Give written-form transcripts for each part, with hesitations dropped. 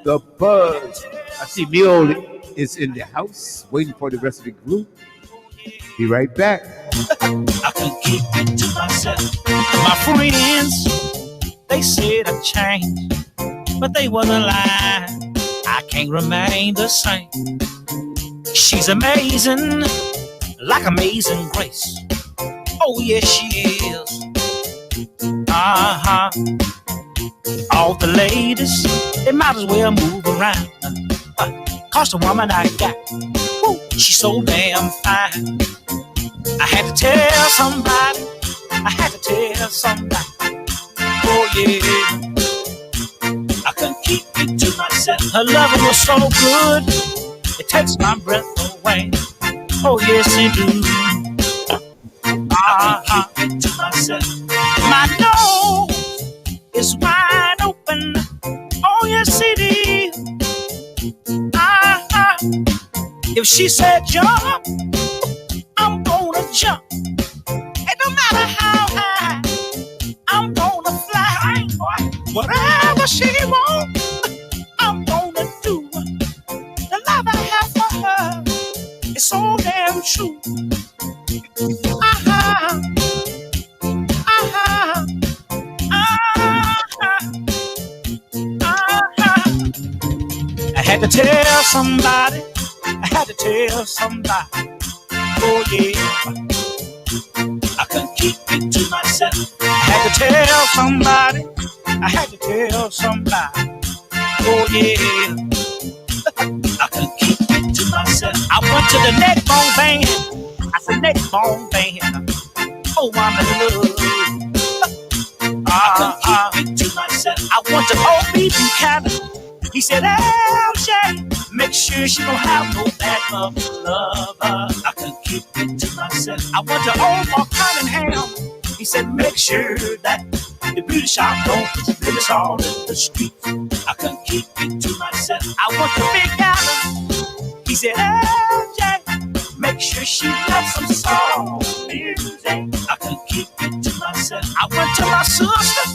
The buzz. I see Neil is in the house waiting for the rest of the group. Be right back. I can keep it to myself. My friends, they said I changed, but they wasn't lying. I can't remain the same. She's amazing, like amazing grace. Oh yes, she is. Uh-huh. All the ladies, they might as well move around. Cause the woman I got, woo, she's so damn fine. I had to tell somebody, I had to tell somebody. Oh yeah, I couldn't keep it to myself. Her loving was so good, it takes my breath away. Oh yes, it do. I couldn't keep it to myself. My door is wide open. Oh yes, it is. If she said jump, I'm gonna jump. And no matter how high, I'm gonna fly. Whatever she wants, I'm gonna do. The love I have for her is so damn true. Uh-huh. Uh-huh. Uh-huh. Uh-huh. I had to tell somebody. I had to tell somebody. Oh yeah, I couldn't keep it to myself. I had to tell somebody. I had to tell somebody. Oh yeah, I couldn't keep it to myself. I went to the netball band. I said netball band. Oh, I'm in love. I couldn't keep it to myself. I went to Old Beach in Canada. He said, LJ, make sure she don't have no bad lover. I couldn't keep it to myself. I went to Old Mark Cunningham. He said, make sure that the beauty shop don't put the business all in the street. I couldn't keep it to myself. I went to Big Apple. He said, LJ, make sure she loves some soul music. I couldn't keep it to myself. I went to my sister,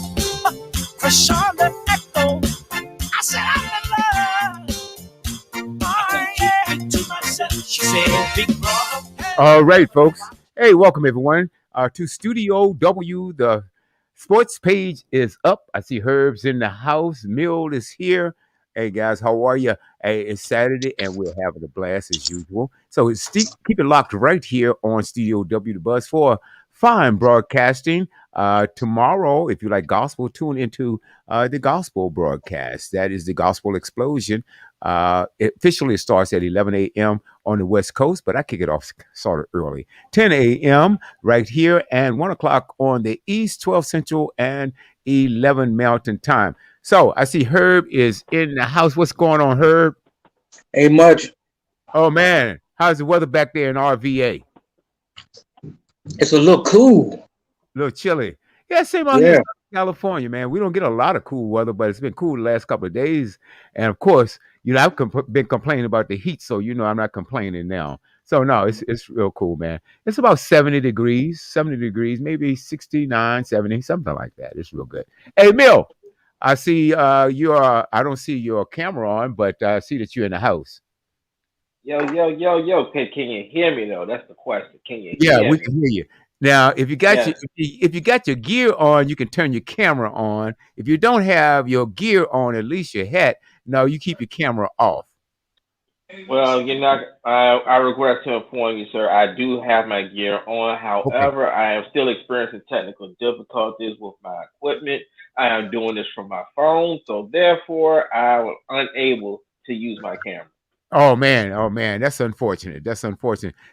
Krishanda Echo. I said, I'm in love. I couldn't keep it to myself. She said, big brother. All right, folks. Hey, welcome everyone to Studio W. The sports page is up. I see Herb's in the house. Mill is here. Hey guys, how are you? Hey, it's Saturday and we're having a blast as usual. So keep it locked right here on Studio W, the Buzz for fine broadcasting. Tomorrow, if you like gospel, tune into the gospel broadcast. That is the Gospel Explosion. It officially starts at 11 a.m. on the West Coast, but I kick it off sort of early. 10 a.m. right here and 1 o'clock on the East, 12 Central and 11 Mountain Time. So I see Herb is in the house. What's going on, Herb? Ain't much. Oh, man. How's the weather back there in RVA? It's a little cool. A little chilly. Yeah, same out here in California, man. We don't get a lot of cool weather, but it's been cool the last couple of days. And of course, I've been complaining about the heat, so I'm not complaining now. So no, it's real cool, man. It's about 70 degrees, maybe 69, 70, something like that. It's real good. Hey, Mill, I see I don't see your camera on, but I see that you're in the house. Yo. Can you hear me though? That's the question. Can you Yeah, hear we me? can hear you. Now, if you got if you got your gear on, you can turn your camera on. If you don't have your gear on, at least your hat, no, you keep your camera off. Well, I regret to inform you, sir. I do have my gear on. Okay. However, I am still experiencing technical difficulties with my equipment. I am doing this from my phone, so therefore I was unable to use my camera. Oh man, that's unfortunate.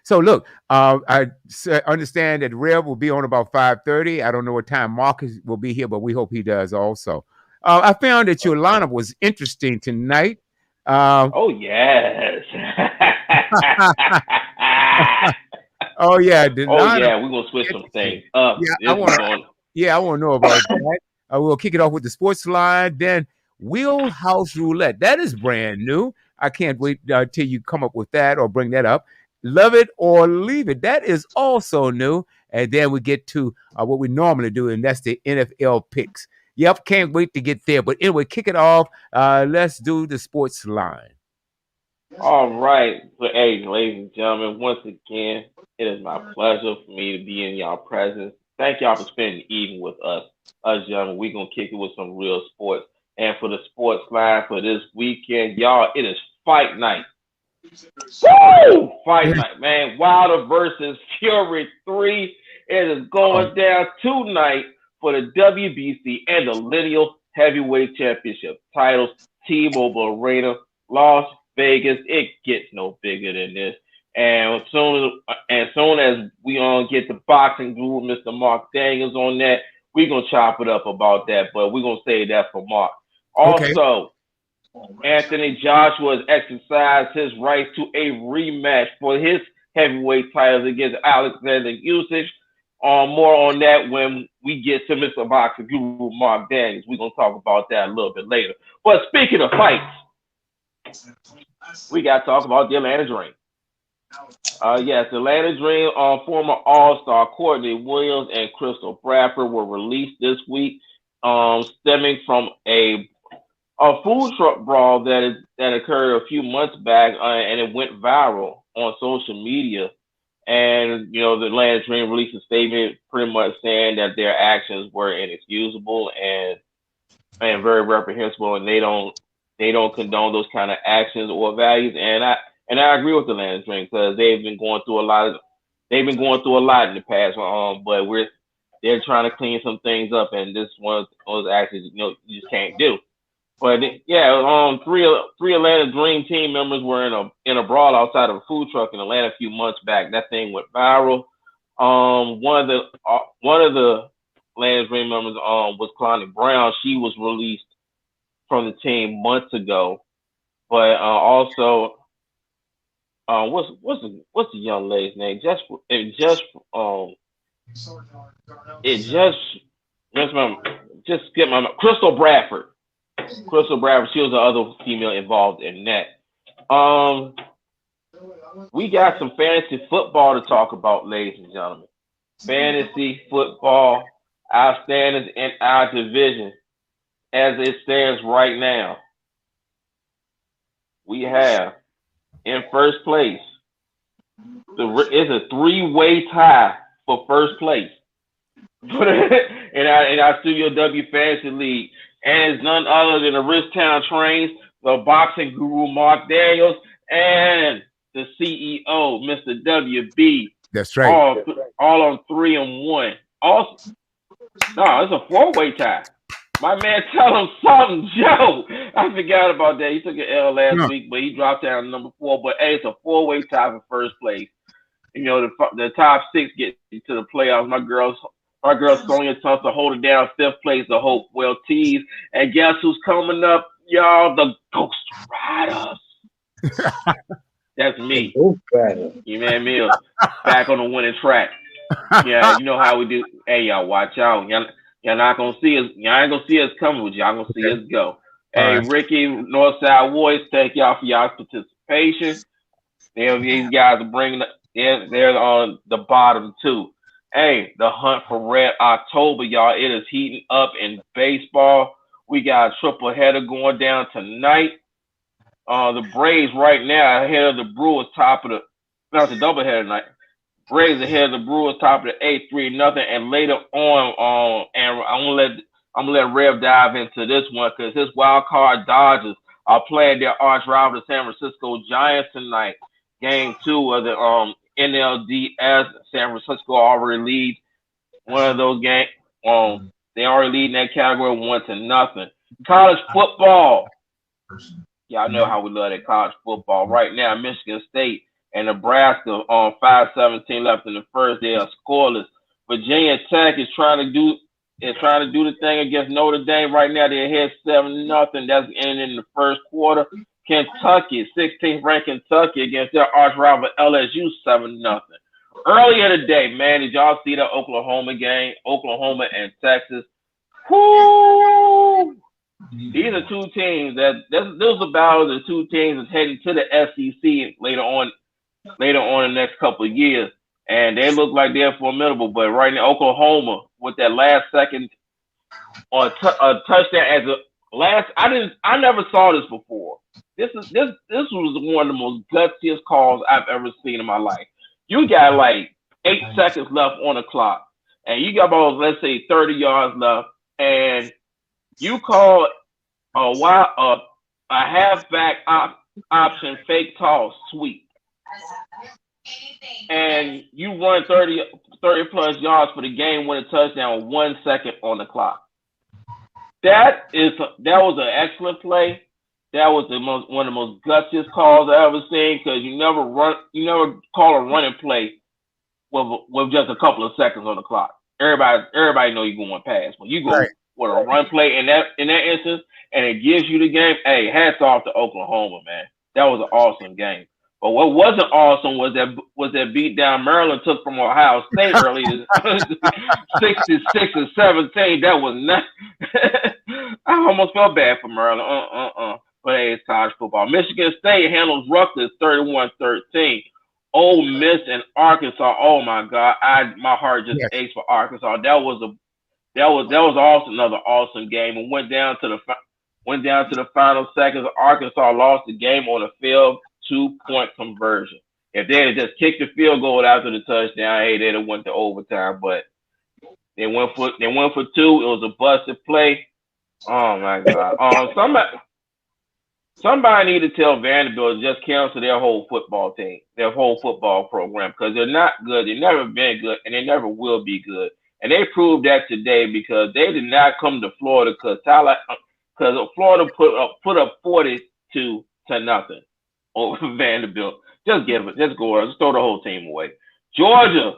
So look, understand that Rev will be on about 5:30. I don't know what time Marcus will be here, but we hope he does also. I found that your lineup was interesting tonight. Oh yes. Oh yeah, the Oh lineup. yeah, we're gonna switch some things up. Yeah, I want to know about that. We'll kick it off with the sports line, then Wheelhouse Roulette. That is brand new. I can't wait till you come up with that or bring that up. Love it or leave it. That is also new. And then we get to what we normally do, and that's the NFL picks. Yep, can't wait to get there. But anyway, kick it off. Let's do the sports line. All right. So, hey, ladies and gentlemen, once again, it is my pleasure for me to be in y'all presence. Thank y'all for spending the evening with us. Us gentlemen, we're gonna kick it with some real sports. And for the sports line for this weekend, y'all, it is fight night. Woo! Fight Yeah. night, man. Wilder versus Fury 3. It is Oh, going down tonight for the WBC and the Lineal Heavyweight Championship titles. T-Mobile Arena, Las Vegas. It gets no bigger than this. And as soon as we get the boxing guru, Mr. Mark Daniels, on that, we're gonna chop it up about that. But we're gonna save that for Mark. okay. Also, Anthony Joshua has exercised his right to a rematch for his heavyweight titles against Alexander Usyk. More on that when we get to Mr. Boxer Guru Mark Daniels. We're going to talk about that a little bit later. But speaking of fights, we got to talk about the Atlanta Dream. Yes, the Atlanta Dream former All-Star Courtney Williams and Crystal Bradford were released this week, stemming from a food truck brawl that occurred a few months back, and it went viral on social media. And the Atlanta Dream released a statement, pretty much saying that their actions were inexcusable and very reprehensible, and they don't condone those kind of actions or values. And I agree with the Atlanta Dream because they've been going through a lot in the past. But they're trying to clean some things up, and this one of those actions you just can't do. But yeah, three Atlanta Dream team members were in a brawl outside of a food truck in Atlanta a few months back. That thing went viral. One of the Atlanta Dream members was Kalani Brown. She was released from the team months ago. But also, what's the young lady's name? Just get my Crystal Bradford. Crystal Bradford, she was the other female involved in that. We got some fantasy football to talk about, ladies and gentlemen. Fantasy football, our standings in our division, as it stands right now. We have in first place. It's a three-way tie for first place in our Studio W Fantasy League. And it's none other than the Richtown Trains, the boxing guru Mark Daniels, and the CEO, Mr. WB. That's right. All on 3-1. Also, no, it's a four-way tie. My man, tell him something, Joe. I forgot about that. He took an L last week, but he dropped down to number 4. But hey, it's a four-way tie for first place. The top 6 get to the playoffs. My girl Sonia Thompson holding down 5th place. The Hope Well Tees. And guess who's coming up, y'all? The Ghost Riders. That's me. You know what I mean? Back on the winning track. Yeah, you know how we do. Hey, y'all, watch out. Y'all not gonna see us. Y'all ain't gonna see us coming with y'all. Gonna see us go. Hey, right. Ricky, Northside Boys, thank y'all for y'all's participation. These guys are bringing. They're on the bottom too. Hey, the hunt for Red October, y'all. It is heating up in baseball. We got a triple header going down tonight. The Braves right now ahead of the Brewers, it's a double header tonight. Braves ahead of the Brewers, top of the 8-3-0, and later on, and I'm gonna let Rev dive into this one because his wild card Dodgers are playing their arch rival, the San Francisco Giants tonight. Game 2 of the NLDS. San Francisco already leads one of those games. They already lead in that category 1-0. College football. Y'all know how we love that college football. Right now, Michigan State and Nebraska on 5:17 left in the first. They are scoreless. Virginia Tech is trying to do the thing against Notre Dame. Right now, they're ahead 7-0. That's ending in the first quarter. Kentucky, 16th ranked Kentucky against their arch rival LSU 7-0. Earlier today, man, did y'all see the Oklahoma game? Oklahoma and Texas. Whoo! These are two teams those are battles. The two teams that's heading to the SEC later on in the next couple of years, and they look like they're formidable. But right now, Oklahoma with that last second or a touchdown as a last. I never saw this before. This was one of the most gutsiest calls I've ever seen in my life. You got like 8 seconds left on the clock, and you got about, let's say, 30 yards left, and you call a halfback option fake toss sweep, and you run 30 plus yards for the game winning touchdown with 1 second on the clock. That was an excellent play. That was one of the most gutsiest calls I ever seen, because you never call a running play with just a couple of seconds on the clock. Everybody know you're going past, but you go with a run play in that instance, and it gives you the game. Hey, hats off to Oklahoma, man. That was an awesome game. But what wasn't awesome was that beat down Maryland took from Ohio State earlier, 66 and 17. That was not. I almost felt bad for Maryland. But hey, it's college football. Michigan State handles Rutgers 31-13. Ole Miss and Arkansas. Oh my God, my heart just aches for Arkansas. That was also another awesome game. And went down to the final seconds. Arkansas lost the game on a failed 2-point conversion. If they had just kicked the field goal after the touchdown, hey, they'd have went to overtime. But they went for 2. It was a busted play. Oh my God. Somebody need to tell Vanderbilt to just cancel their whole football team, their whole football program, because they're not good. They've never been good, and they never will be good. And they proved that today, because they did not come to Florida because Florida put up 42 to nothing over Vanderbilt. Just go, just throw the whole team away. Georgia,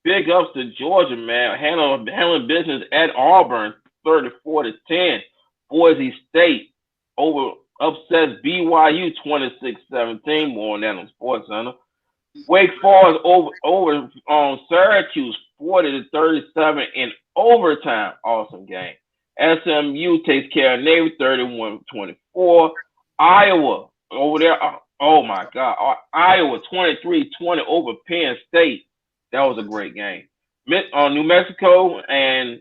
big ups to Georgia, man, handling business at Auburn, 34-10. Boise State upsets BYU 26-17. More on that on SportsCenter. Wake Forest over on Syracuse 40-37 in overtime. Awesome game. SMU takes care of Navy 31-24. Iowa over there. Oh my God. Iowa 23-20 over Penn State. That was a great game. New Mexico and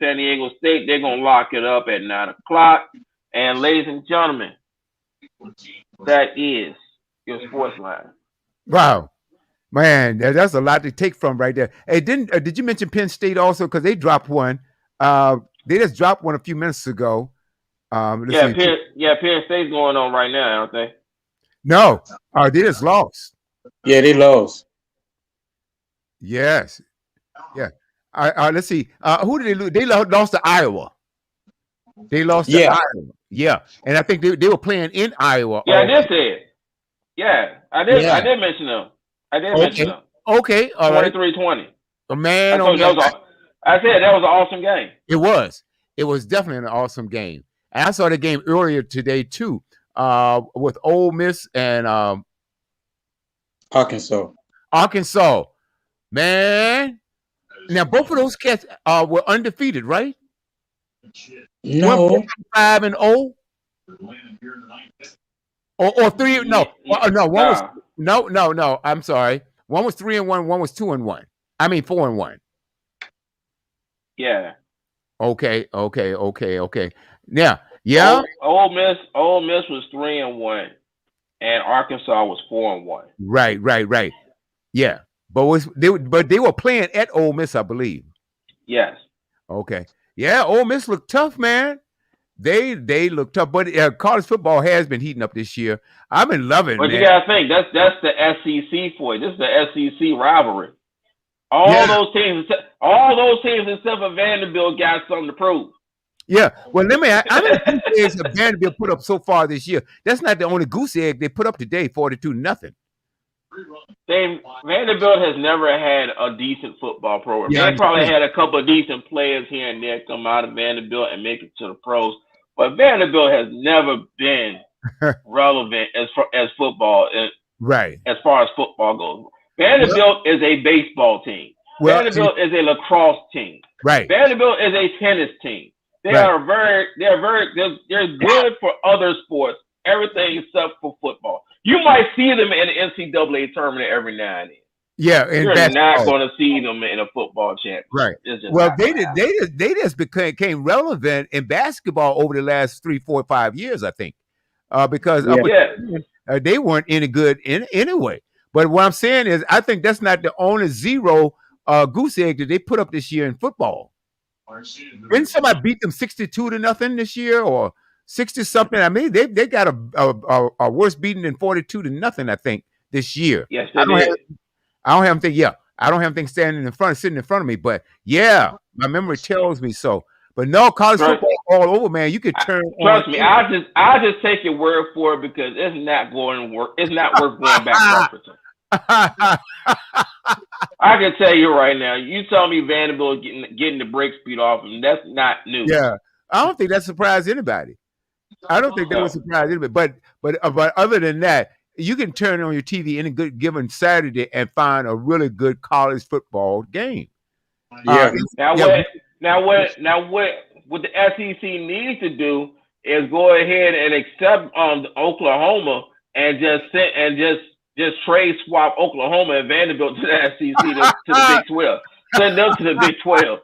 San Diego State, they're going to lock it up at 9 o'clock. And ladies and gentlemen, that is your sports line. Wow, man, that's a lot to take from right there. Hey, did you mention Penn State also? Because they dropped one. They just dropped one a few minutes ago. Penn State's going on right now, aren't they? No, they just lost. Yeah, they lost. Yes, yeah. Let's see. Who did they lose? They lost to Iowa. They lost to Iowa. Yeah, and I think they were playing in Iowa. Yeah, I did say it. Yeah, I did. Yeah. I did mention them. Mention them. Okay, all right. 23-20. Man, I said that was an awesome game. It was. It was definitely an awesome game. And I saw the game earlier today too, with Ole Miss and Arkansas. Man, now both of those cats were undefeated, right? No. 5-0. Or 3. No. One was no. I'm sorry. One was 3-1. One was 2-1. I mean 4-1. Yeah. Okay. Now, yeah. Ole Miss was 3-1, and Arkansas was 4-1. Right. Yeah, but they were playing at Ole Miss, I believe. Yes. Okay. Yeah, Ole Miss looked tough, man. They look tough, but college football has been heating up this year. I've been loving it. But you gotta think that's the SEC for you. This is the SEC rivalry. All those teams except for Vanderbilt got something to prove. Yeah, well, how many goose eggs have Vanderbilt put up so far this year? That's not the only goose egg they put up today, 42-0. Vanderbilt has never had a decent football program. They probably had a couple of decent players here and there come out of Vanderbilt and make it to the pros. But Vanderbilt has never been relevant as football, right? As far as football goes, Vanderbilt is a baseball team. Vanderbilt is a lacrosse team. Right. Vanderbilt is a tennis team. They're good for other sports, everything except for football. You might see them in the NCAA tournament every now and then. Yeah, in You're not basketball. going to see them in a football championship. Right. It's just Well, not going to happen. they just became relevant in basketball over the last 3, 4, 5 years, I think, because up Yeah. until Yeah, then, they weren't any good anyway. But what I'm saying is, I think that's not the only zero goose egg that they put up this year in football. Didn't somebody beat them 62-0 this year, or 60 something? I mean, they got a worse beating than 42-0, I think, this year. yes, I they don't have did. I don't have anything. Yeah, I don't have anything sitting in front of me. But yeah, my memory tells me so. But no, college Trust, football all over, man. You could I, turn on. trust me. I just take your word for it because it's not going to work. It's not worth going back referencing. I can tell you right now. You tell me Vanderbilt getting the break speed off them. That's not new. Yeah, I don't think that surprised anybody. I don't think that would No. surprise anybody. But other than that, you can turn on your TV any good given Saturday and find a really good college football game. Yeah. Now Yeah, what? What the SEC needs to do is go ahead and accept Oklahoma and just trade swap Oklahoma and Vanderbilt to the SEC to the Big 12. Send them to the Big 12.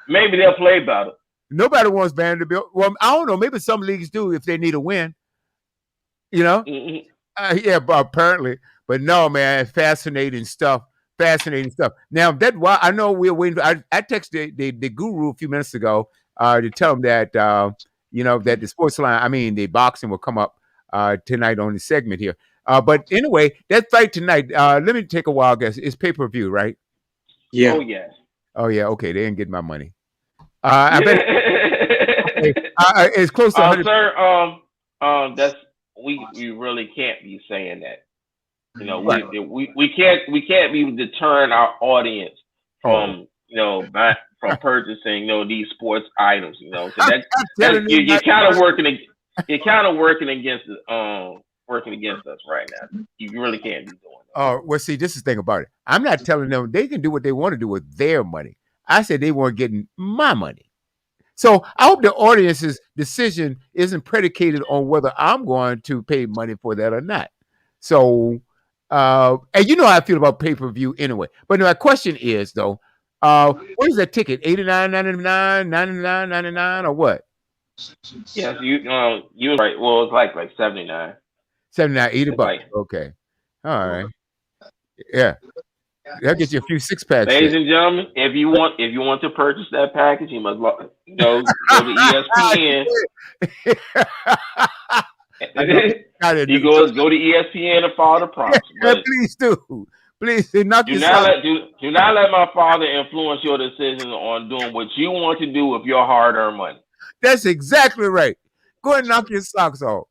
Maybe they'll play better. nobody wants Vanderbilt. Well, I don't know. Maybe some leagues do if they need a win. You know. Mm-hmm. Yeah, but apparently, but no, man, fascinating stuff. Fascinating stuff. Now that why I know we're waiting. I texted the guru a few minutes ago to tell him that that the sports line, I mean the boxing will come up tonight on the segment here. But anyway, that fight tonight. Let me take a wild guess. It's pay-per-view, right? Yeah. Oh yes. Oh yeah, okay. They didn't get my money. I bet it's close to 100. Sir, that's we really can't be saying that. You know, Right. we can't be deterring our audience from from purchasing these sports items. So I'm telling you, you're kind of working against working against us right now. You really can't be doing that. Oh, well, see, this is the thing about it. I'm not telling them they can do what they want to do with their money. I said they weren't getting my money. So I hope the audience's decision isn't predicated on whether I'm going to pay money for that or not. So, and you know how I feel about pay-per-view anyway. But my question is, though, what is that ticket? $89.99, $99.99, or what? Yes, you was right. Well, it's like 79. 79, $80. It's like, Okay. All right. Yeah. That'll get you a few six packs there. ladies and gentlemen, if you want to purchase that package, you must go to ESPN. You go to ESPN and follow the prompts. Yeah, But please do. Please knock do yourself. not let my father influence your decisions on doing what you want to do with your hard-earned money. That's exactly right. Go ahead and knock your socks off.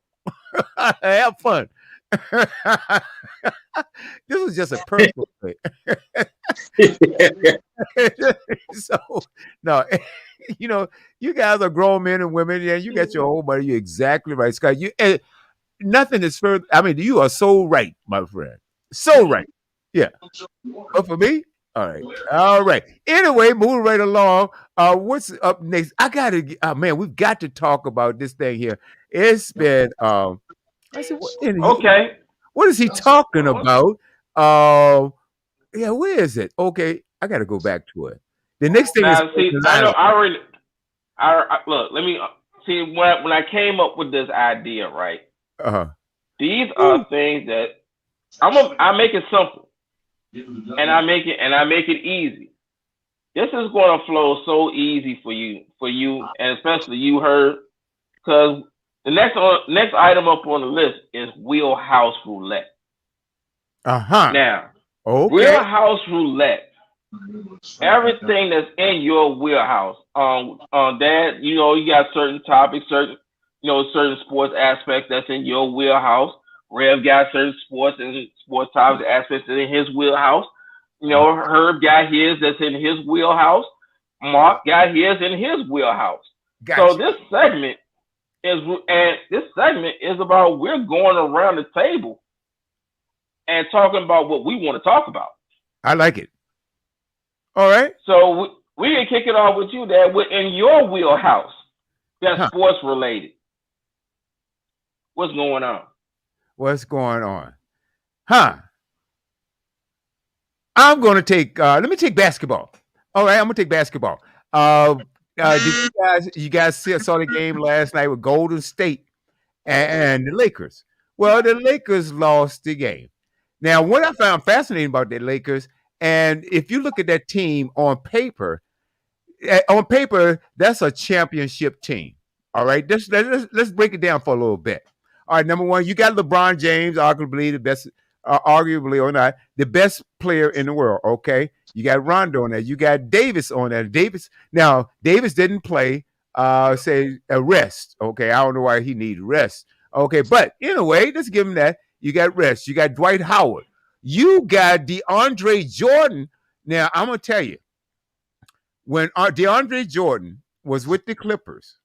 Have fun. This was just a personal thing. So no, you guys are grown men and women. Yeah, you got your whole money. You're exactly right, Scott. Nothing is further. I mean, you are so right, my friend. So right. Yeah. But for me, all right. Anyway, moving right along. What's up next? I gotta. Man, we've got to talk about this thing here. It's been. I said, Okay. what is he talking about? Yeah, where is it? Okay, I got to go back to it. The next thing is Now, see, I know. Look. Let me see. When I came up with this idea, right? These are things that I make it simple, and I make it easy. This is going to flow so easy for you, and especially you, Herb, because the next item up on the list is Wheelhouse Roulette. Now, okay. Wheelhouse Roulette. Everything that's in your wheelhouse. Dad, you got certain topics, certain sports aspects that's in your wheelhouse. Rev got certain sports and sports topics aspects that's in his wheelhouse. Herb got his that's in his wheelhouse. Mark got his in his wheelhouse. Gotcha. So this segment is about we're going around the table and talking about what we want to talk about. I like it. All right. So we can kick it off with you, Dad. We're in your wheelhouse. That's sports related. What's going on? What's going on? Huh? I'm going to take. Let me take basketball. All right, I'm going to take basketball. Uh, did you guys saw the game last night with Golden State and the Lakers? Well, the Lakers lost the game. Now, what I found fascinating about the Lakers, and if you look at that team on paper, that's a championship team. All right, let's break it down for a little bit. All right, number one, you got LeBron James, arguably the best, arguably or not, the best player in the world. Okay, you got Rondo on that. You got Davis on that. Davis didn't play. Say a rest. Okay, I don't know why he needed rest. Okay, but in a way, let's give him that. You got rest. You got Dwight Howard. You got DeAndre Jordan. Now I'm gonna tell you when DeAndre Jordan was with the Clippers,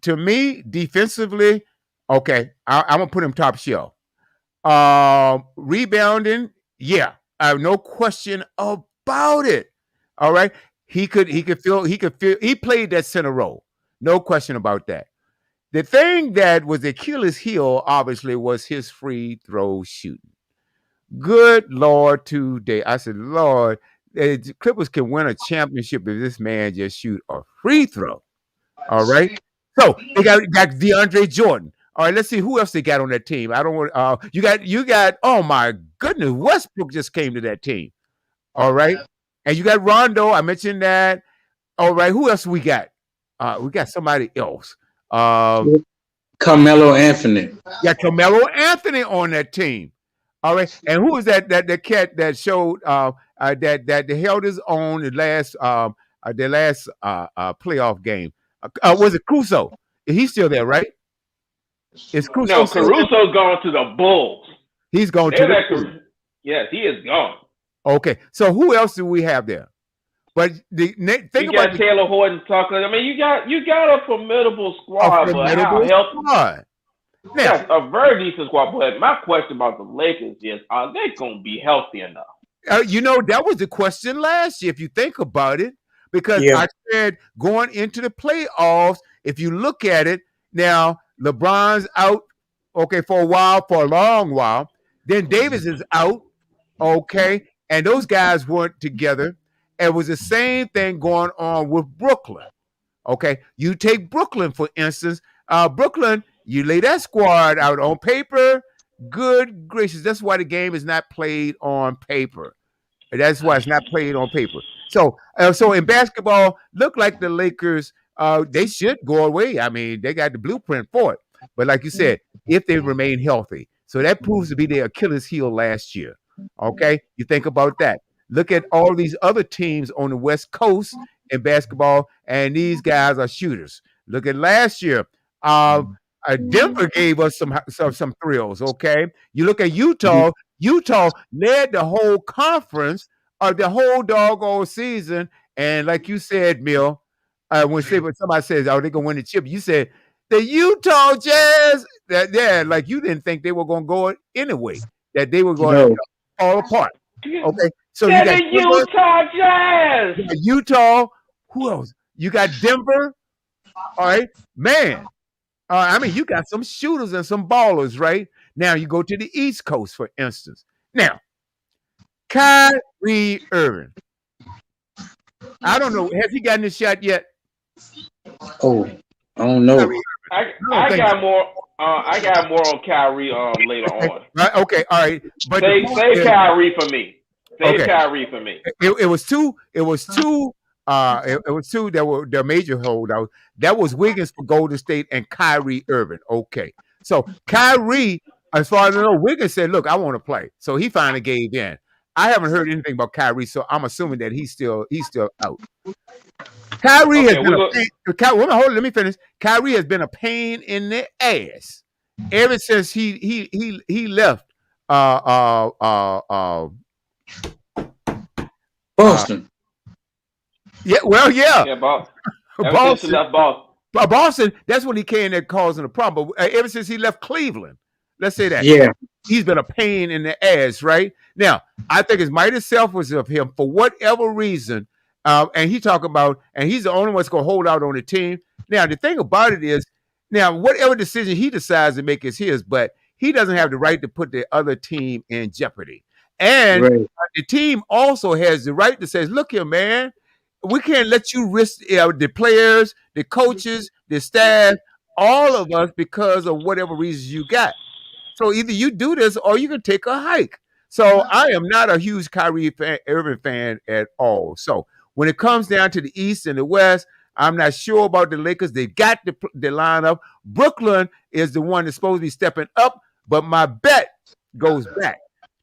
to me, defensively, okay, I'm gonna put him top shelf. Rebounding, yeah, I have no question about it. All right, he played that center role, no question about that. The thing that was Achilles' heel, obviously, was his free throw shooting. Good Lord, today. I said, Lord, the Clippers can win a championship if this man just shoot a free throw. All right. So they got DeAndre Jordan. All right, let's see who else they got on that team. I don't want you got oh my goodness, Westbrook just came to that team. All right. And you got Rondo. I mentioned that. All right, who else we got? We got somebody else. Carmelo Anthony. Got Carmelo Anthony on that team. All right, and who was that cat that showed that held his own the last playoff game? Was it Crusoe? He's still there, right? Is Crusoe No, still there? Caruso's gone to the Bulls. He's gone to the Bulls. Yes, he is gone. Okay, so who else do we have there? But think You about got Taylor Horton Tucker. I mean, you got a formidable squad, but how healthy? Now, Yes, a very decent squad. But my question about the Lakers is, are they going to be healthy enough? that was the question last year, if you think about it, because I said going into the playoffs, if you look at it, now LeBron's out, okay, for a long while. Then Davis is out, okay, and those guys weren't together. It was the same thing going on with Brooklyn. Okay, you take Brooklyn, for instance. Brooklyn, you lay that squad out on paper. Good gracious, that's why the game is not played on paper. That's why it's not played on paper. So in basketball, look like the Lakers, they should go away. I mean, they got the blueprint for it. But like you said, if they remain healthy, so that proves to be their Achilles heel last year. Okay, you think about that. Look at all these other teams on the West Coast in basketball, and these guys are shooters. Look at last year. Denver gave us some thrills. Okay, you look at Utah. Utah led the whole conference or the whole doggone season, and like you said, Mill, when somebody says, "Oh, they're gonna win the chip," you said the Utah Jazz. Like you didn't think they were gonna go anyway. That they were going to fall apart. Okay, so you got the Utah Jazz. You got Utah. Who else? You got Denver. All right, man. I mean, you got some shooters and some ballers, right? Now you go to the East Coast, for instance. Now, Kyrie Irving. I don't know. Has he gotten a shot yet? Oh, I don't know. I got more. I got more on Kyrie later on. Right, okay, all right. But save Kyrie for me. Save Kyrie for me. It was two. It was two that were their major holdouts. That was Wiggins for Golden State and Kyrie Irving. Okay. So Kyrie, as far as I know, Wiggins said, look, I want to play. So he finally gave in. I haven't heard anything about Kyrie, so I'm assuming that he's still out. Kyrie has been a pain. Let me finish. Kyrie has been a pain in the ass ever since he left Boston. Boston left Boston. Boston, that's when he came there causing a problem. But ever since he left Cleveland, let's say that. Yeah. He's been a pain in the ass, right? Now, I think it's mighty selfish of him for whatever reason. And he's the only one that's going to hold out on the team. Now, the thing about it is, now, whatever decision he decides to make is his, but he doesn't have the right to put the other team in jeopardy. And Right. the team also has the right to say, look here, man, we can't let you risk the players, the coaches, the staff, all of us because of whatever reasons you got. So either you do this or you can take a hike. So I am not a huge Irving fan at all. So when it comes down to the East and the West, I'm not sure about the Lakers. They got the lineup. Brooklyn is the one that's supposed to be stepping up, but my bet goes back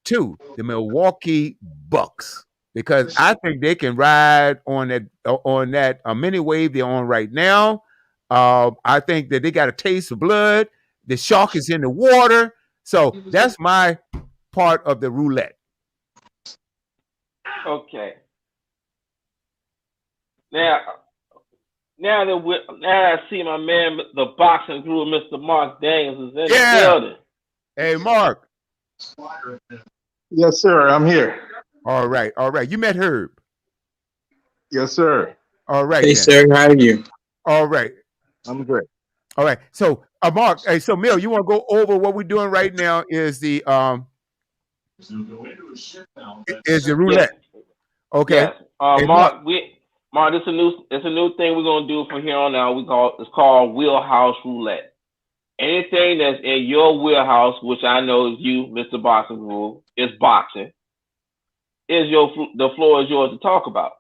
to the Milwaukee Bucks because I think they can ride on that mini wave they're on right now. I think that they got a taste of blood. The shark is in the water. So that's my part of the roulette. Okay. Now I see my man, the boxing guru, Mr. Mark Daniels, is in the building. Hey, Mark. Yes, sir. I'm here. All right. You met Herb. Yes, sir. All right. Hey, then. sir. How are you? All right. I'm great. All right. So, Mark. Hey, so Mill, you want to go over what we're doing right now? Is the roulette? Yes. Okay. Yes. Hey, Mark, it's a new thing we're gonna do from here on out. It's called Wheelhouse Roulette. Anything that's in your wheelhouse, which I know is you, Mr. Boxing Rule, is boxing. The floor is yours to talk about.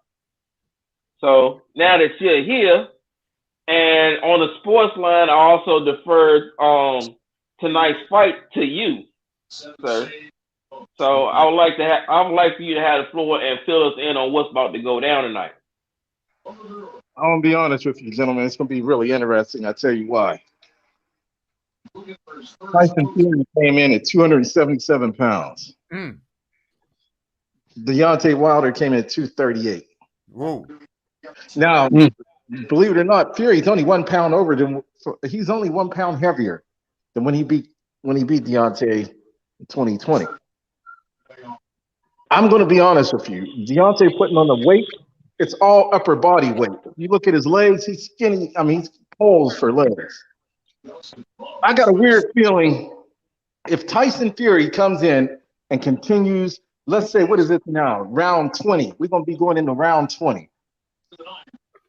So now that you're here, and on the sports line, I also deferred tonight's fight to you, sir. So I would like for you to have the floor and fill us in on what's about to go down tonight. I'm gonna be honest with you, gentlemen. It's gonna be really interesting. I'll tell you why. Tyson Fury came in at 277 pounds. Mm. Deontay Wilder came in at 238. Whoa. Now, believe it or not, Fury's only 1 pound over than he's only 1 pound heavier than when he beat Deontay in 2020. I'm going to be honest with you. Deontay putting on the weight, it's all upper body weight. You look at his legs, he's skinny. I mean, he's poles for legs. I got a weird feeling if Tyson Fury comes in and continues, let's say, what is it now? Round 20. We're going to be going into round 20.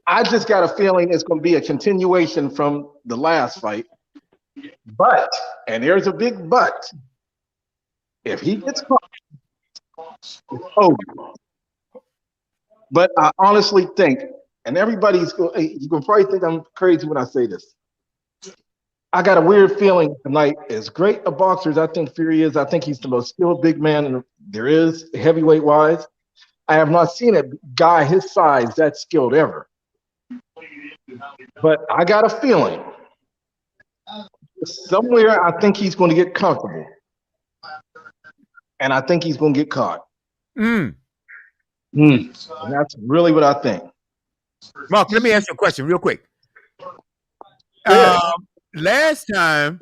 I just got a feeling it's going to be a continuation from the last fight. But, and there's a big but, if he gets caught, it's over. But I honestly think, and you're going to probably think I'm crazy when I say this. I got a weird feeling tonight, as great a boxer as I think Fury is, I think he's the most skilled big man there is, heavyweight wise. I have not seen a guy his size that skilled ever. But I got a feeling somewhere I think he's going to get comfortable. And I think he's going to get caught. And that's really what I think. Mark, let me ask you a question real quick. Last time,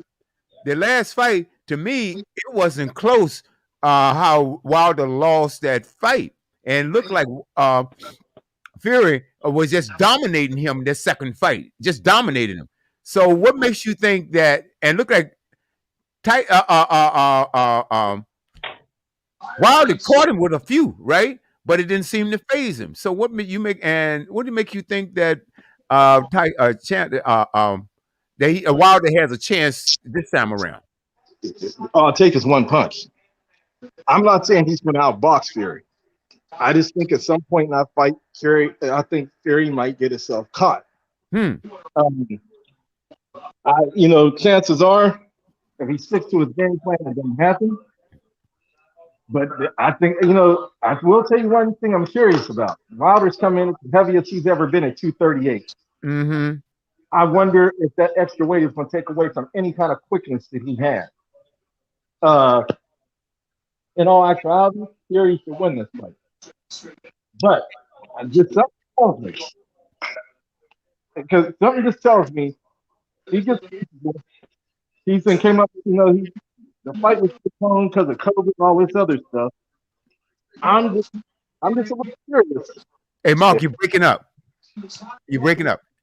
the last fight, to me, it wasn't close how Wilder lost that fight. And looked like Fury was just dominating him this second fight, just dominating him. So what makes you think that, and look like Wilder caught him with a few, right? But it didn't seem to phase him. So what did it make you think that Wilder has a chance this time around? All it takes is one punch. I'm not saying he's going to outbox Fury. I just think at some point in that fight, I think Fury might get himself caught. Chances are, if he sticks to his game plan, it doesn't happen. But I think, I will tell you one thing I'm curious about. Wilder's come in the heaviest he's ever been at 238. I wonder if that extra weight is going to take away from any kind of quickness that he had. In all actuality, Fury should win this fight. But just something tells me, because something just tells me he's been came up, the fight was postponed because of COVID and all this other stuff. I'm just a little curious. Hey, Mark, you're breaking up.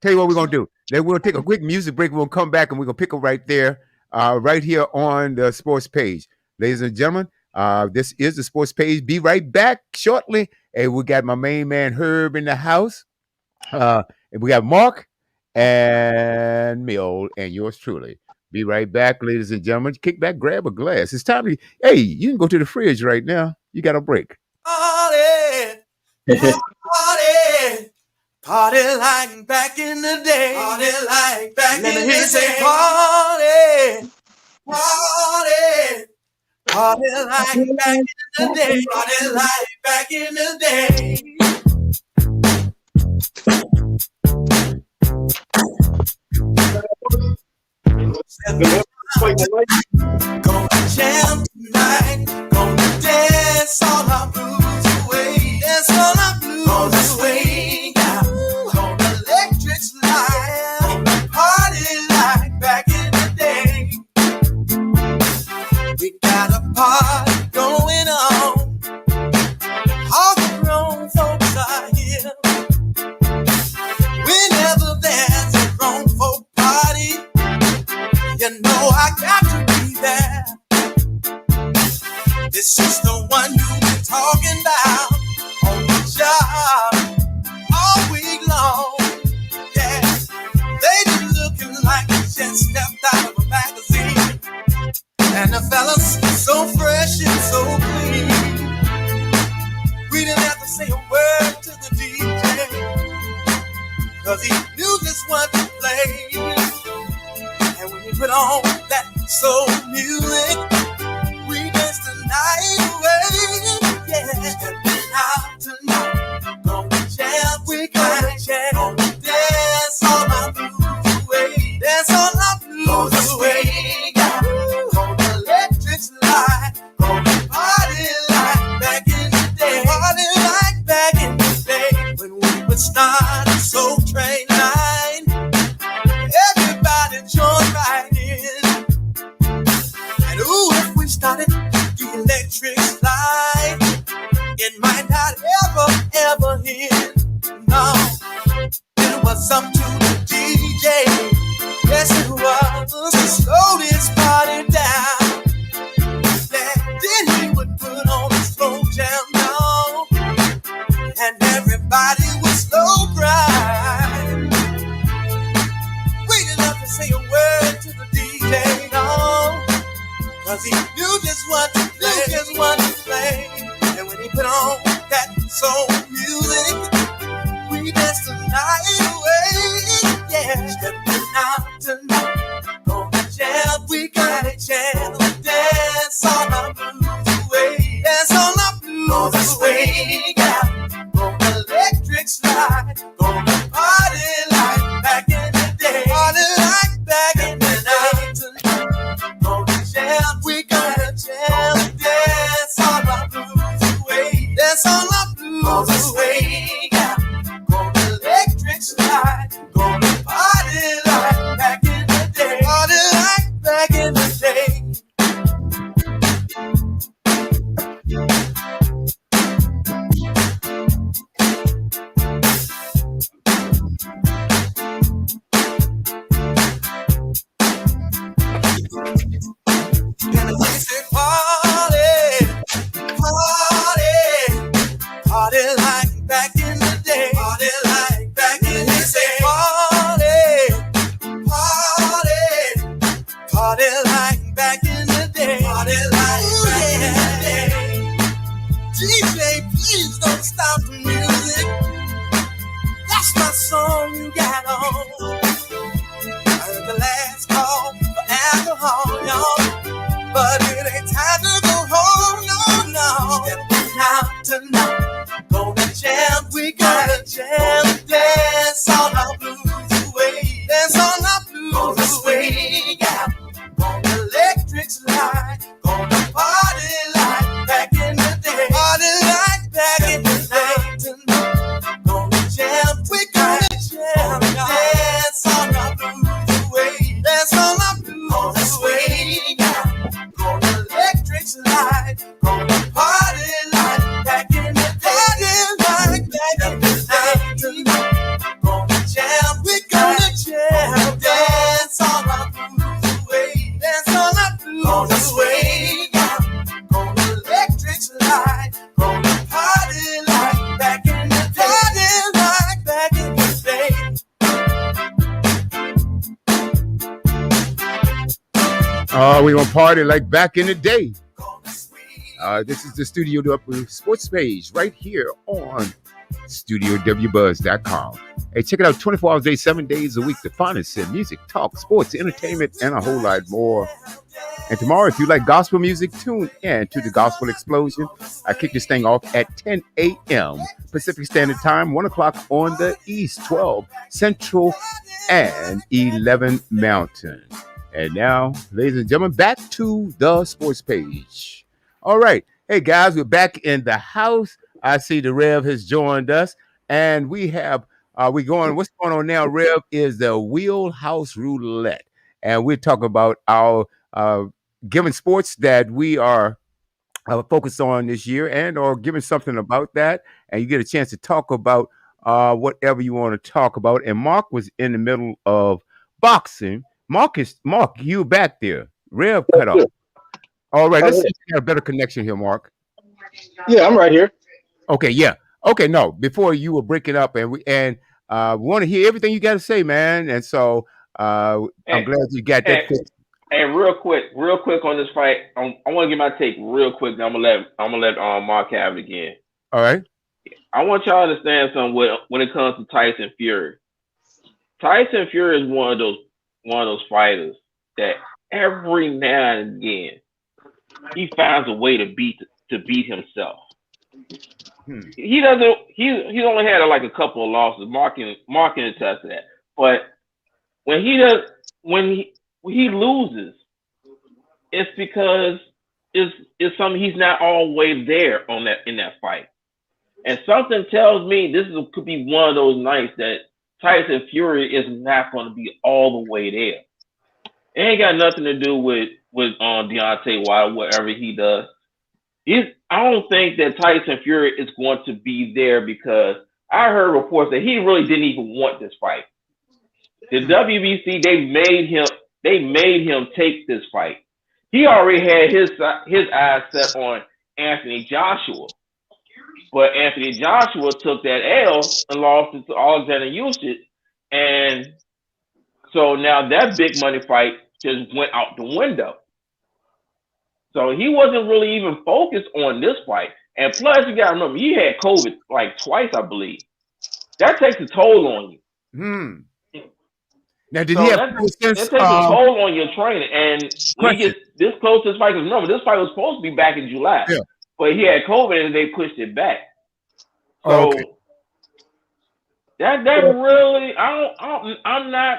Tell you what we're gonna do. Then we'll take a quick music break. We'll come back and we're gonna pick up right there, right here on the sports page. Ladies and gentlemen, This is the sports page. Be right back shortly. Hey, we got my main man Herb in the house. And we got Mark and Mill and yours truly. Be right back, ladies and gentlemen. Kick back, grab a glass. It's time to. Hey, you can go to the fridge right now. You got a break. Party, party, party like back in the day. Party like back in the day. Say party, party, party like back in the day. Party like back in the day. Gonna jam tonight, gonna dance all our blues away, dance all our blues gonna swing out, gonna electric slide, gonna party like back in the day. We got a party going on, all the grown folks are here. Whenever there's a grown folk party, you know I got to be there. This is the one you've been talking about on the job all week long. Yeah, they be looking like they just stepped out of a magazine, and the fellas so fresh and so clean. We didn't have to say a word to the DJ, 'cause he knew just what to play. And when he put on that soul music, we danced the night away. Yeah, stepping out tonight, gonna jam, we gonna jam, gonna dance all our blues away, dance all our blues away. Gonna electric slide, gonna party like back in the day, party like back in the day when we would start a soul train line. Everybody join right in. And ooh, if we started the electric slide, it might not ever hit. No, it was up to the DJ. Yes, it was to slow this party down. Then he would put on a slow jam now, and everybody would slow grind. We didn't have to say a word to the DJ, no, 'cause he knew just what to play, And when he put on that soul music, we danced the night away. Yeah, stepping out tonight, gonna jam, we gotta jam, dance all our blues away, dance all our blues away. Gonna electric slide, gonna party like back in the day, party like back in the night tonight. Gonna jam, we gotta jam, dance all our blues away, dance all our blues away. Gonna electric slide, gonna party like back in the day, party like back in the day. And I say party, party, party like back in the day, party like back in the day. Say party, party, party like back in the day, party like back in the day. DJ, please don't stop the music. That's my song you got on. I heard the last call for alcohol, y'all, but it ain't time to go home, no. Stepping out tonight, gonna jam, we gotta jam, dance all our blues away, dance all our blues away. Gonna electric slide, gonna party like back in the day, party like back in the day tonight. Gonna jam, we gotta jam, dance all our blues away, dance all our blues away. Gonna electric slide, gonna party like back in the day, party like back in the day tonight. Gonna jam, we gonna jam, dance all our blues away, dance all our blues away. Gonna we gonna party like back in the day. This is the Studio W Sports page right here on StudioWBuzz.com. Hey, check it out 24 hours a day, 7 days a week. The finest in music, talk, sports, entertainment, and a whole lot more. And tomorrow, if you like gospel music, tune in to the Gospel Explosion. I kick this thing off at 10 a.m. Pacific Standard Time, 1 o'clock on the East, 12 Central, and 11 Mountain. And now, ladies and gentlemen, back to the sports page. All right. Hey, guys, we're back in the house. I see the Rev has joined us, and we have, what's going on now, Rev, is the Wheelhouse Roulette. And we're talking about our given sports that we are focused on this year, and or giving something about that, and you get a chance to talk about whatever you want to talk about. And Mark was in the middle of boxing. Mark, you back there? Rev cut off. All right, let's see if we got a better connection here, Mark. Yeah, I'm right here. Okay, yeah. Okay, no. Before you were breaking up, and we want to hear everything you got to say, man. And so I'm glad you got that fixed. And real quick on this fight, I want to get my take real quick. I'm gonna let Mark have it again. All right. I want y'all to understand something when it comes to Tyson Fury. Tyson Fury is one of those fighters that every now and again he finds a way to beat himself. He doesn't. He's only had like a couple of losses. Mark can attest to that. But when he loses, it's because it's something he's not always there in that fight. And something tells me could be one of those nights that Tyson Fury is not going to be all the way there. It ain't got nothing to do with Deontay Wilder, whatever he does. I don't think that Tyson Fury is going to be there because I heard reports that he really didn't even want this fight. The WBC, they made him take this fight. He already had his eyes set on Anthony Joshua. But Anthony Joshua took that L and lost it to Alexander Usyk. And so now that big money fight just went out the window. So he wasn't really even focused on this fight. And plus, you got to remember, he had COVID like twice, I believe. That takes a toll on you. Now, did he have? It takes a toll on your training. And when he gets this close to this fight, because remember, this fight was supposed to be back in July. Yeah. But he had COVID and they pushed it back. So that really, I'm not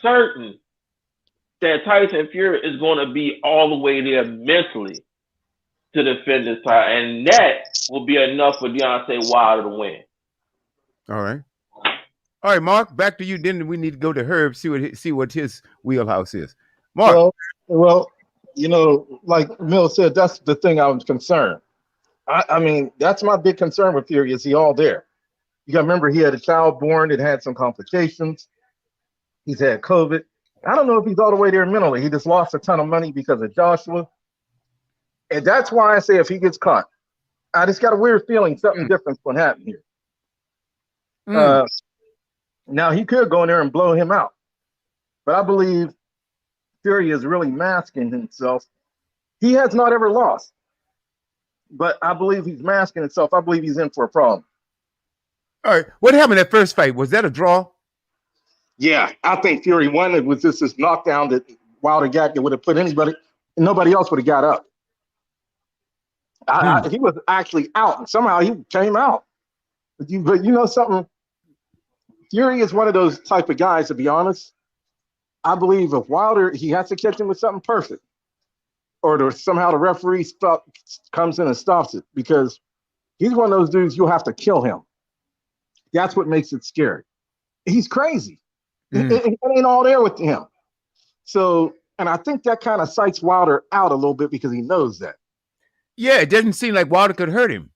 certain that Tyson Fury is going to be all the way there mentally to defend this title, and that will be enough for Deontay Wilder to win. All right, Mark. Back to you. Then we need to go to Herb, see what his wheelhouse is. Mark. Well, like Mill said, that's the thing I was concerned. I mean, that's my big concern with Fury. Is he all there? You got to remember, he had a child born that had some complications. He's had COVID. I don't know if he's all the way there mentally. He just lost a ton of money because of Joshua. And that's why I say if he gets caught, I just got a weird feeling something different's going to happen here. Now, he could go in there and blow him out. But I believe Fury is really masking himself. He has not ever lost. But I believe he's masking himself. I believe he's in for a problem. All right. What happened that first fight? Was that a draw? Yeah, I think Fury won. It was just this knockdown that Wilder got that would have put nobody else would have got up. He was actually out, and somehow he came out. But you know something? Fury is one of those type of guys, to be honest. I believe if Wilder, he has to catch him with something perfect, or somehow the referee comes in and stops it, because he's one of those dudes you'll have to kill him. That's what makes it scary. He's crazy. It ain't all there with him. So, and I think that kind of psychs Wilder out a little bit because he knows that. Yeah, it doesn't seem like Wilder could hurt him.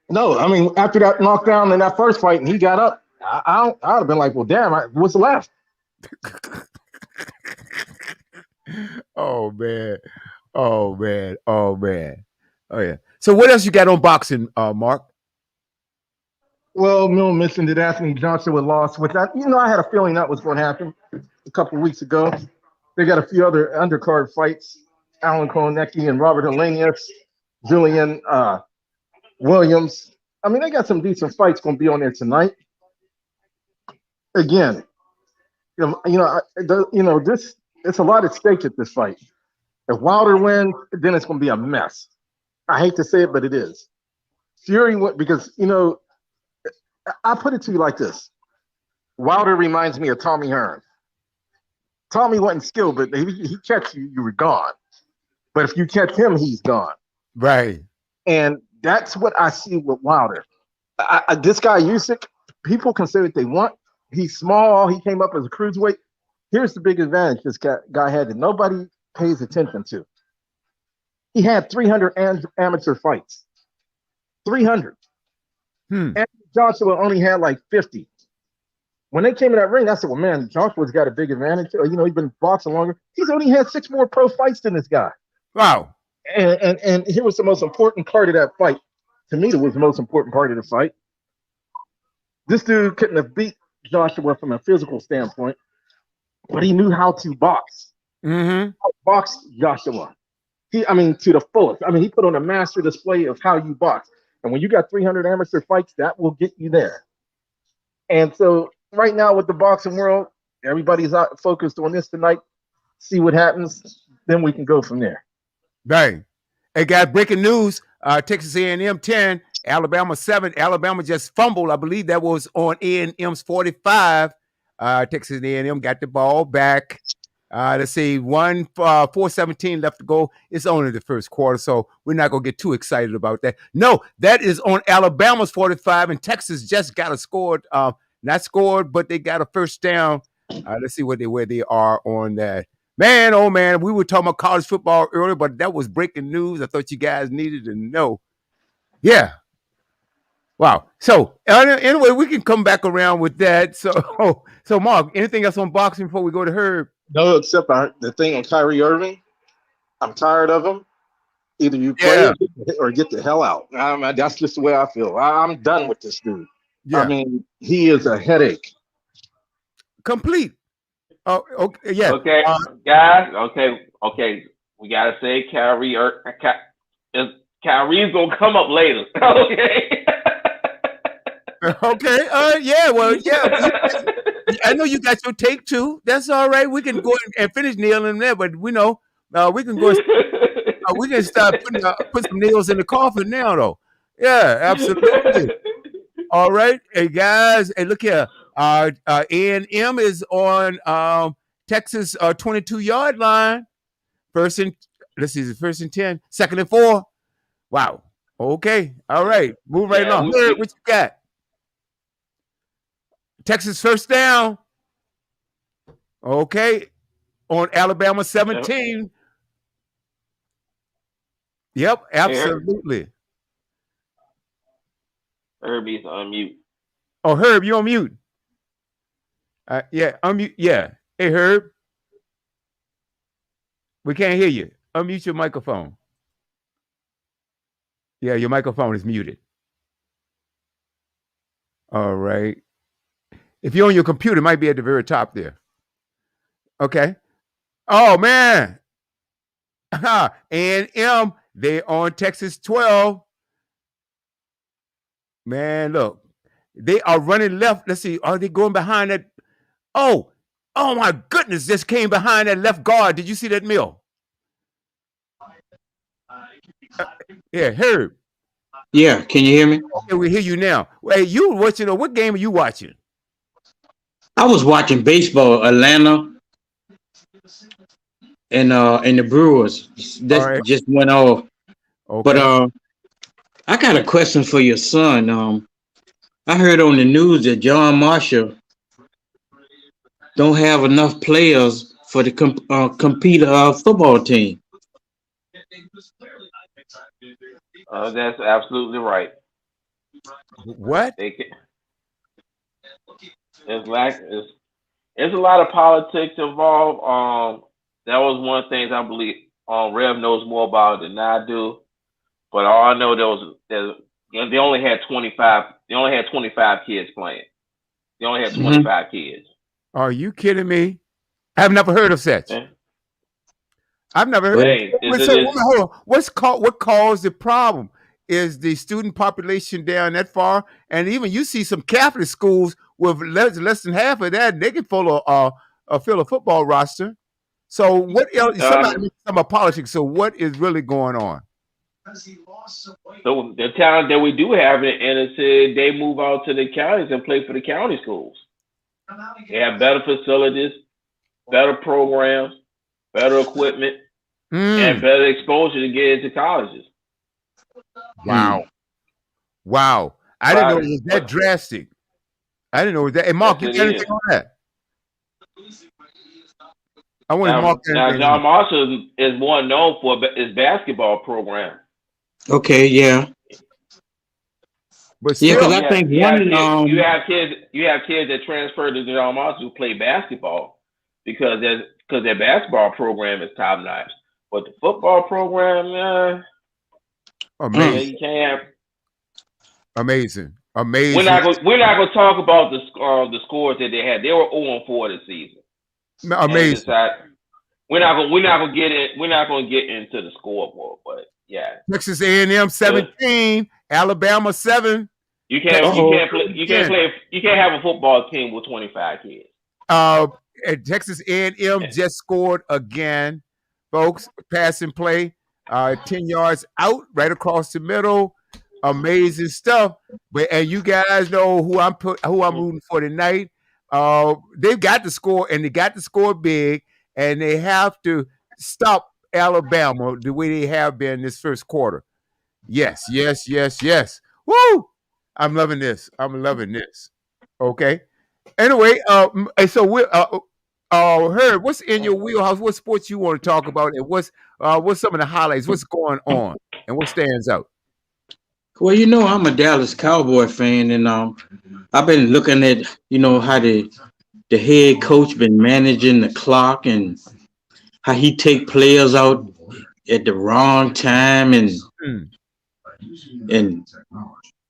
No, I mean, after that knockdown in that first fight and he got up, I'd have been like, well, damn, what's left? Oh, man. Oh, yeah. So what else you got on boxing, Mark? Well, Mill mentioned that Anthony Joshua lost, which I had a feeling that was going to happen a couple of weeks ago. They got a few other undercard fights. Alan Kownecki and Robert Helenius, Julian Williams. I mean, they got some decent fights going to be on there tonight. Again, this it's a lot at stake at this fight. If Wilder wins, then it's going to be a mess. I hate to say it, but it is. Fury went because I put it to you like this: Wilder reminds me of Tommy Hearn. Tommy wasn't skilled, but he catch you, you were gone. But if you catch him, he's gone. Right. And that's what I see with Wilder. This guy Usyk, people can say what they want. He's small. He came up as a cruiserweight. Here's the big advantage this guy had that nobody pays attention to. He had 300 amateur fights. 300. And Joshua only had like 50. When they came in that ring, I said, well, man, Joshua's got a big advantage. He's been boxing longer. He's only had 6 more pro fights than this guy. Wow. And here was the most important part of that fight. To me, it was the most important part of the fight. This dude couldn't have beat Joshua from a physical standpoint, but he knew how to box. Box Joshua. To the fullest. He put on a master display of how you box. And when you got 300 amateur fights, that will get you there. And so right now with the boxing world, everybody's focused on this tonight. See what happens. Then we can go from there. Right. Hey, guys, breaking news. Texas A&M 10, Alabama 7. Alabama just fumbled. I believe that was on A&M's 45. Texas A&M got the ball back. Let's see, 4:17 left to go. It's only the first quarter, so we're not going to get too excited about that. No, that is on Alabama's 45, and Texas just got not scored, but they got a first down. Let's see where they are on that. Man, oh man, we were talking about college football earlier, but that was breaking news. I thought you guys needed to know. Yeah. Wow. So anyway, we can come back around with that. So Mark, anything else on boxing before we go to Herb? No, except the thing on Kyrie Irving. I'm tired of him. Either you play or get the hell out. That's just the way I feel. I'm done with this dude. Yeah. He is a headache. Complete. Oh, okay, yeah. Okay, guys. Okay. We gotta say Kyrie's gonna come up later. Okay. Okay. Yeah. Well, yeah. I know you got your take too. That's all right. We can go and finish nailing there, but we know we can go. We can start put some nails in the coffin now, though. Yeah, absolutely. All right, hey guys. Hey, look here. A&M is on Texas 22-yard line. First and 10. Second and 4. Wow. Okay. All right. Move right along. What you got? Texas first down. Okay. On Alabama 17. Yep, absolutely. Herbie's on mute. Oh, Herb, you on mute. Yeah, unmute. Yeah. Hey, Herb. We can't hear you. Unmute your microphone. Yeah, your microphone is muted. All right. If you're on your computer, it might be at the very top there. Okay. Oh, man. A&M, they on Texas 12. Man, look. They are running left. Let's see. Are they going behind that? Oh, my goodness. Just came behind that left guard. Did you see that, Mill? Yeah, Herb. Yeah, can you hear me? Okay, we hear you now. Hey, you watching? What game are you watching? I was watching baseball, Atlanta and the Brewers. That just went off. Okay. But I got a question for your son. I heard on the news that John Marshall don't have enough players for the compete football team. That's absolutely right. What? It's a lot of politics involved. That was one of the things I believe Rev knows more about than I do. But all I know they only had 25. They only had 25 kids playing. They only had 25 kids. Are you kidding me? I have never heard of such. I've never heard. Well, Hey, is So, it is hold on. What caused the problem? Is the student population down that far? And even you see some Catholic schools with less than half of that, they can fill a football roster. So what else? Somebody uh mentioned something about politics. So what is really going on? so the talent that we do have in it said they move out to the counties and play for the county schools. They have better facilities, better programs, better equipment, and Mm, better exposure to get into colleges. wow, wow! I didn't know it But was that but drastic. I didn't know it was that. Hey, yes, Mark, you it got is. anything on that? I want to Mark Now anything. John Marshall is more known for his basketball program. okay, yeah, But yeah, So because still, I think one you have kids that transfer to John Marshall who play basketball because their basketball program is top notch. But the football program, yeah, uh, amazing, you can't. amazing, amazing, We're not going to talk about the scores that they had. They were 0-4 this season, and amazing. decide we're not going to get into the scoreboard. But yeah, Texas A&M it, 17, Alabama 7. oh, you can't have a football team with 25 kids. Uh, and Texas A&M just scored again, folks. Pass and play, 10 yards out, right across the middle. Amazing stuff. And you guys know who I'm rooting for tonight. They've got to score, and they got to score big, and they have to stop Alabama the way they have been this first quarter. Yes, yes, yes, yes. Woo! I'm loving this. I'm loving this. Okay. Anyway, and so we Herb, what's in your wheelhouse? What sports you want to talk about, and what's some of the highlights? What's going on, and what stands out? well, I'm a Dallas Cowboy fan, and I've been looking at how the head coach been managing the clock and how he take players out at the wrong time, Mm, and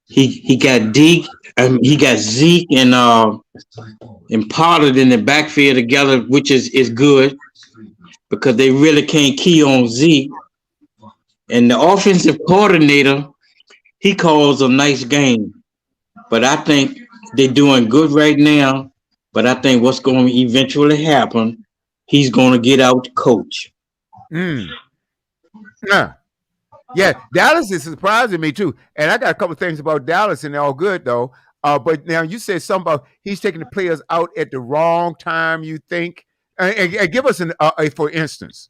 he got he got Zeke and Pollard in the backfield together, which is good because they really can't key on Zeke. And the offensive coordinator, he calls a nice game, but I think they're doing good right now. But I think what's going to eventually happen, he's going to get out coach. mm, yeah, yeah. Dallas is surprising me too, and I got a couple things about Dallas, and they're all good though. But now you said something about he's taking the players out at the wrong time. You think? And give us a for instance.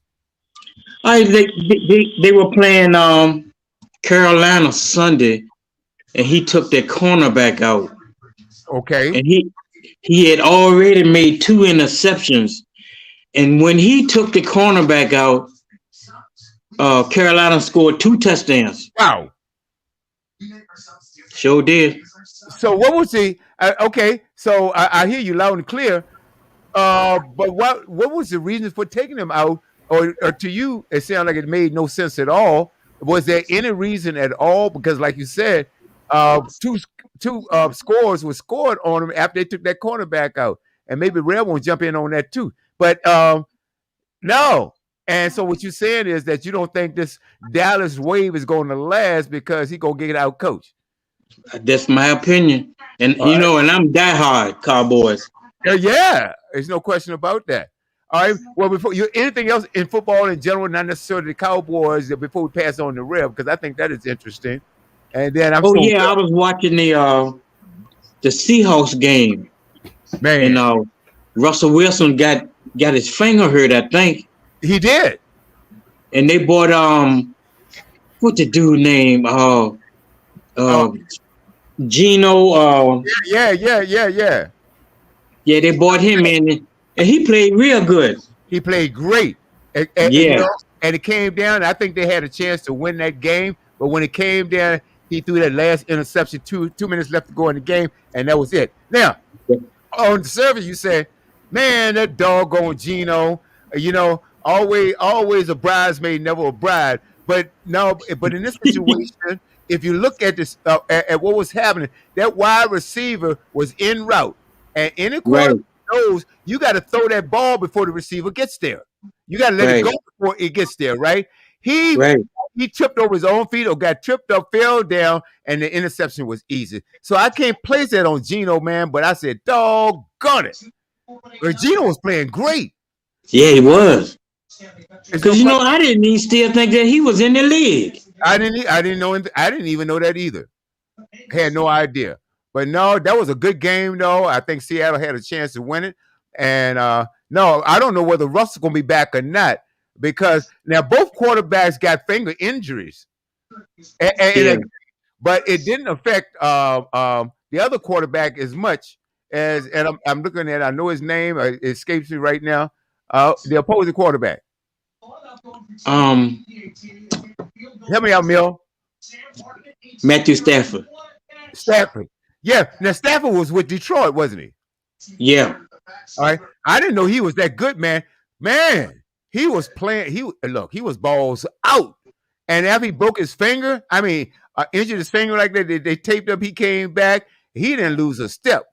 They were playing Carolina Sunday, and he took their cornerback out, Okay. and he had already made 2 interceptions. And when he took the cornerback out, Carolina scored 2 touchdowns. Wow. Sure did. So what was the okay? So I hear you loud and clear. But what was the reason for taking them out? Or to you, it sounded like it made no sense at all. Was there any reason at all? Because, like you said, two scores were scored on them after they took that cornerback out, and maybe Red won't jump in on that too. But no. And so what you're saying is that you don't think this Dallas wave is going to last because he's going to get out coach. That's my opinion. And All right. and I'm diehard Cowboys. Yeah, there's no question about that. All right. Well, before you anything else in football in general, not necessarily the Cowboys, before we pass on the Rev, because I think that is interesting. And then I'm Oh so yeah, I was watching the Seahawks game, man. and Russell Wilson got his finger hurt, I think. He did. And they bought what the dude name? Gino. Yeah. Yeah, they bought him in, and he played real good. He played great. Yeah. And it came down. I think they had a chance to win that game, but when it came down, he threw that last interception. 2 minutes left to go in the game, and that was it. Now, on the surface, you say, "Man, that doggone Gino." Always a bridesmaid, never a bride. But no, but in this situation, if you look at this, at what was happening, that wide receiver was en route, and any quarterback knows you got to throw that ball before the receiver gets there. You got to let it Right. go before it gets there, right? He Right. he tripped over his own feet or got tripped up, fell down, and the interception was easy. So I can't place that on Geno, man. But I said, doggone it, but Geno was playing great. Yeah, he was. It's no Because question. I didn't even still think that he was in the league. I didn't know. I didn't even know that either. Had no idea. But no, that was a good game, though. I think Seattle had a chance to win it. And no, I don't know whether Russell's going to be back or not because now both quarterbacks got finger injuries. Yeah. But it didn't affect the other quarterback as much as, and I'm looking at, I know his name, it escapes me right now, the opposing quarterback. Help me out, Mill. Matthew Stafford. Stafford. Yeah. Now Stafford was with Detroit, wasn't he? Yeah. All right. I didn't know he was that good, man. Man, he was playing. He was balls out. And after he broke his finger, injured his finger like that, they taped up. He came back. He didn't lose a step.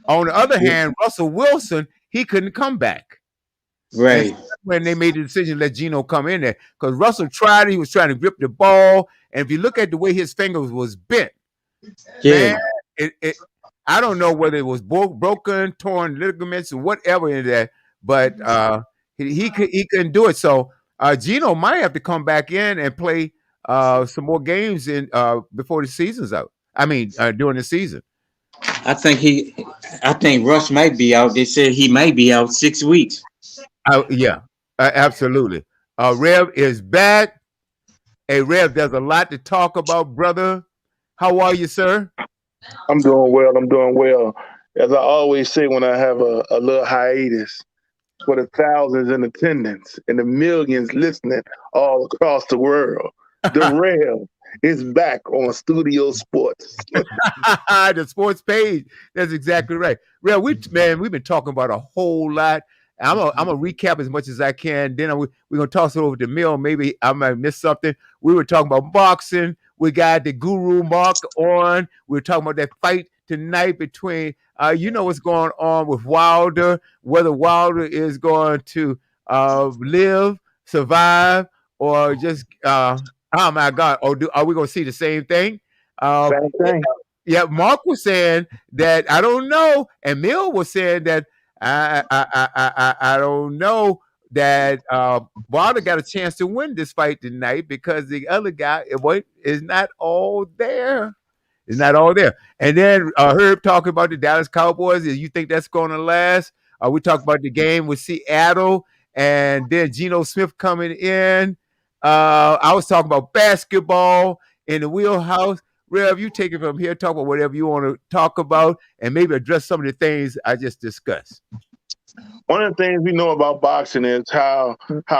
On the other hand, Russell Wilson, he couldn't come back. Right. And when they made the decision to let Geno come in there, because Russell tried, he was trying to grip the ball, and if you look at the way his fingers was bent, Yeah. man, I don't know whether it was broken, torn ligaments, or whatever in that, but he couldn't do it. So Geno might have to come back in and play some more games before the season's out. During the season. I think Russ might be out. They said he might be out 6 weeks. Yeah, absolutely. Rev is back. Hey, Rev, there's a lot to talk about, brother. How are you, sir? I'm doing well. I'm doing well. As I always say when I have a little hiatus, for the thousands in attendance and the millions listening all across the world, the Rev is back on Studio Sports. The sports page. That's exactly right. Rev, we've been talking about a whole lot. I'm gonna recap as much as I can. Then we're gonna toss it over to Mill. Maybe I might miss something. We were talking about boxing. We got the Guru Mark on. We were talking about that fight tonight between what's going on with Wilder, whether Wilder is going to live, survive, or just oh my God, are we gonna see the same thing? Same thing. Yeah, Mark was saying that I don't know, and Mill was saying that I don't know that Wilder got a chance to win this fight tonight because the other guy is not all there. It's not all there. And then Herb talking about the Dallas Cowboys. You think that's going to last? We talked about the game with Seattle, and then Geno Smith coming in. I was talking about basketball in the wheelhouse. Rev, you take it from here. Talk about whatever you want to talk about, and maybe address some of the things I just discussed. One of the things we know about boxing is how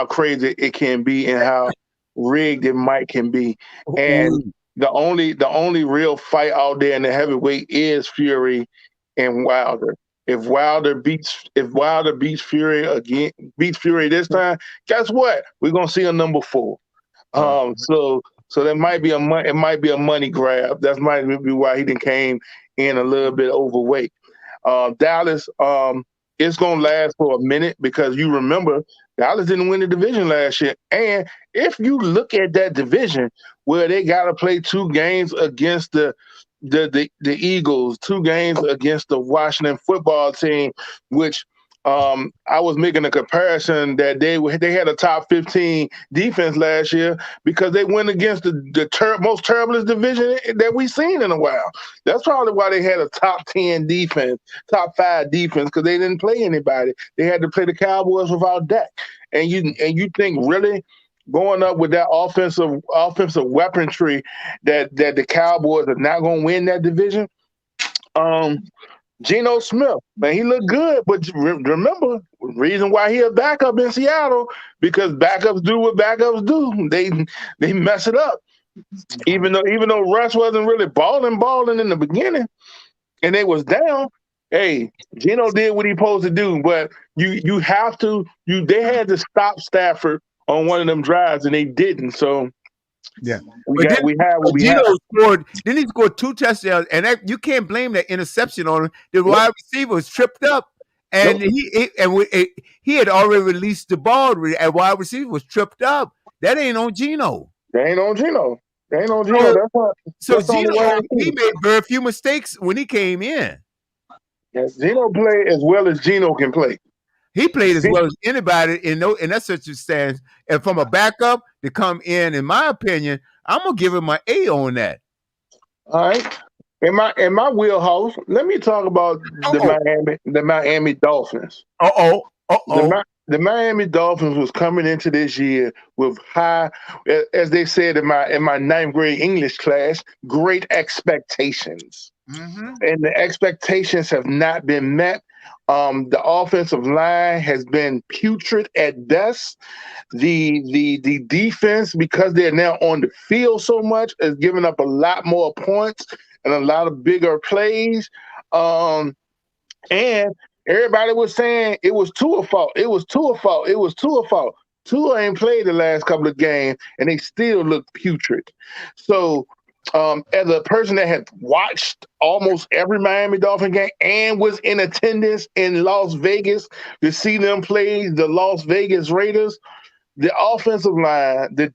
crazy it can be and how rigged it can be. And the only real fight out there in the heavyweight is Fury and Wilder. If Wilder beats Fury this time, guess what? We're gonna see a number 4. So that might be a money grab. That might be why he came in a little bit overweight. Dallas, it's gonna last for a minute because you remember Dallas didn't win the division last year. And if you look at that division where they gotta play 2 games against the Eagles, 2 games against the Washington football team, which I was making a comparison that they had a top 15 defense last year because they went against the most terriblest division that we've seen in a while. That's probably why they had a top 10 defense, top 5 defense, because they didn't play anybody. They had to play the Cowboys without Dak. And you think really going up with that offensive weaponry that the Cowboys are not going to win that division? Geno Smith, man, he looked good, but remember, reason why he a backup in Seattle, because backups do what backups do. They mess it up. Even though Russ wasn't really balling in the beginning, and they was down, hey, Geno did what he supposed to do, but they had to stop Stafford on one of them drives, and they didn't. So yeah, Geno scored. Then he scored 2 touchdowns, and you can't blame that interception on him. The wide receiver was tripped up, And he had already released the ball, and wide receiver was tripped up. That ain't on Geno. They ain't on Geno. That's why. So Geno, he made very few mistakes when he came in. Yes, Geno played as well as Geno can play. He played as well as anybody in that circumstance. And from a backup to come in my opinion, I'm gonna give him an A on that. All right. In my wheelhouse, let me talk about the Miami Dolphins. The Miami Dolphins was coming into this year with high, as they said in my ninth grade English class, great expectations. Mm-hmm. And the expectations have not been met. The offensive line has been putrid at best. The defense, because they're now on the field so much, is giving up a lot more points and a lot of bigger plays. And everybody was saying it was Tua's fault. It was Tua's fault. Tua ain't played the last couple of games, and they still look putrid. So, as a person that had watched almost every Miami Dolphin game and was in attendance in Las Vegas to see them play the Las Vegas Raiders, the offensive line, the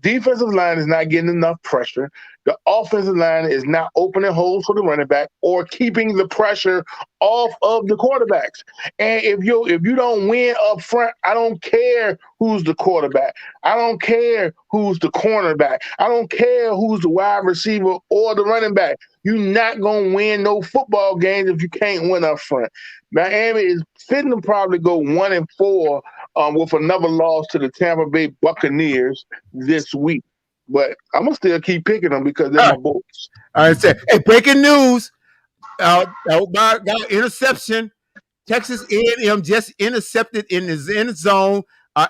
defensive line is not getting enough pressure. The offensive line is not opening holes for the running back or keeping the pressure off of the quarterbacks. And if you don't win up front, I don't care who's the quarterback. I don't care who's the cornerback. I don't care who's the wide receiver or the running back. You're not going to win no football games if you can't win up front. Miami is fitting to probably go 1-4 with another loss to the Tampa Bay Buccaneers this week. But I'm going to still keep picking them because they're my boys. All right, hey, breaking news. Interception. Texas A&M just intercepted in the end zone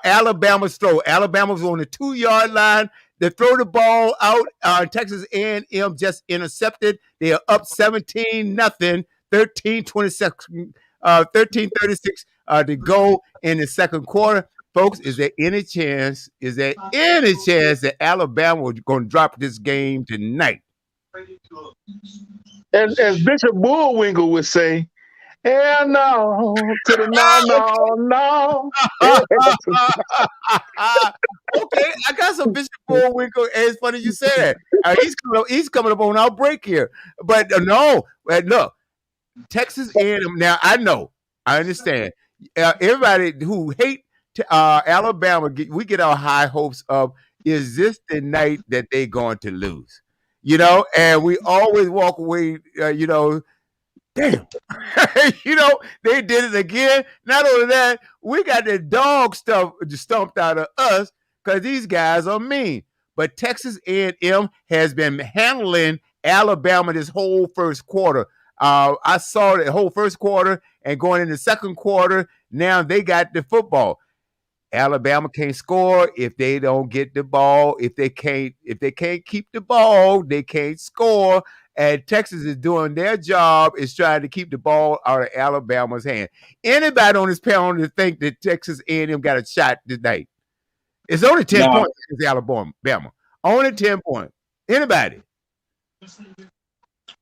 Alabama's throw. Alabama was on the 2-yard line. They throw the ball out. Texas A&M just intercepted. They are up 17-0, 13-26, 13-36 to go in the second quarter. Folks, is there any chance that Alabama is going to drop this game tonight? As Bishop Bullwinkle would say, hell no, to the no. Okay, I got some Bishop Bullwinkle. It's funny you say that. He's coming up on our break here. But no, look, Texas A&M. Now, I understand. Everybody who hate Alabama, we get our high hopes of, is this the night that they're going to lose? And we always walk away, damn. They did it again. Not only that, we got the dog stuff stumped out of us because these guys are mean. But Texas A&M has been handling Alabama this whole first quarter. I saw the whole first quarter and going in the second quarter. Now they got the football. Alabama can't score if they don't get the ball. If they can't keep the ball, they can't score. And Texas is doing their job, is trying to keep the ball out of Alabama's hand. Anybody on this panel to think that Texas A&M got a shot tonight? It's only 10 points against Alabama. Only 10 points. Anybody?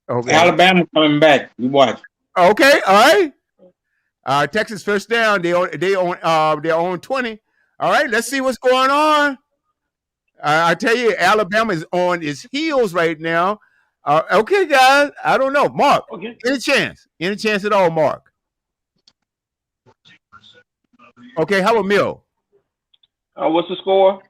Okay. Alabama coming back. You watch. Okay, all right. Texas first down. They're on 20. All right, let's see what's going on. I tell you, Alabama is on its heels right now. Okay, guys. I don't know. Mark, any chance? Any chance at all, Mark? Okay, how about Mill? What's the score?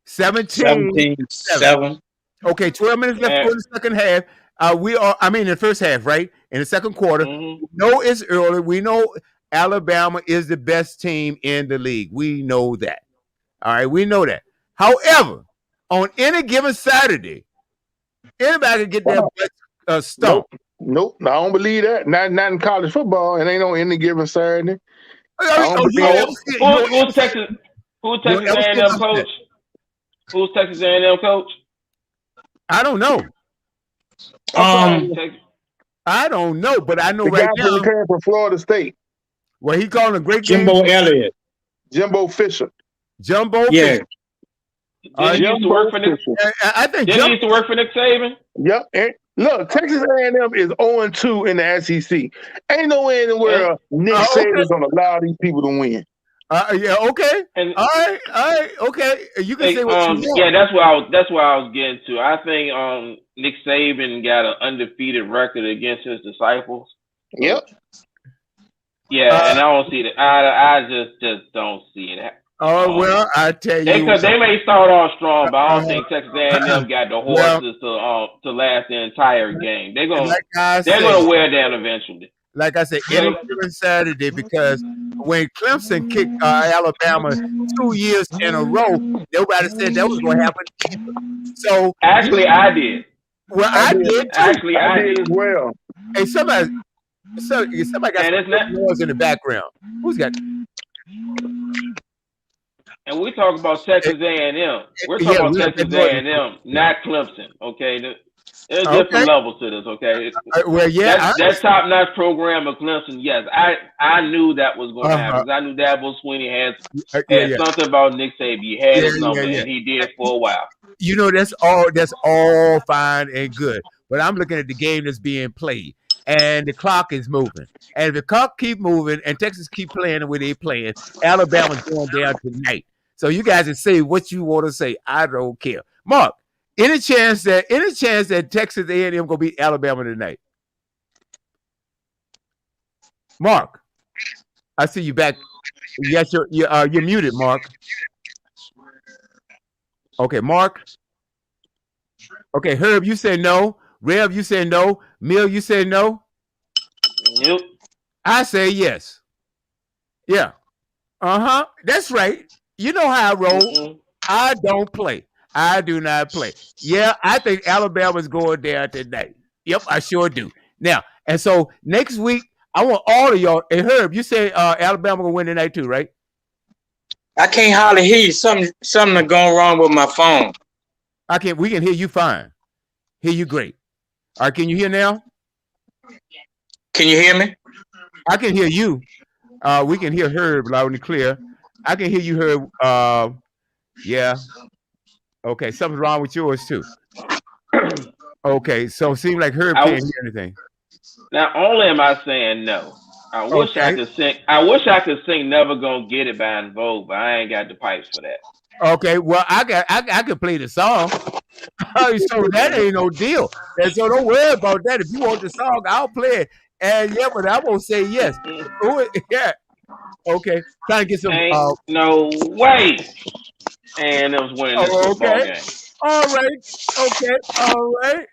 17-7. Okay, 12 minutes left in the second half. In the first half, right? In the second quarter. Mm-hmm. We know it's early. We know Alabama is the best team in the league. We know that. All right, we know that. However, on any given Saturday, anybody can get their stumped. Nope, I don't believe that. Not in college football. It ain't on any given Saturday. Who's Texas A&M coach? Who's Texas A&M coach? I don't know. I don't know, but I know right now. The guy from Florida State. Well, he calling a great Jimbo game. Elliott. Jimbo Fisher. Jumbo yeah. Fisher. Did he used to work for Nick? I think Did he used to work for Nick Saban? Yep. Look, Texas A&M is 0-2 in the SEC. Ain't no way in the world Nick Saban's gonna allow these people to win. Yeah, okay. All right, okay. You can say what you want. Yeah, that's what I was getting to. I think Nick Saban got an undefeated record against his disciples. Yep. Yeah, and I don't see that. I just don't see it. Oh well, I tell you, they may start off strong, but I don't think Texas A&M got the horses to last the entire game. They're gonna wear down eventually. Like I said, any given Saturday, because when Clemson kicked Alabama 2 years in a row, nobody said that was going to happen either. So actually, I did. Well, I did too. Actually, I did as well. Hey, somebody got some noise in the background. Who's got? And we talk about Texas A&M. We're talking about Texas A&M, not Clemson. Okay, there's different levels to this. Okay, well, yeah, that top-notch program of Clemson. Yes, I knew that was going to happen. I knew Dabo Swinney had something about Nick Saban. He had his number, and he did for a while. You know, that's all fine and good. But I'm looking at the game that's being played, and the clock is moving. And if the clock keep moving, and Texas keep playing the way they playing, Alabama's going down tonight. So you guys can say what you want to say. I don't care. Mark, any chance that Texas A&M gonna beat Alabama tonight? Mark, I see you back. Yes, you're muted, Mark. Okay, Mark. Okay, Herb, you said no. Rev, you said no. Mill, you said no. Nope. I say yes. Yeah. That's right. You know how I roll. Mm-hmm. I don't play. I do not play. Yeah, I think Alabama's going down tonight. Yep, I sure do. Now, and so next week, I want all of y'all. And Herb, you say Alabama gonna win tonight too, right? I can't hardly hear you. Something going wrong with my phone. We can hear you fine. Hear you great. All right, can you hear now? Can you hear me? I can hear you. We can hear Herb loud and clear. I can hear you, Herb. Yeah. Okay, something's wrong with yours too. Okay, so it seems like Herb can't hear anything. Not only am I saying no, I wish I could sing. I wish I could sing "Never Gonna Get It" by En Vogue, but I ain't got the pipes for that. Okay, well I can play the song, so that ain't no deal. And so don't worry about that. If you want the song, I'll play it. And yeah, but I won't say yes. Yeah. Okay, trying to get some. No way. And it was winning this football game. All right. All right.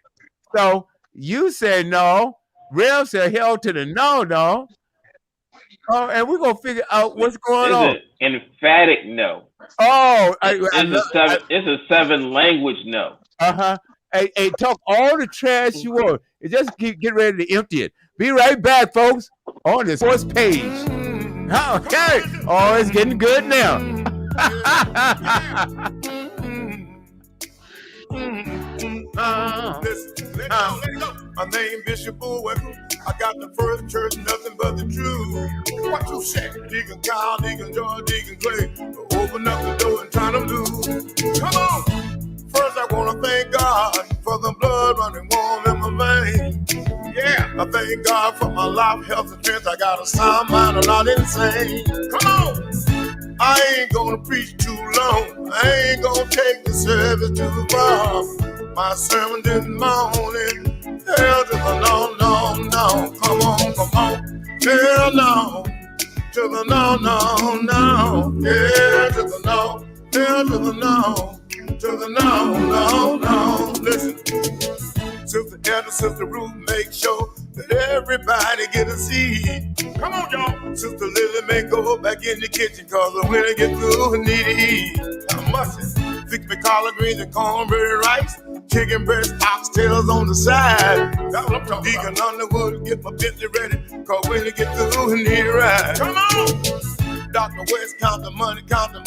So you said no. Rev said hell to the no. Oh, and we're gonna figure out what's going on. An emphatic no. Oh, it's a 7-language no. Hey, talk all the trash you want. Just get ready to empty it. Be right back, folks, on the sports page. Okay. Oh, it's getting good now. Listen, my name Bishop Bullwinkle. I got the first church, nothing but the truth. What you say? Deacon Kyle, Deacon George, Deacon Clay. Open up the door and turn them loose. Come on. First, I want to thank God for the blood running warm in my veins. Yeah, I thank God for my life, health, and strength. I got a sound mind, I'm not insane. Come on. I ain't gonna preach too long. I ain't gonna take the service too far. My sermon this morning, hell to the no. Come on. Hell no. To the no. Yeah, to the no. Hell to the no. To the no. Listen. Sister Edna, Sister Ruth, make sure that everybody get a seat. Come on, y'all. Sister Lily may go back in the kitchen, cause when I get through, I need to eat. I must fix me collard greens and cornbread rice, chicken breast, oxtails on the side. That's what I'm talking about. Deacon Underwood, get my business ready, cause when I get through, I need a ride. Come on. Dr. West, count the money, coming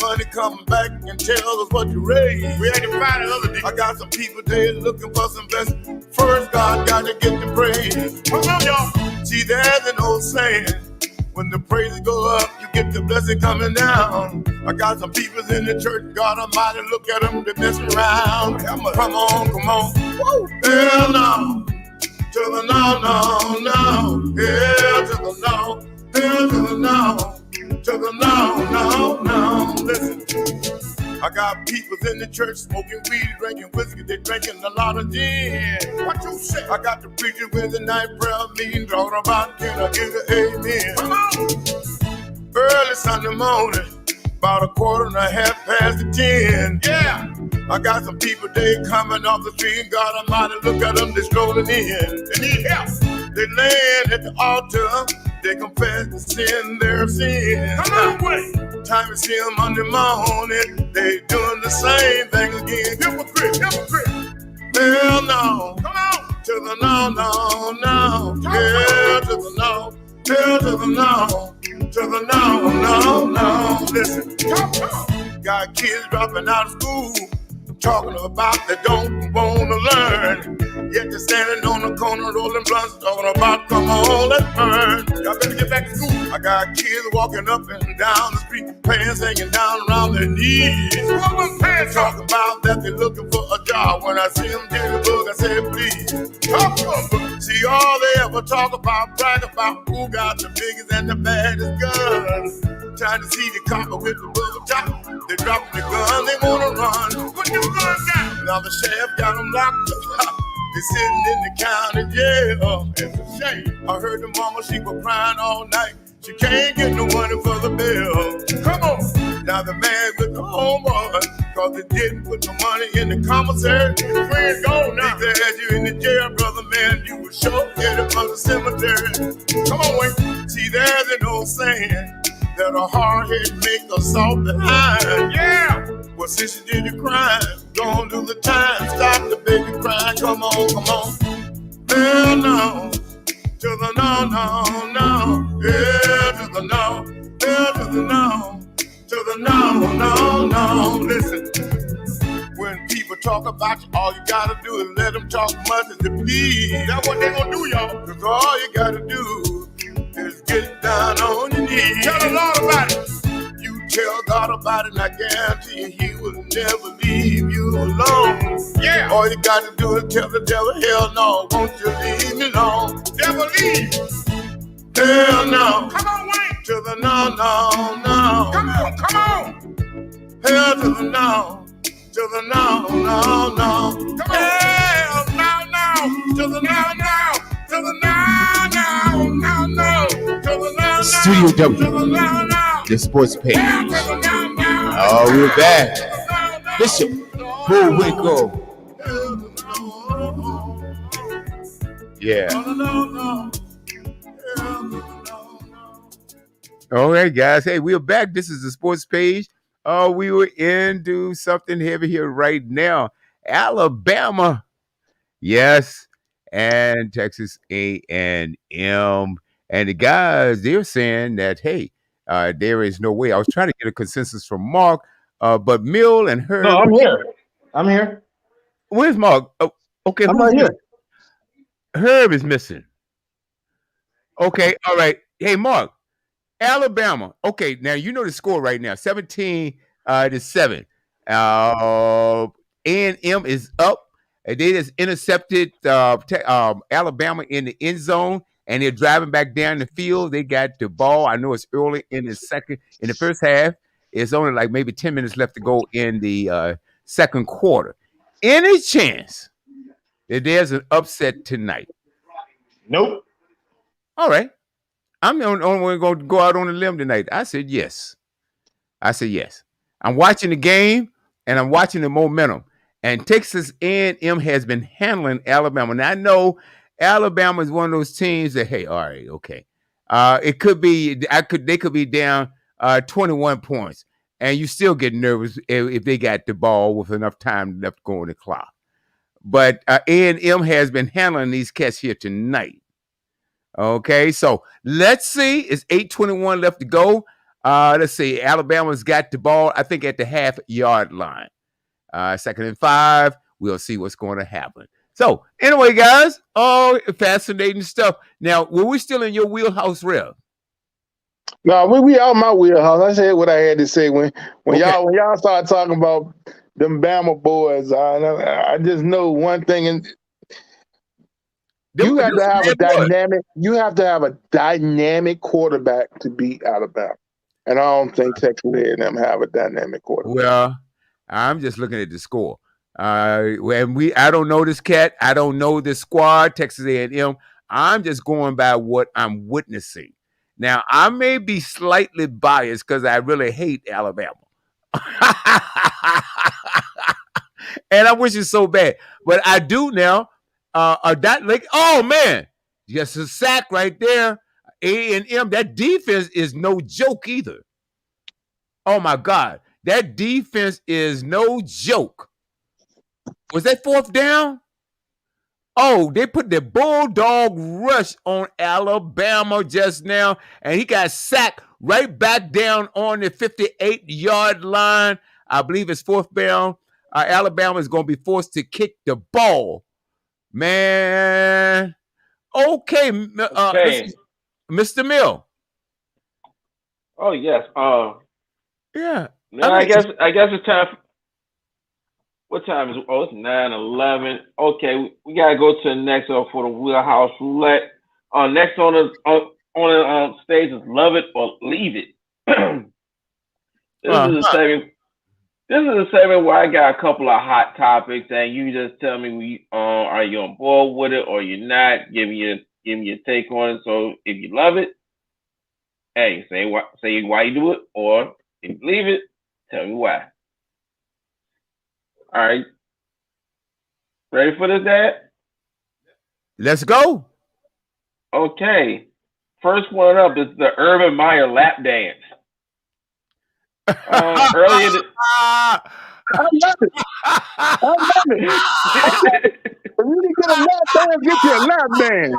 back and tell us what you raised. We ain't find another deal. I got some people there looking for some blessings. First, God got to get the praise. Come on, y'all. See, there's an old saying, when the praises go up, you get the blessing coming down. I got some people in the church, God Almighty, look at them, they're messing around. Come on. Woo. Hell no. the no, no, no. Hell to the no, hell to the no, to the no, no, no. Listen. I got people in the church smoking weed, drinking whiskey, they drinking a lot of gin. What you say? I got the preacher with the night prayer meeting, talking about can I get an amen? Come on! Early Sunday morning, about 10:15. Yeah! I got some people, they coming off the street, God Almighty, look at them, they strolling in. They need help. They laying at the altar, they confess to sin, their sin. Come on, wait. Time to see them Monday morning, they doing the same thing again. Hypocrite, hypocrite. Hell no. Come on. To the no, no, no. Hell to the no. Hell to the no. To the no, no, no. Listen. Got kids dropping out of school, talking about they don't want to learn. Yet they're standing on the corner rolling blunts, talking about come on, let's burn. Y'all better get back to school. I got kids walking up and down the street, pants hanging down around their knees. Woman pants talking about that they're looking for a job. When I see them get the book, I say please. Talk to them. See all they ever talk about, brag about who got the biggest and the baddest guns. Trying to see the copper with the bubble top. They dropping the gun, they wanna run. Put your gun down. Now the sheriff got them locked up. They sitting in the county jail. It's a shame. I heard the mama, she was crying all night. She can't get no money for the bill. Come on. Now the man with the homework, cause they didn't put no money in the commissary. Your friend gone now. They had you in the jail, brother, man. You were sure getting from the cemetery. Come on, wait. See, there's an old saying that a hard head make a soft behind. Yeah. Well, since you did the crime, don't do the time. Stop the baby crying. Come on, come on. Hell no. To the no, no, no. Yeah, to the no. Hell to the no. To the no, no, no. Listen. When people talk about you, all you gotta do is let them talk much as they please. That's what they gonna do, y'all. Cause all you gotta do is get down on your knees. Tell the Lord about it. You tell God about it, and I guarantee you He will never leave you alone. Yeah. All you got to do is tell the devil, hell no, won't you leave me alone? Devil leave. Hell no. Come on, wait. To the no, no, no. Come on, come on. Hell to the no. To the no, no, no. Come on. Hell no, no. To the no, no. To the no, no, no, no. To the no, no. Studio W, to the no, no. the sports page. Hell to the no, no. Oh, we're back. Bishop, Bullwinkle. Yeah. All right, guys. Hey, we're back. This is the sports page. We were into something heavy here right now. Alabama, yes, and Texas A&M. And the guys, they're saying that, hey, there is no way. I was trying to get a consensus from Mark, but Mill and Herb. No, I'm here. I'm here. Where's Mark? Oh, okay, I'm right here. Herb is missing. Okay, all right. Hey, Mark, Alabama. Okay, now you know the score right now, 17-7. A&M is up. They just intercepted Alabama in the end zone, and they're driving back down the field. They got the ball. I know it's early in the first half. It's only like maybe 10 minutes left to go in the second quarter. Any chance that there's an upset tonight? Nope. All right. I'm the only one going to go out on a limb tonight. I said yes. I'm watching the game, and I'm watching the momentum. And Texas A&M has been handling Alabama. Now, I know Alabama is one of those teams that, hey, all right, okay. It could be they could be down 21 points, and you still get nervous if they got the ball with enough time left to go on the clock. But A&M has been handling these cats here tonight. Okay, so let's see. It's 8:21 left to go. Let's see. Alabama's got the ball, I think, at the half-yard line. 2nd and 5. We'll see what's going to happen. So, anyway, guys, fascinating stuff. Now, were we still in your wheelhouse, Rev? No, we out my wheelhouse. I said what I had to say when y'all start talking about them Bama boys. I just know one thing, and You have to have a dynamic. You have to have a dynamic quarterback to beat Alabama, and I don't think Texas A&M have a dynamic quarterback. Well, I'm just looking at the score. And I don't know this cat. I don't know this squad, Texas A&M. I'm just going by what I'm witnessing. Now, I may be slightly biased because I really hate Alabama. And I wish it so bad. But I do now. Oh, man. Just a sack right there. A&M, that defense is no joke either. Oh, my God. That defense is no joke. Was that fourth down? Oh, they put the bulldog rush on Alabama just now, and he got sacked right back down on the 58-yard line. I believe it's fourth down. Alabama is going to be forced to kick the ball. Man. Okay, Mr. Mill. Oh, yes. Yeah. I guess it's time. What time is it? Oh, it's 9:11. Okay, we gotta go to the next for the Wheelhouse Roulette. Next on the stage is Love It or Leave It. This is a segment where I got a couple of hot topics, and you just tell me are you on board with it or you're not. Give me your take on it. So if you love it, hey, say why you do it, or if you leave it, tell me why. All right. Ready for this, Dad? Let's go. Okay. First one up is the Urban Meyer lap dance. Earlier I love it. If you didn't get a lap dance, get you a lap dance.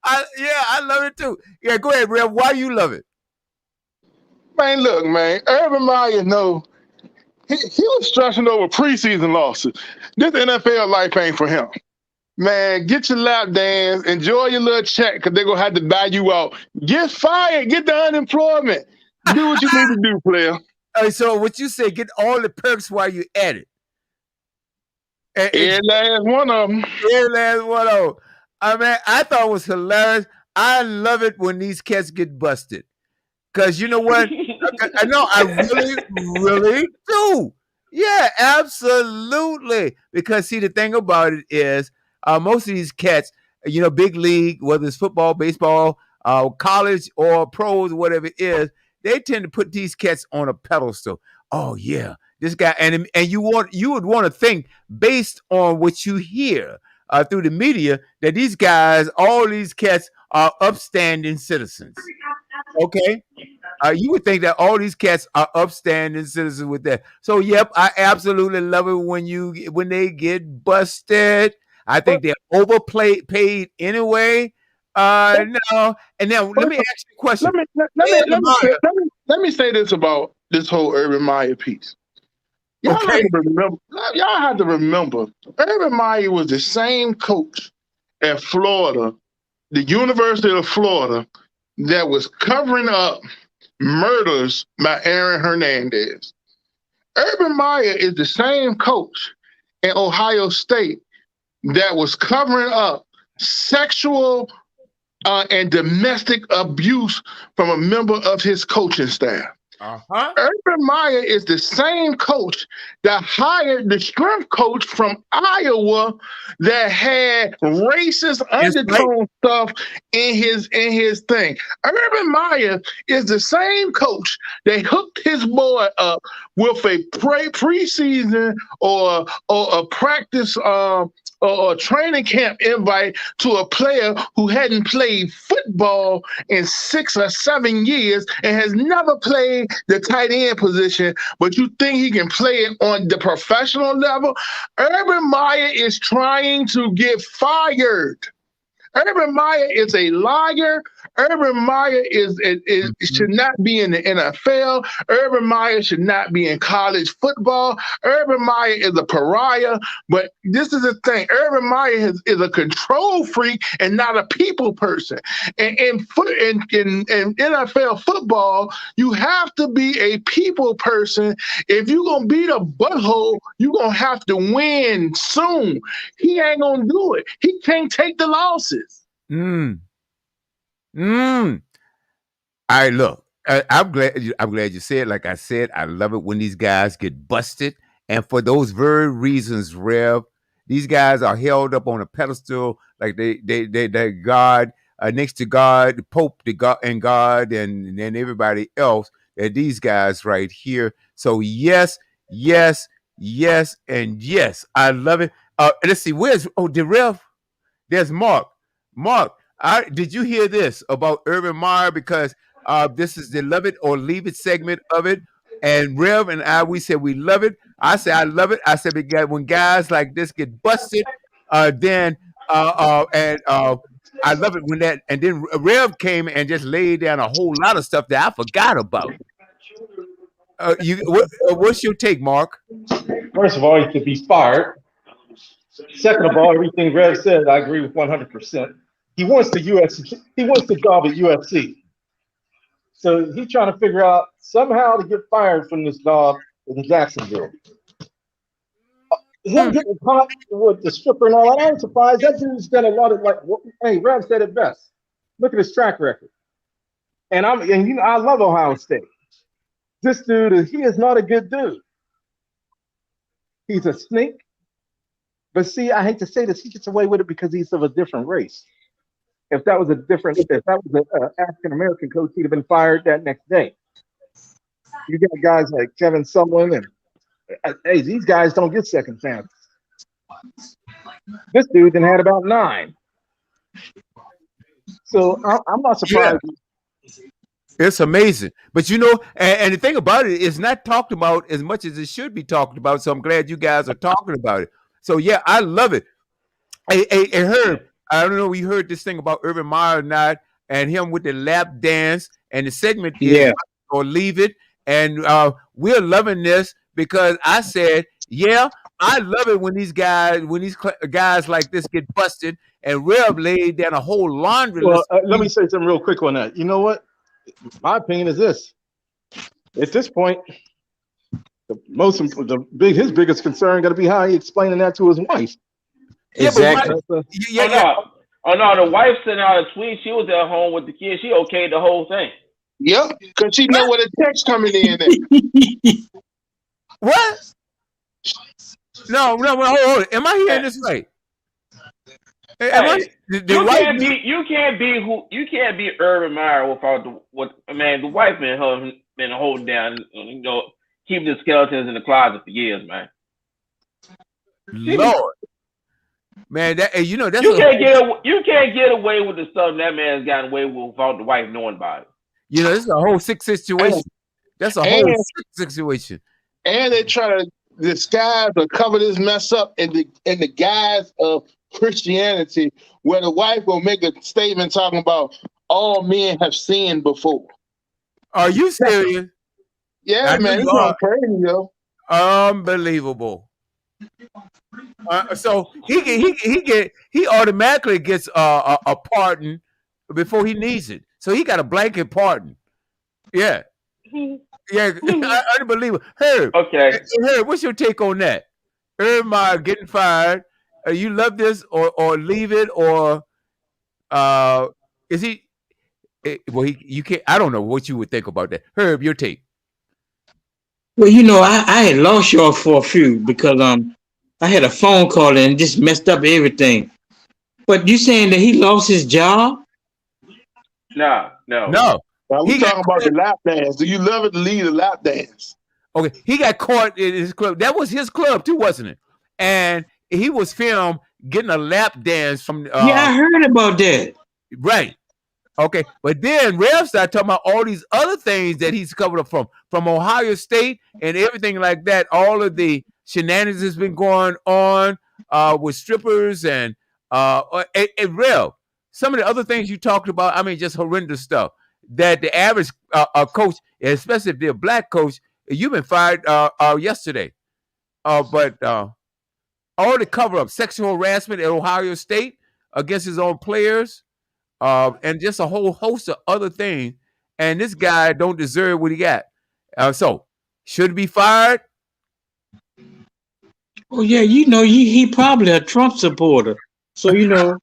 I love it too. Yeah, go ahead, Rev. Why you love it? Man, look, man. Urban Meyer, he was stressing over preseason losses. This NFL life ain't for him. Man, get your lap dance, enjoy your little check, because they're going to have to buy you out. Get fired, get the unemployment. Do what you need to do, player. All right, so what you say, get all the perks while you're at it. Every last one of them. Every last one of them. I mean, I thought it was hilarious. I love it when these cats get busted. Because you know what? I know I really, really do. Yeah, absolutely. Because see, the thing about it is most of these cats, big league, whether it's football, baseball, college or pros, whatever it is, they tend to put these cats on a pedestal. Oh yeah, this guy, and you would want to think based on what you hear through the media that these guys, all these cats, are upstanding citizens. Okay, you would think that all these cats are upstanding citizens with that. So yep, I absolutely love it when they get busted. I think they're paid anyway. No, and now let me ask you a question. Let me say this about this whole Urban Meyer piece. Y'all have to remember, Urban Meyer was the same coach at Florida, the University of Florida, that was covering up murders by Aaron Hernandez. Urban Meyer is the same coach in Ohio State that was covering up sexual and domestic abuse from a member of his coaching staff. Urban Meyer is the same coach that hired the strength coach from Iowa that had racist undertone stuff in his thing. Urban Meyer is the same coach that hooked his boy up with a preseason or a practice or a training camp invite to a player who hadn't played football in 6 or 7 years and has never played the tight end position, but you think he can play it on the professional level? Urban Meyer is trying to get fired. Urban Meyer is a liar. Urban Meyer should not be in the NFL. Urban Meyer should not be in college football. Urban Meyer is a pariah. But this is the thing: Urban Meyer is a control freak and not a people person. And in NFL football, you have to be a people person. If you're gonna beat a butthole, you're gonna have to win soon. He ain't gonna do it. He can't take the losses. All right, look. I'm glad you said. Like I said, I love it when these guys get busted, and for those very reasons, Rev, these guys are held up on a pedestal, like they God next to God, the Pope, the God, and everybody else. That these guys right here. So yes, yes, yes, and yes, I love it. Let's see. Where's the Rev? There's Mark. Mark, did you hear this about Urban Meyer? Because this is the love it or leave it segment of it. And Rev and we said we love it. I said I love it. I said because when guys like this get busted, then I love it when that. And then Rev came and just laid down a whole lot of stuff that I forgot about. What's your take, Mark? First of all, he should be fired. Second of all, everything Rev said, I agree with 100%. He wants the UFC. He wants the job at UFC. So he's trying to figure out somehow to get fired from this job in Jacksonville. Him getting caught with the stripper and all that, I ain't surprised. That dude's done a lot of hey, Rev said it best. Look at his track record. And I love Ohio State. This dude he is not a good dude. He's a snake. But see, I hate to say this, he gets away with it because he's of a different race. If that was an African American coach, he'd have been fired that next day. You got guys like Kevin Sumlin, and hey, these guys don't get second chances. This dude then had about 9. So I'm not surprised. Yeah. It's amazing. But and the thing about it is not talked about as much as it should be talked about. So I'm glad you guys are talking about it. So yeah, I love it. Hey, Herb, I don't know if you heard this thing about Urban Meyer or not, and him with the lap dance, and the segment is or leave it. And we're loving this because I said, yeah, I love it when these guys like this get busted, and Rev laid down a whole laundry list. Let me say something real quick on that. You know what? My opinion is this. At this point, his biggest concern got to be how he explaining that to his wife. Exactly. Oh no, the wife sent out a tweet. She was at home with the kids. She okayed the whole thing. Yep, because she know what a text coming in. What? No, hold on. Am I hearing this right? You can't be Urban Meyer without the wife been holding down, keeping the skeletons in the closet for years, man. Lord, man, that's you can't get away with the stuff that man's gotten away with without the wife knowing about it. This is a whole sick situation. That's a whole sick situation. And they try to disguise or cover this mess up in the guise of Christianity, where the wife will make a statement talking about all men have sinned before. Are you serious? Yeah, man, it's not crazy, yo. Unbelievable. So he automatically gets a pardon before he needs it. So he got a blanket pardon. Yeah. Yeah, unbelievable. Herb, okay. Herb, what's your take on that? Herb Meyer getting fired. You love this or leave it, or is he? Well, you can't. I don't know what you would think about that. Herb, your take. Well, I had lost y'all for a few because I had a phone call and just messed up everything. But you saying that he lost his job? No. We talking about the lap dance. Do you love it to lead the lap dance? Okay, he got caught in his club. That was his club too, wasn't it? And he was filmed getting a lap dance from. Yeah, I heard about that. Right. Okay, but then Rev started talking about all these other things that he's covered up from Ohio State and everything like that. All of the shenanigans that's been going on with strippers and Rev. some of the other things you talked about, I mean, just horrendous stuff that the average coach, especially if they're a black coach, you've been fired yesterday. But all the cover up, sexual harassment at Ohio State against his own players, and just a whole host of other things. And this guy don't deserve what he got. So should be fired. Oh yeah, he probably a Trump supporter. So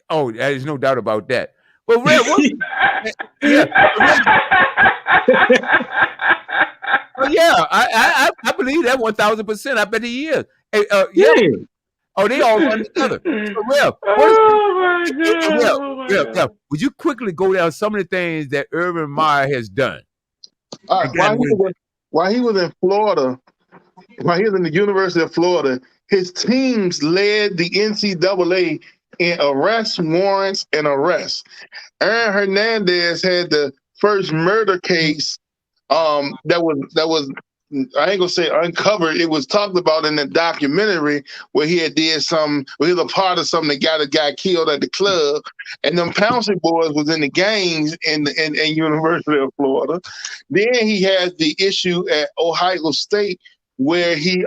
Oh, there's no doubt about that. But Red, yeah, oh yeah, I believe that 1,000%. I bet he is. Hey, yeah. Oh, they all run together. So, Red, would you quickly go down some of the things that Urban Meyer has done? While he was in Florida, while he was in the University of Florida, his teams led the NCAA in arrest warrants and arrests. Aaron Hernandez had the first murder case that was I ain't gonna say uncovered. It was talked about in the documentary where he had did something, where he was a part of something that got killed at the club, and them Pouncey boys was in the gangs in University of Florida. Then he had the issue at Ohio State where he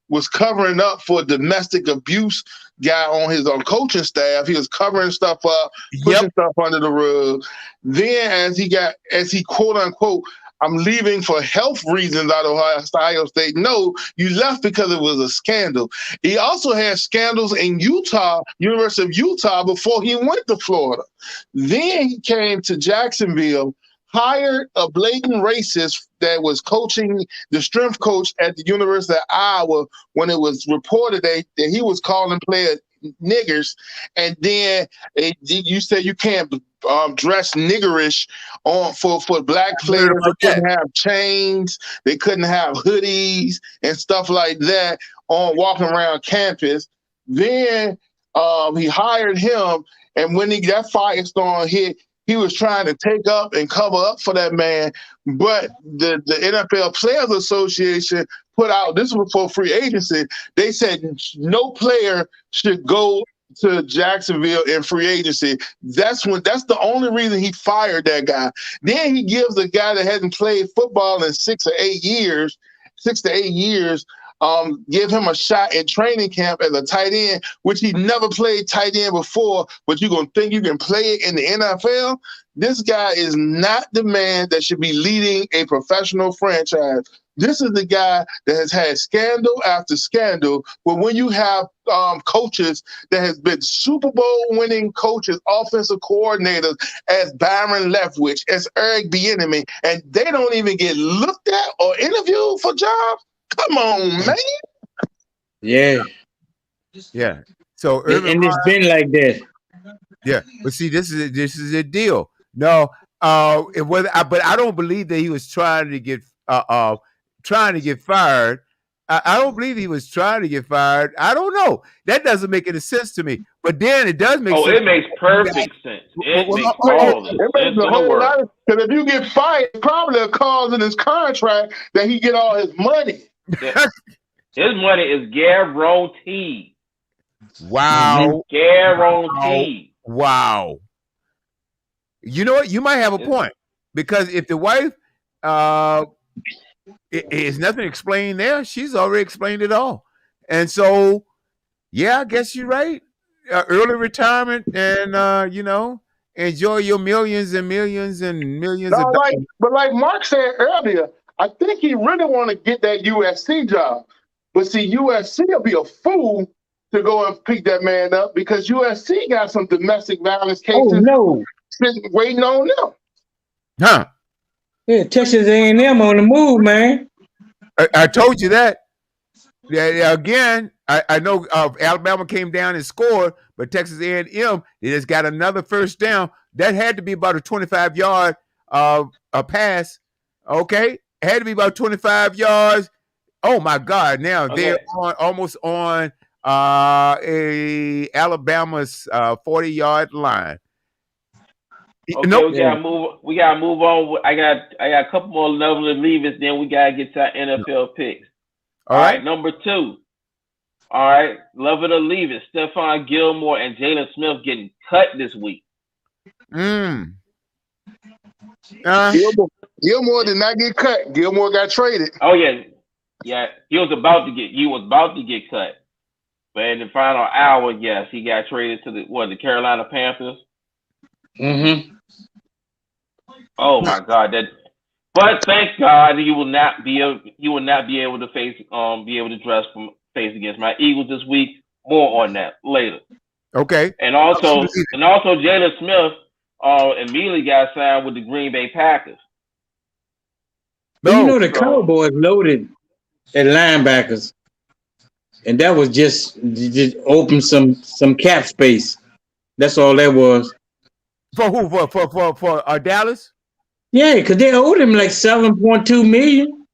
was covering up for domestic abuse guy on his coaching staff. He was covering stuff up, pushing stuff under the rug. Then as he quote unquote, I'm leaving for health reasons out of Ohio State. No, you left because it was a scandal. He also had scandals in Utah, University of Utah, before he went to Florida. Then he came to Jacksonville, hired a blatant racist that was coaching the strength coach at the University of Iowa when it was reported that he was calling players niggers, and then you said you can't dress niggerish for black players. They couldn't have chains, they couldn't have hoodies and stuff like that on walking around campus. Then he hired him, and when that firestorm hit, he was trying to take up and cover up for that man, but the NFL Players Association put out, this was for free agency, they said no player should go to Jacksonville in free agency. That's the only reason he fired that guy. Then he gives a guy that hasn't played football in 6 to 8 years, give him a shot in training camp as a tight end, which he never played tight end before, but you're going to think you can play it in the NFL? This guy is not the man that should be leading a professional franchise. This is the guy that has had scandal after scandal. But when you have coaches that has been Super Bowl winning coaches, offensive coordinators, as Byron Leftwich, as Eric Bieniemy, and they don't even get looked at or interviewed for jobs, come on, man. Yeah. So it's been like that. Yeah, but see, this is a deal. No, but I don't believe that he was trying to get fired. I don't believe he was trying to get fired. I don't know. That doesn't make any sense to me. But then it does make sense. It makes perfect sense. It makes all the sense in the world. Because if you get fired, probably a clause in his contract that he get all his money. Yeah. His money is guaranteed. Wow. Guaranteed. Wow. You know what? You might have a point. Because if the wife is nothing explained there, she's already explained it all. And so, yeah, I guess you're right. Early retirement and, enjoy your millions and millions and millions of dollars. But like Mark said earlier, I think he really want to get that USC job. But see, USC will be a fool to go and pick that man up because USC got some domestic violence cases waiting on them. Huh? Yeah, Texas A&M on the move, man. I told you that. Yeah, again, I know Alabama came down and scored, but Texas A&M, they just got another first down. That had to be about a 25-yard a pass. Okay? It had to be about 25 yards. Oh, my God. Now they're almost on Alabama's 40-yard line. Okay, we gotta move on. I got a couple more lovely leavers, then we gotta get to our NFL picks. All right, number 2. All right, love it or leave it. Stephon Gilmore and Jalen Smith getting cut this week. Gilmore did not get cut. Gilmore got traded. Oh yeah. He was about to get cut, but in the final hour, yes, he got traded to the Carolina Panthers. Oh my God, that. But thank God you will not be able to be able to dress from face against my Eagles this week. More on that later. Okay. And also Jalen Smith immediately got signed with the Green Bay Packers. Well, the Cowboys loaded at linebackers, and that was just open some cap space. That's all that was. For who? For Dallas? Yeah, because they owed him like $7.2 million.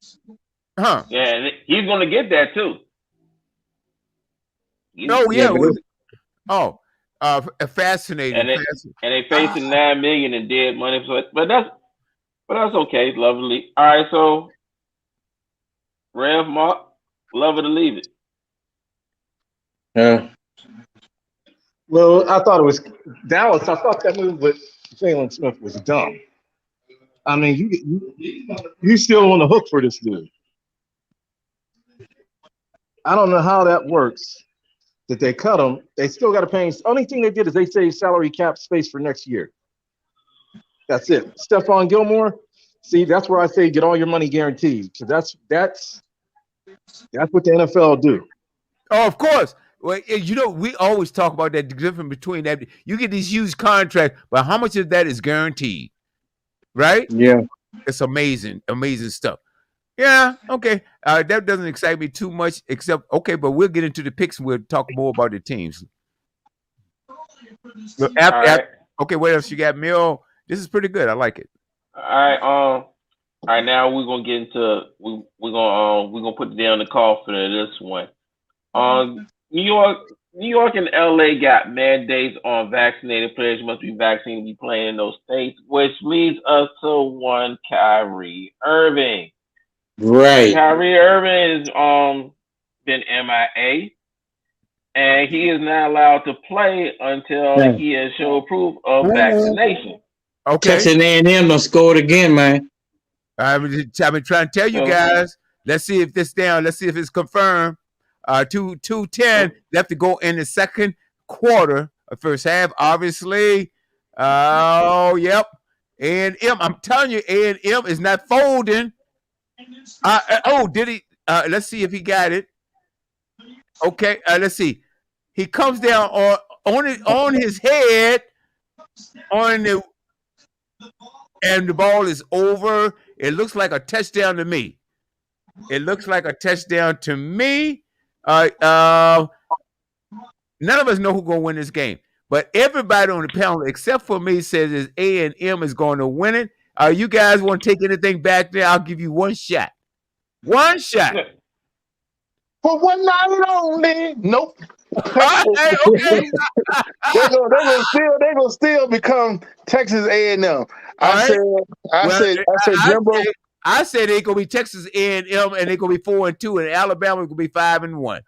Huh? Yeah, he's gonna get that too. Fascinating. And they facing $9 million in dead money. So, but that's okay. Lovely. All right, so Rev Mark, love it or leave it. Well, I thought it was Dallas. I thought that move with Jalen Smith was dumb. I mean, you still on the hook for this dude. I don't know how that works. That they cut him, they still got to pay him. Only thing they did is they saved salary cap space for next year. That's it. Stephon Gilmore, see, that's where I say get all your money guaranteed, because that's what the NFL do. Oh, of course. Well, we always talk about that difference between that. You get these huge contracts, but how much of that is guaranteed? Right? Yeah. It's amazing stuff. Yeah, okay. That doesn't excite me too much, except, okay, but we'll get into the picks and we'll talk more about the teams. Okay, what else you got, Mill? This is pretty good. I like it. All right, now we're gonna get into we're gonna put down the coffin of this one. New York and LA got mandates on vaccinated players must be vaccinated to be playing in those states, which leads us to one Kyrie Irving. Right. Kyrie Irving has been MIA, and he is not allowed to play until he has shown proof of vaccination. Okay. Texas A&M done scored again, man. I've been trying to tell you guys. Let's see if this down. Let's see if it's confirmed. 2:10 left to go in the second quarter of first half. Obviously, yep. A&M, I'm telling you, A&M is not folding. Did he? Let's see if he got it. Okay, let's see. He comes down on his head and the ball is over. It looks like a touchdown to me. None of us know who's going to win this game, but everybody on the panel except for me says is A&M is going to win it. You guys want to take anything back there? I'll give you one shot. One shot. For one night only. Nope. Okay. They're gonna still become Texas A&M. I said Jimbo. I said they're gonna be Texas A&M and they're gonna be 4-2, and Alabama gonna be 5-1.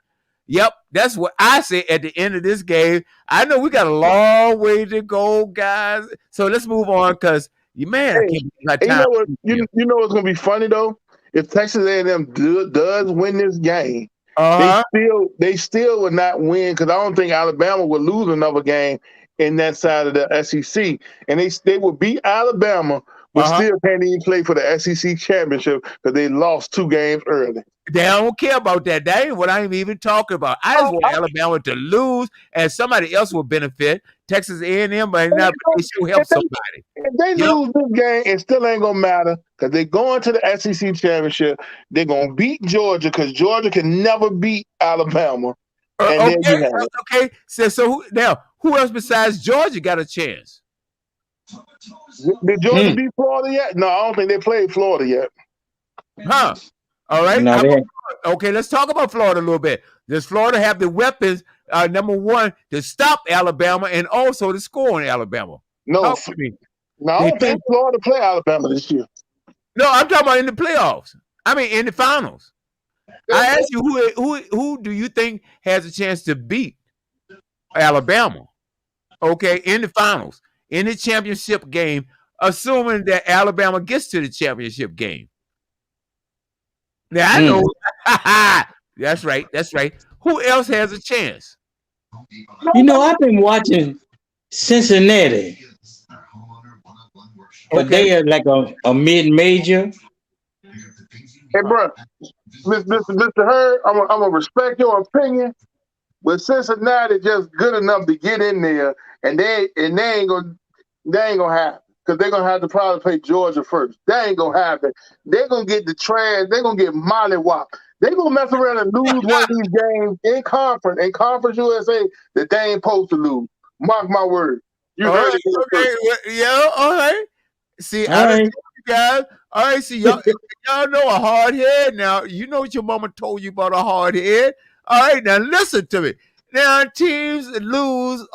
Yep, that's what I said at the end of this game. I know we got a long way to go, guys. So let's move on because I can't believe time. You know what's gonna be funny though? If Texas A&M does win this game, they still would not win because I don't think Alabama would lose another game in that side of the SEC, and they would beat Alabama, but still can't even play for the SEC championship because they lost 2 games early. They don't care about that. That ain't what I'm even talking about. I just want Alabama to lose, and somebody else will benefit. Texas A&M, but they should help somebody. If they lose this game, it still ain't gonna matter because they're going to the SEC championship. They're gonna beat Georgia because Georgia can never beat Alabama. Okay. So who else besides Georgia got a chance? Did Georgia beat Florida yet? No, I don't think they played Florida yet. Huh? All right. No, okay, let's talk about Florida a little bit. Does Florida have the weapons, number one, to stop Alabama and also to score on Alabama? No, I don't think Florida play Alabama this year. No, I'm talking about in the playoffs. I mean, in the finals. I ask you, who do you think has a chance to beat Alabama? Okay, in the finals, in the championship game, assuming that Alabama gets to the championship game. Now I know. That's right. That's right. Who else has a chance? I've been watching Cincinnati, but they are like a mid-major. Hey, bro, Mr. Hurd, I'm gonna respect your opinion, but Cincinnati just good enough to get in there, and they ain't gonna happen because they're gonna have to probably play Georgia first. That ain't gonna happen. They're gonna get the trash. They're gonna get mollywopped. They're gonna mess around and lose one of these games in conference USA that they ain't supposed to lose. Mark my word. You heard it. Okay, yeah, all right. See, I don't know you guys. All right, see, y'all know a hard head now. You know what your mama told you about a hard head. All right, now listen to me. Now teams lose.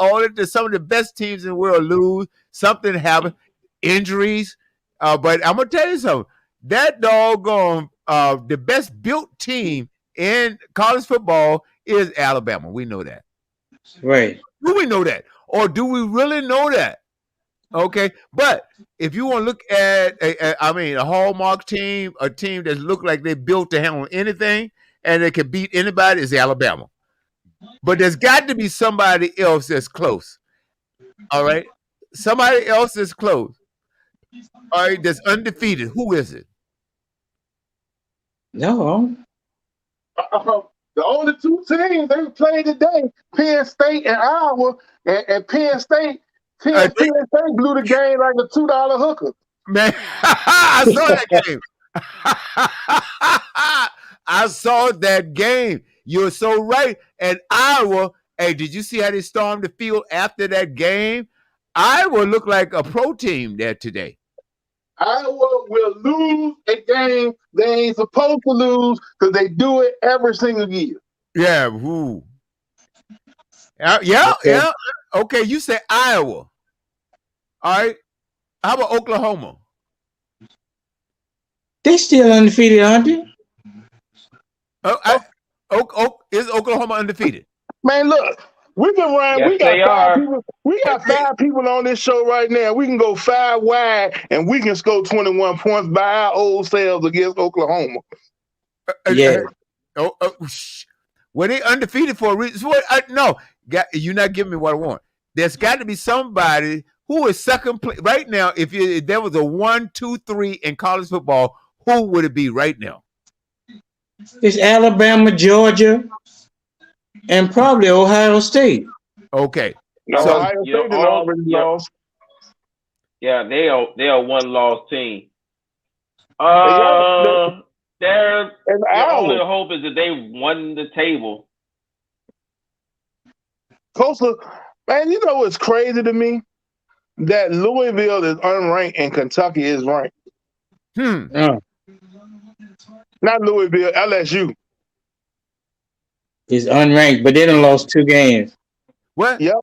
Some of the best teams in the world lose. Something happens, injuries. But I'm gonna tell you something. That doggone the best built team in college football is Alabama. We know that. Right. Do we know that? Or do we really know that? Okay, but if you want to look at a hallmark team, a team that look like they built to handle anything and they can beat anybody, is Alabama. But there's got to be somebody else that's close. All right, somebody else that's close. All right, that's undefeated. Who is it? No. The only two teams they played today, Penn State and Iowa, and Penn State blew the game like a $2 hooker. Man, I saw that game. I saw that game. You're so right. And Iowa, hey, did you see how they stormed the field after that game? Iowa looked like a pro team there today. Iowa will lose a game they ain't supposed to lose because they do it every single year. Yeah. Who? Yeah. Okay, you say Iowa. All right. How about Oklahoma? They still undefeated, aren't they? Is Oklahoma undefeated? Man, look, we can run. Yes, we got 5 people. We got 5 people on this show right now. We can go 5 wide, and we can score 21 points by our old selves against Oklahoma. Yeah. Were they undefeated for a reason? No, you're not giving me what I want. There's got to be somebody who is second place right now. If there was a 1, 2, 3 in college football, who would it be right now? It's Alabama, Georgia, and probably Ohio State. Okay. No, so Ohio State already lost. Yeah, they are a one-loss team. Their only hope is that they won the table. Coastal, man, you know what's crazy to me? That Louisville is unranked and Kentucky is ranked. Not Louisville, LSU. Is unranked, but they done lost 2 games. What? Yep.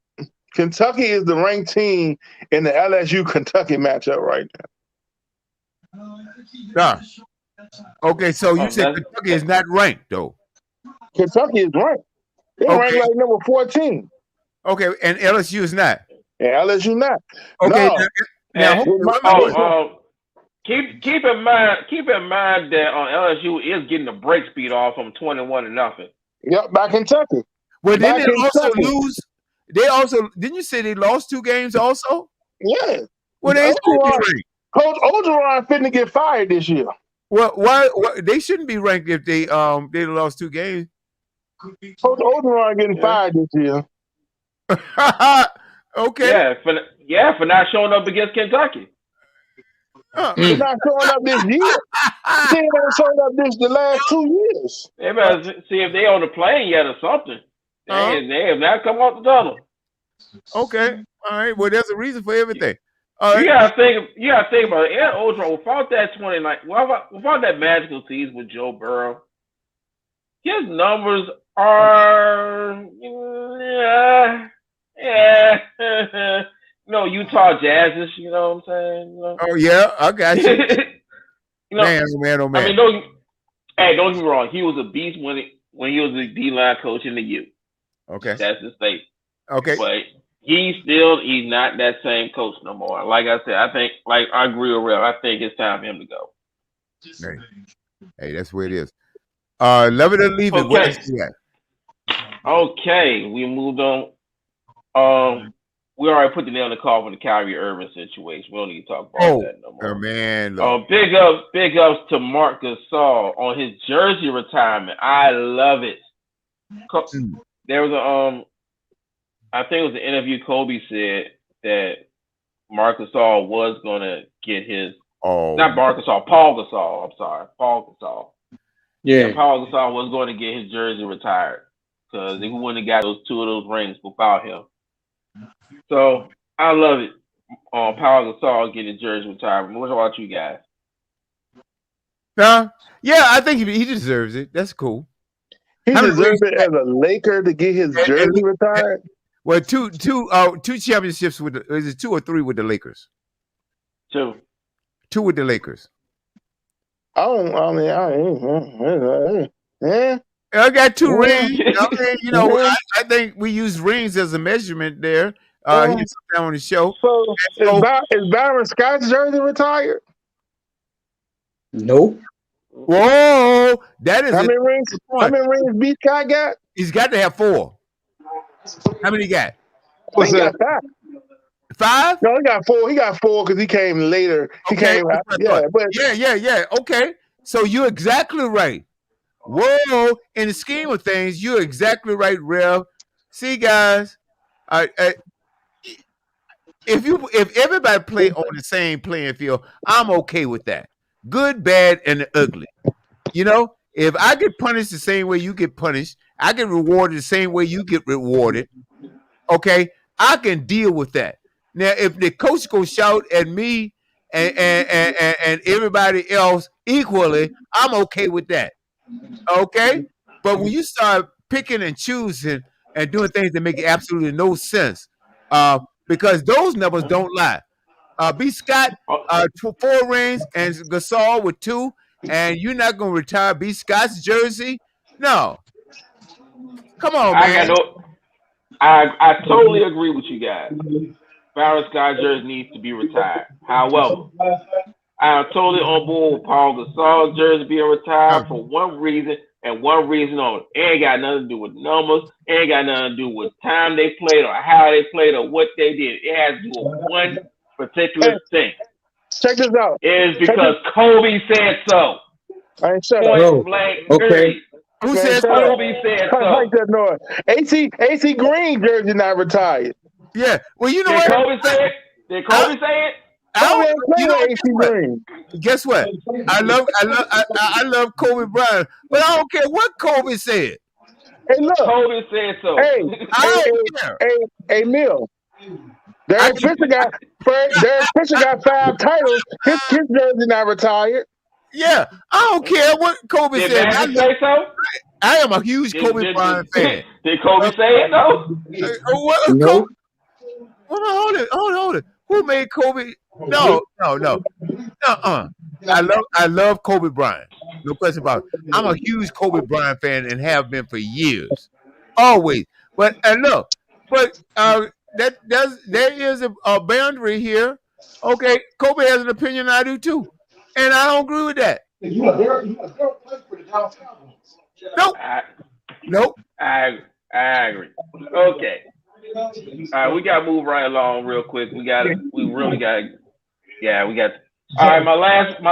Kentucky is the ranked team in the LSU Kentucky matchup right now. Okay, so you said Kentucky is not ranked, though. Kentucky is ranked. They're ranked like number 14. Okay, and LSU is not. Yeah, LSU not. Okay, now keep in mind that LSU is getting the break speed off from 21-0. Yep, by Kentucky. Well, didn't they also lose? They also didn't you say they lost 2 games also? Yeah. Well, they Coach Orgeron finna get fired this year. Well, why they shouldn't be ranked if they lost 2 games. Coach Orgeron getting fired this year. Okay. For not showing up against Kentucky. They're not showing up this year. They ain't showing up the last 2 years. They better see if they on the plane yet or something. They have not come off the tunnel. Okay. All right. Well, there's a reason for everything. You gotta think about it. Orgeron, without that magical season with Joe Burrow, his numbers are Utah Jazzes, you know what I'm saying? Oh yeah, I got you. Man. Oh man. Hey, don't get me wrong. He was a beast when he was a D-line coach in the U. Okay. That's the state. Okay. But he's not that same coach no more. Like I said, I think I agree with Rev. I think it's time for him to go. Hey, that's where it is. Love it or leave it. What else you got? Okay, we moved on. We already put the nail in the coffin the Kyrie Irving situation. We don't need to talk about that no more. Man, big ups to Marc Gasol on his jersey retirement. I love it. There was I think it was an interview Kobe said that Marc Gasol was gonna get his not Marc Gasol, Paul Gasol. I'm sorry, Paul Gasol. Yeah, Paul Gasol was going to get his jersey retired because he wouldn't have got two of those rings without him. So I love it. Paul Gasol getting his jersey retired. What about you guys? Yeah, I think he deserves it. That's cool. He deserves it as a Laker to get his jersey retired. Well, two championships is it 2 or 3 with the Lakers? 2. 2 with the Lakers. I got 2 rings. I think we use rings as a measurement there. He's on the show. So is Byron Scott's jersey retired? Nope. Whoa, that is how many rings? How many rings B. Scott got? He's got to have 4. How many he got? What's that? 5? No, he got 4. He got 4 because he came later. He came. Yeah. Okay, so you're exactly right. Whoa, in the scheme of things, you're exactly right, Rev. See, guys, if everybody play on the same playing field, I'm okay with that. Good, bad, and ugly. If I get punished the same way you get punished, I get rewarded the same way you get rewarded. Okay, I can deal with that. Now, if the coach goes shout at me and everybody else equally, I'm okay with that. Okay, but when you start picking and choosing and doing things that make absolutely no sense, because those numbers don't lie. B. Scott, 4 rings, and Gasol with 2, and you're not going to retire B. Scott's jersey? No. Come on, man. I totally agree with you guys. Byron Scott jersey needs to be retired. However, I am totally on board with Paul Gasol jersey being retired for one reason and one reason only. It ain't got nothing to do with numbers. It ain't got nothing to do with time they played or how they played or what they did. It has to do with one particular thing. Check this out. It is because Kobe said so. I ain't shut up. Blank, okay. Who said so? Kobe said so. Like that noise. AC Green jersey not retired. Yeah. Well, you know Did what? Kobe say it? Did Kobe say it? Guess what? I love Kobe Bryant, but I don't care what Kobe said. Hey, look. Kobe said so. Hey, Mill. Derek Fisher got 5 titles. His jersey not retired. Yeah, I don't care what Kobe said. Say so? I am a huge Kobe Bryant fan. Did Kobe say it though? No. Hold it. Who made Kobe? No. I love Kobe Bryant. No question about it. I'm a huge Kobe Bryant fan and have been for years, always. But there is a boundary here. Okay, Kobe has an opinion. I do too, and I don't agree with that. Nope. I agree. Okay. All right, we gotta move right along real quick. We got. All right, my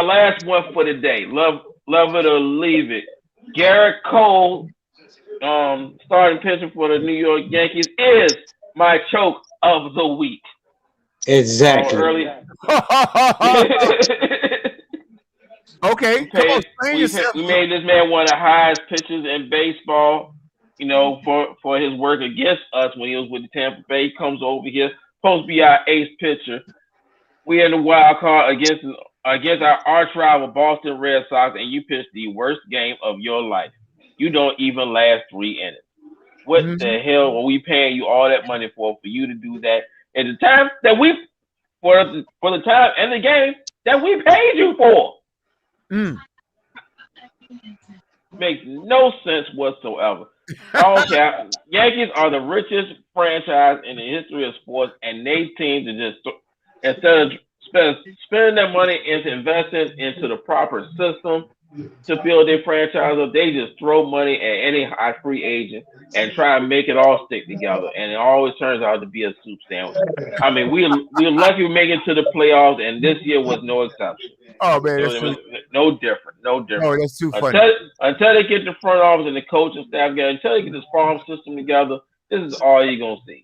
last one for the day. Love it or leave it. Garrett Cole, starting pitcher for the New York Yankees, is my choke of the week. Exactly. Okay. We made this man one of the highest pitchers in baseball. For his work against us when he was with the Tampa Bay. He comes over here, supposed to be our ace pitcher. We in the wild card against our arch rival Boston Red Sox, and you pitched the worst game of your life. You don't even last 3 innings. What the hell are we paying you all that money for you to do that at the time that for the time and the game that we paid you for? Makes no sense whatsoever. Okay, Yankees are the richest franchise in the history of sports, and they team to just instead of spending their money into investing into the proper system to build their franchise up, they just throw money at any high free agent and try and make it all stick together, and it always turns out to be a soup sandwich. I mean, we're lucky we make it to the playoffs, and this year was no exception. Oh man, It that's was no different, no different. Oh, that's too funny. Until they get the front office and the coaching staff together, until they get this farm system together, this is all you're gonna see.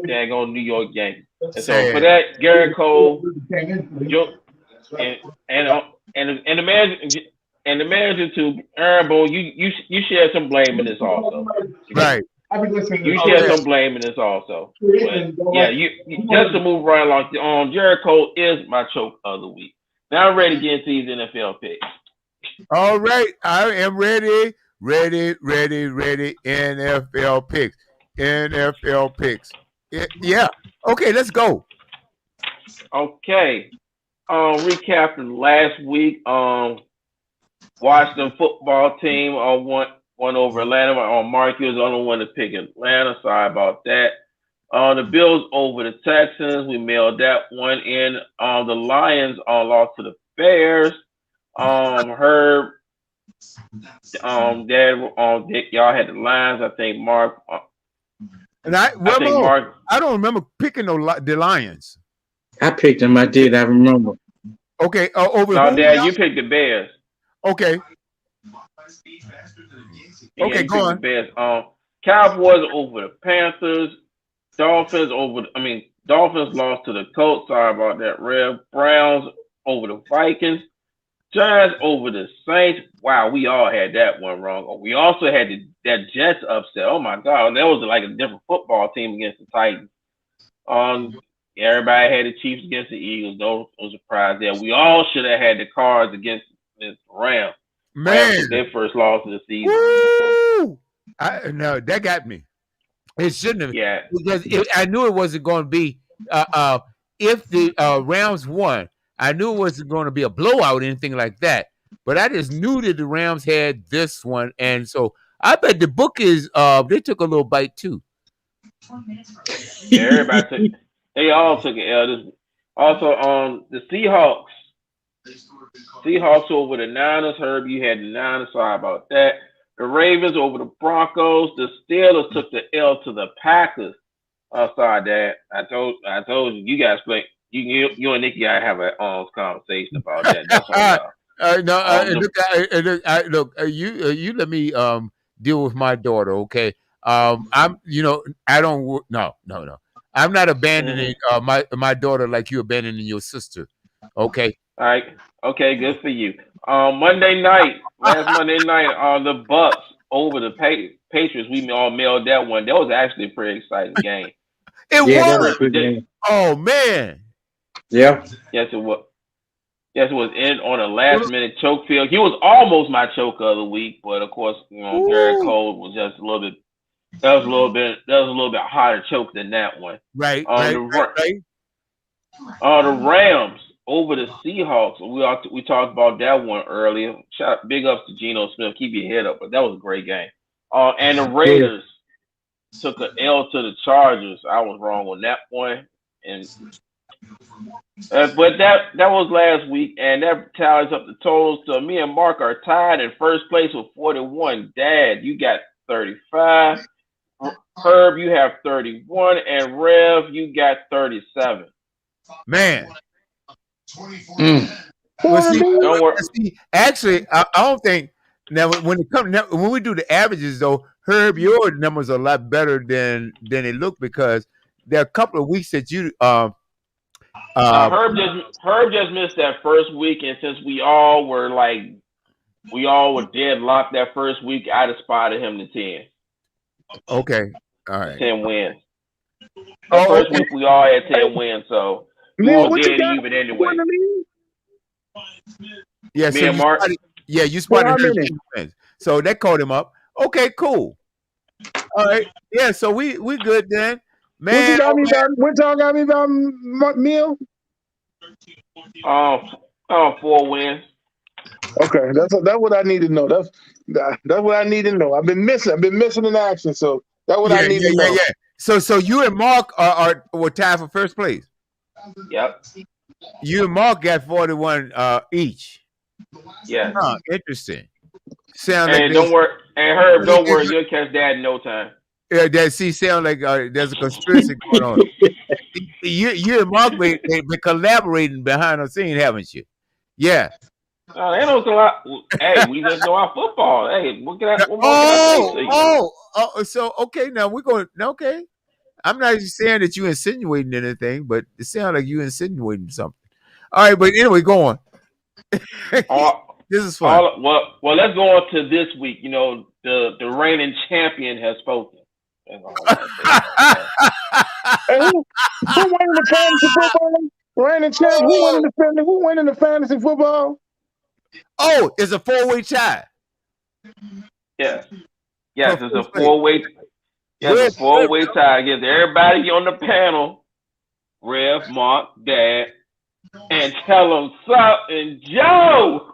Dang on New York Yankees. And so for that, Garrett Cole, and the manager to Aaron Boone, you share some blame in this also. Right. You share some blame in this also. But yeah, you just to move right along. Garrett Cole is my choke of the week. Now I'm ready to get into these NFL picks. All right, I am ready. NFL picks. Yeah. Okay, let's go. Okay. Recapping last week, Washington football team won over Atlanta. Mark was the only one to pick Atlanta. Sorry about that. The Bills over the Texans. We mailed that one in. The Lions lost to the Bears. Herb, y'all had the Lions. I think Mark. Mark. I don't remember picking the Lions. I picked them. I did. I remember. Okay. Over. No, Dad, you picked the Bears. Okay. Yeah, go on. The Bears. Cowboys over the Panthers. Dolphins lost to the Colts. Sorry about that, Rev. Browns over the Vikings. Giants over the Saints. Wow, we all had that one wrong. We also had that Jets upset. Oh my God, that was like a different football team against the Titans. Everybody had the Chiefs against the Eagles. No surprise there. We all should have had the Cards against the Rams. Man, their first loss of the season. Woo! No, that got me. It shouldn't have. Yeah, because I knew it wasn't going to be. If the Rams won, I knew it wasn't going to be a blowout or anything like that. But I just knew that the Rams had this one, and so I bet the bookies they took a little bite too. Yeah, they all took an L. Also, the Seahawks over the Niners. Herb, you had the Niners. Sorry about that. The Ravens over the Broncos. The Steelers took the L to the Packers. Sorry, Dad. I told you guys play. You and Nicky gotta have a conversation about that. That's all. Look, you let me deal with my daughter, okay? I don't. No. I'm not abandoning my daughter like you abandoning your sister, okay? All right. Okay, good for you. Last Monday night, the Bucks over the Patriots. We all mailed that one. That was actually a pretty exciting game. It was. Oh man. Yeah. Yes, it was. Yes, it was in on a last minute choke field. He was almost my choke of the week, but of course, Garrett Cole was just a little bit. That was a little bit harder choke than that one. Right. The Rams over the Seahawks. We talked about that one earlier. Big ups to Geno Smith. Keep your head up, but that was a great game. And the Raiders took an L to the Chargers. I was wrong on that one. But that was last week, and that tallies up the totals. So me and Mark are tied in first place with 41. Dad, you got 35. Herb, you have 31, and Rev, you got 37. Man. Don't worry. Actually, I don't think now when we do the averages though, Herb, your numbers are a lot better than they look because there are a couple of weeks that you Herb just missed that first week, and since we all were deadlocked that first week, I'd have spotted him to 10. Okay. All right. 10 wins. First week we all had 10 wins, so we were dead even anyway. Yeah, me and Mark. You spotted him 10 wins. So that caught him up. Okay, cool. All right. Yeah, so we good then. Man, what y'all got me about Meal? 4 wins. Okay, that's what I need to know. That's what I need to know. I've been missing in action, so that's what I need to know. Yeah. So you and Mark were tied for first place. Yep. You and Mark got 41 each. Yeah. Huh, interesting. Sound And like don't worry. And Herb, don't worry. You'll catch that in no time. sound like there's a conspiracy going on. You and Mark been collaborating behind the scene, haven't you? Yeah. They know a lot. Hey, we just know our football. Hey, what can I say? So okay, now we're going. Okay, I'm not saying that you insinuating anything, but it sounds like you insinuating something. All right, but anyway, go on. This is fun. Well, let's go on to this week. You know, the reigning champion has spoken. Hey, who won the fantasy football? Reigning champ. Who winning the fantasy football? Oh, it's a 4-way tie. Yes, it's a 4-way. Yes, a 4-way tie against everybody on the panel. Rev, Mark, Dad, and tell them something, Joe.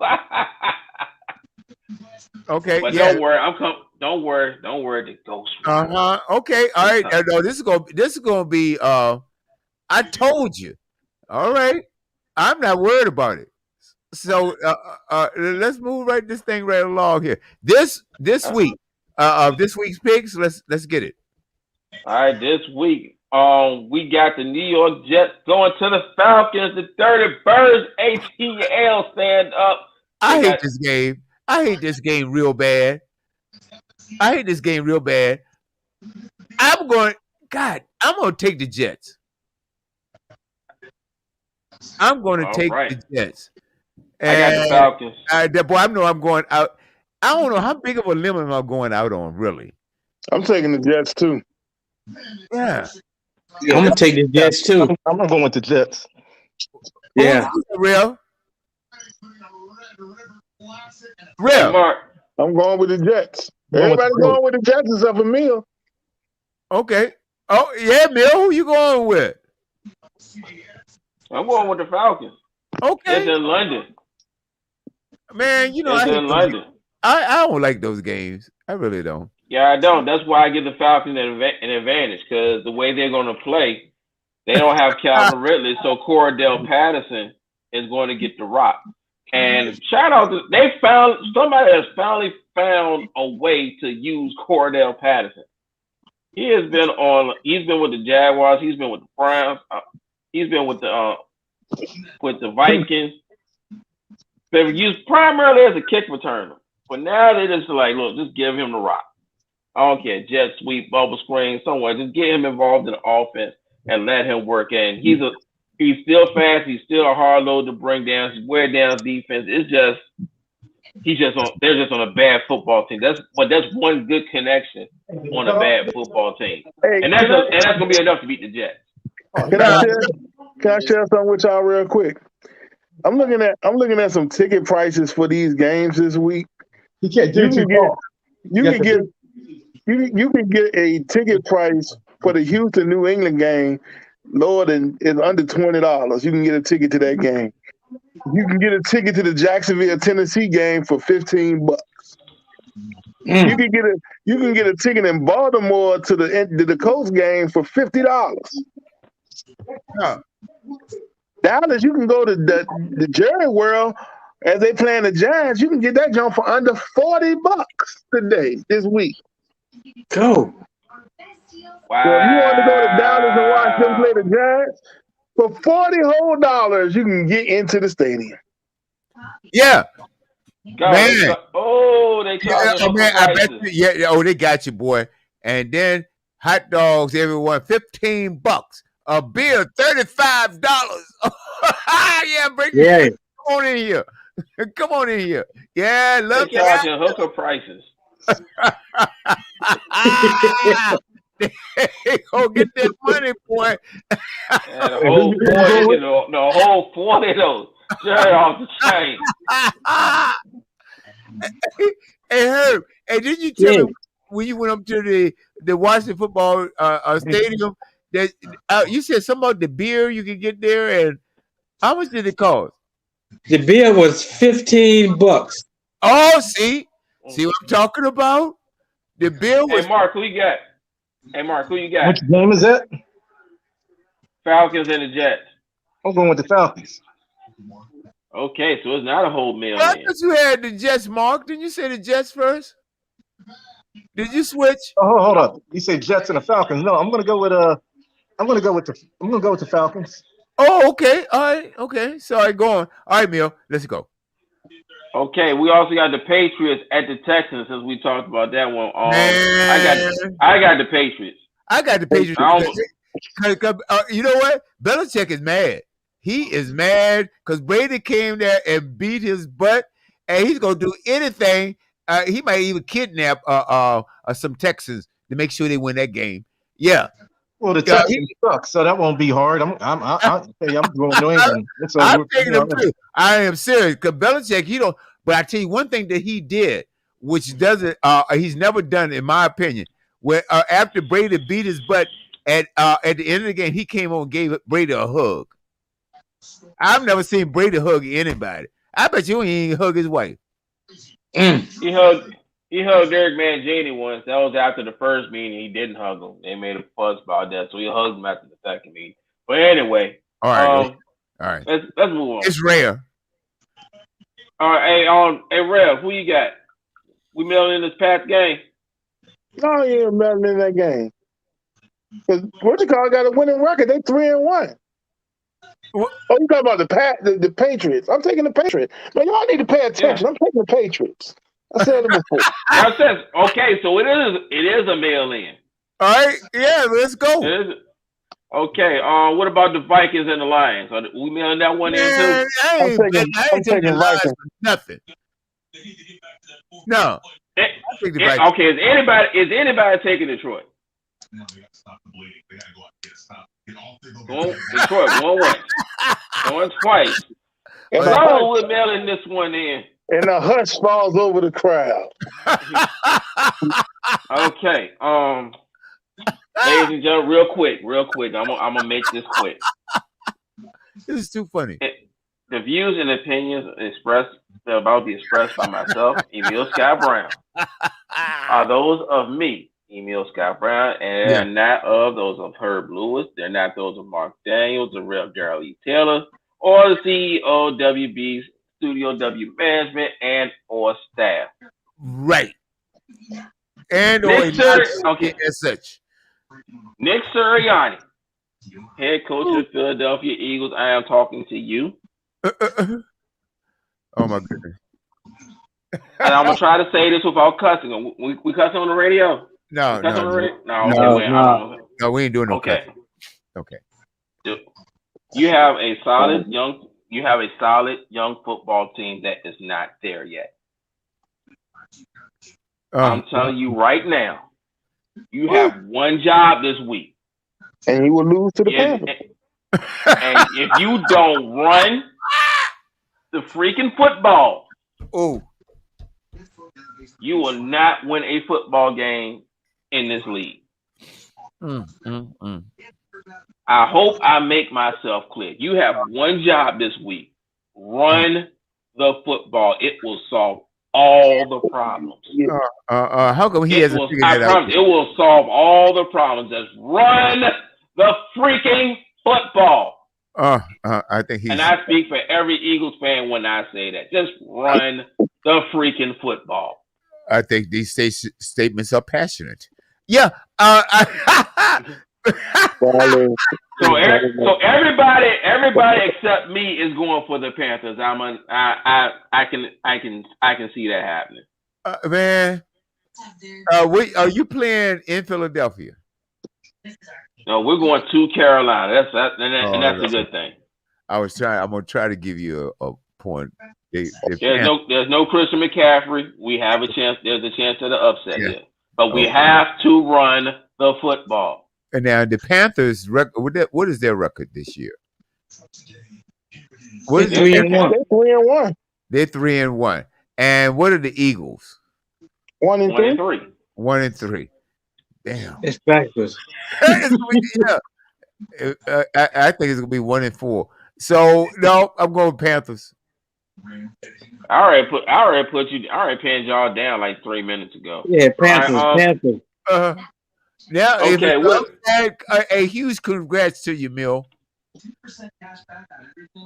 Okay, but don't worry, I'm coming. Don't worry, the ghost. Okay, all right. No, this is gonna be. I told you. All right, I'm not worried about it. So let's move this thing right along here. This week, this week's picks. Let's get it. All right, this week, we got the New York Jets going to the Falcons. The 30 Birds ATL stand up. I hate this game. I hate this game real bad. I'm going to take the Jets. I'm going to take the Jets. And I got the Falcons. Boy, I know I'm going out. I don't know how big of a limb am I going out on, really. I'm taking the Jets, too. Yeah. I'm going to take the Jets, too. I'm going with the Jets. Yeah. Real. I'm going with the Jets. Everybody going with the Jets except for Mill. Okay. Oh, yeah, Mill. Who you going with? I'm going with the Falcons. Okay. It's in London. Man, you know, it's in London. I don't like those games. I really don't. Yeah, I don't. That's why I give the Falcons an advantage, because the way they're going to play, they don't have Calvin Ridley, so Cordell Patterson is going to get the rock. And shout out to somebody has finally found a way to use Cordell Patterson. He's been with the Jaguars, he's been with the Browns, he's been with the Vikings. They were used primarily as a kick returner, but now they just like, look, just give him the rock. I don't care, jet sweep, bubble screen, somewhere. Just get him involved in the offense and let him work. And he's still fast. He's still a hard load to bring down. He's wear down defense. They're just on a bad football team. That's one good connection on a bad football team, and that's gonna be enough to beat the Jets. Can I share something with y'all real quick? I'm looking at some ticket prices for these games this week. You can't do too far. You can get a ticket price for the Houston New England game lower than it's under $20. You can get a ticket to that game. You can get a ticket to the Jacksonville Tennessee game for $15. You can get a ticket in Baltimore to the Coast game for $50. Dallas, you can go to the Jerry World as they playing the Giants. You can get that jump for under $40 this week. Go. Wow. So if you want to go to Dallas and watch them play the Giants, for $40 whole, you can get into the stadium. Yeah. Man. They charge man, I bet you, they got you, boy. And then hot dogs, everyone, $15. A beer, $35. Yeah, bring it. Come on in here. Come on in here. Yeah, love they charging hooker prices. They go get that money, boy. And the whole 40 of those straight off the chain. Hey, Herb, and did you tell me when you went up to the Washington football stadium that you said something about the beer you could get there, and how much did it cost? The bill was $15. Oh, see what I'm talking about? The bill was. Hey, Mark, who you got? Hey, Mark, who you got? Which game is that? Falcons and the Jets. I'm going with the Falcons. Okay, so it's not a whole mail I in. thought you had the Jets, Mark. Didn't you say the Jets first? Did you switch? Oh, hold up. You say Jets and the Falcons. No, I'm gonna go with the Falcons. Oh, okay. All right. Okay. Sorry, go on. All right, Mill. Let's go. Okay, we also got the Patriots at the Texans since we talked about that one. Man. I got the Patriots. I got the Patriots. You know what? Belichick is mad. He is mad because Brady came there and beat his butt, and he's gonna do anything. He might even kidnap some Texans to make sure they win that game. Yeah. Well, the Texans suck, so that won't be hard. I'm going New England. I'm taking them too. I am serious because Belichick, he don't. But I tell you one thing that he did, which doesn't, he's never done, in my opinion. Where after Brady beat his butt at the end of the game, he came on and gave Brady a hug. I've never seen Brady hug anybody. I bet you he ain't hug his wife. He hugged Derek Mangini once. That was after the first meeting. He didn't hug him. They made a fuss about that, so he hugged him after the second meeting. But anyway, all right. Let's move on. It's rare. All right, hey, Rev, who you got? We mailing in this Pats game? No, you ain't mailing in that game. Because got a winning record. They 3-1. Oh, you talking about the Patriots? I'm taking the Patriots. Man, y'all need to pay attention. Yeah. I'm taking the Patriots. I said it before. Okay, so it is a mail in. All right, yeah, let's go. Okay, what about the Vikings and the Lions? Are we mailing that one in too? I ain't taking the Lions for nothing. No. Okay, is anybody taking Detroit? Detroit, going once. Going twice. And we're mailing this one in. And a hush falls over the crowd. Okay. Ladies and gentlemen, real quick. I'm gonna make this quick. This is too funny. The views and opinions expressed by myself, Emil Scott Brown, are those of me, Emil Scott Brown, and they're not of those of Herb Lewis. They're not those of Mark Daniels, the Rev. Darrell E. Taylor, or the CEO WB Studio W Management and or staff. Right. And as such. Nick Sirianni, head coach of the Philadelphia Eagles. I am talking to you. Oh my goodness. And I'm gonna try to say this without cussing. We cussing on the radio? No, we ain't doing no cussing. Okay. You have a solid young football team that is not there yet. I'm telling you right now, you have one job this week. And you will lose to the Panthers. And if you don't run the freaking football, you will not win a football game in this league. I hope I make myself clear. You have one job this week. Run the football. It will solve all the problems. How come he hasn't figured that out? It will solve all the problems. Just run the freaking football. I think and I speak for every Eagles fan when I say that. Just run the freaking football. I think these statements are passionate. Yeah. So everybody except me is going for the Panthers. I can see that happening. Man, are you playing in Philadelphia? No, we're going to Carolina. That's a good thing. I'm gonna try to give you a point. There's no Christian McCaffrey. We have a chance. There's a chance of the upset here, but we have to run the football. And now the Panthers' record. What is their record this year? They're 3-1. They're 3-1. And what are the Eagles? 1-3. 1-3. Damn. It's backwards. Yeah. I think it's gonna be 1-4. So no, I'm going Panthers. I already pinned y'all down like 3 minutes ago. Yeah, All Panthers. Now, okay, a huge congrats to you, Mill.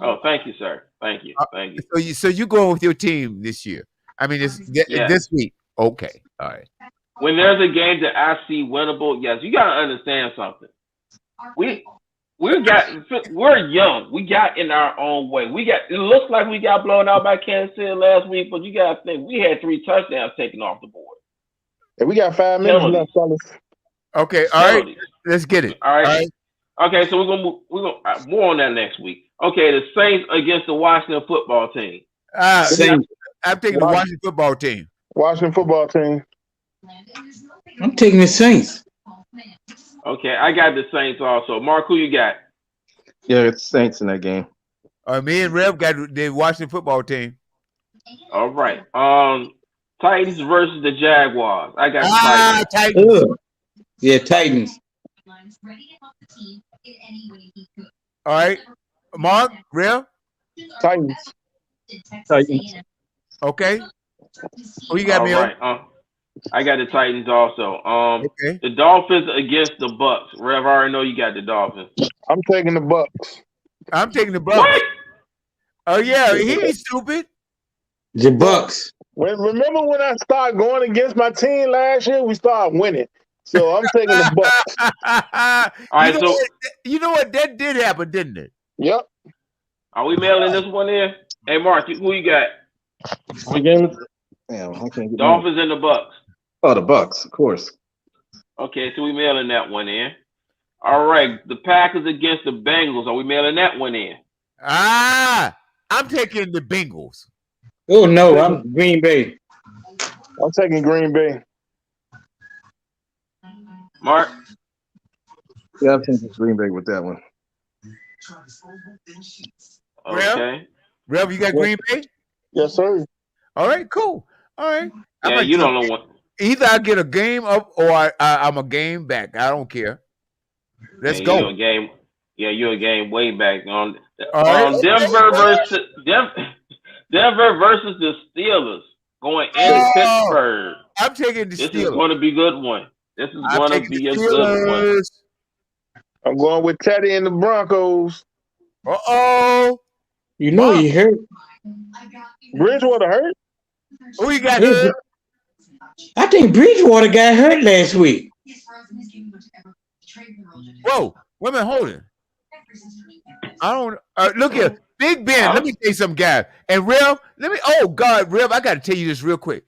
Oh, thank you, sir. Thank you. So you going with your team this year? I mean, this week. Okay, all right. When there's a game that I see winnable, yes, you gotta understand something. We're young. We got in our own way. It looks like we got blown out by Kansas City last week, but you gotta think we had 3 touchdowns taken off the board. And we got 5 minutes left, fellas. Okay, all right. Let's get it. All right. Okay, so we're gonna more on that next week. Okay, the Saints against the Washington football team. I'm taking the Washington football team. Washington football team. I'm taking the Saints. Okay, I got the Saints also. Mark, who you got? Yeah, it's Saints in that game. Me and Rev got the Washington football team. All right. Titans versus the Jaguars. I got the Titans. Yeah, Titans. All right. Mark, Rev? Titans. Okay. Who you got, Mill? All right. I got the Titans also. Okay. The Dolphins against the Bucks. Rev, I already know you got the Dolphins. I'm taking the Bucks. I'm taking the Bucks. What? Oh yeah, he ain't stupid. The Bucks. Remember when I started going against my team last year? We started winning. So I'm taking the Bucks. All right, you know what? That did happen, didn't it? Yep. Are we mailing this one in? Hey, Mark, who you got? Again, damn, I can't get Dolphins and the Bucks. Oh, the Bucks, of course. Okay, so we mailing that one in. All right, the Packers against the Bengals. Are we mailing that one in? I'm taking the Bengals. Oh no, I'm Green Bay. I'm taking Green Bay. Mark? Yeah, I'm taking Green Bay with that one. Okay. Rev, you got Green Bay? Yes, sir. All right, cool. All right. Yeah, you don't know what. Either I get a game up or I'm a game back. I don't care. Let's go. You're a game way back on. Right. Denver versus the Steelers going into Pittsburgh. I'm taking the Steelers. This is going to be a good one. This is going to be a good one. I'm going with Teddy and the Broncos. Uh-oh. You know he hurt. Bridgewater hurt? Who you got hurt? I think Bridgewater got hurt last week. Whoa, wait a minute, hold it. I don't look here. Big Ben, let me tell you something, guys. And Rev, Rev, I gotta tell you this real quick.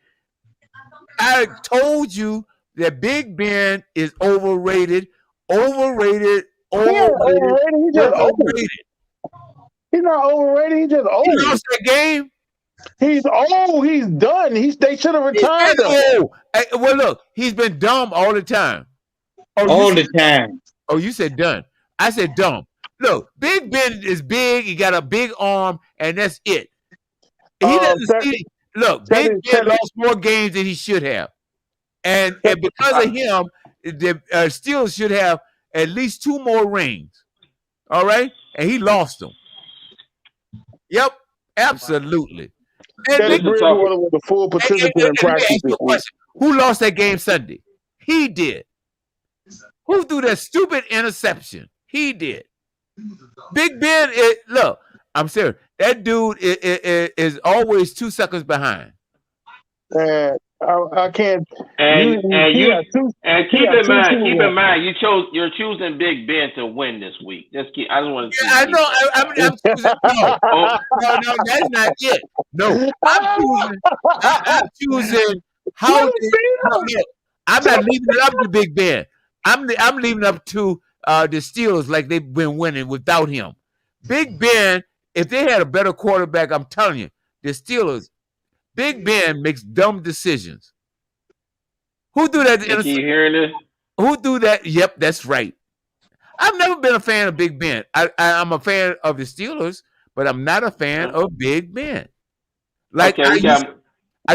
I told you that Big Ben is overrated. He's just overrated. He's not overrated. He's just old. He lost that game. He's old. He's done. They should have retired him. Well, look, he's been dumb all the time. All the time. Oh, you said done. I said dumb. Look, Big Ben is big. He got a big arm, and that's it. He doesn't see. Look, Big Ben lost more games than he should have, and because of him, the Steelers should have at least 2 more rings. All right, and he lost them. Yep, absolutely. Teddy Bridgewater was a full participant in practice this week. Who lost that game Sunday? He did. Who threw that stupid interception? He did. Big Ben, look, I'm serious. That dude is always 2 seconds behind. I can't. And keep in mind, you're choosing Big Ben to win this week. I just want to. I know. I'm choosing. No, that's not it. No, I'm choosing how. I'm not leaving it up to Big Ben. I'm leaving it up to the Steelers, like they've been winning without him. Big Ben, if they had a better quarterback, I'm telling you, the Steelers. Big Ben makes dumb decisions. Who do that? Are you hearing this? Who do that? Yep, that's right. I've never been a fan of Big Ben. I'm a fan of the Steelers, but I'm not a fan of Big Ben. Like I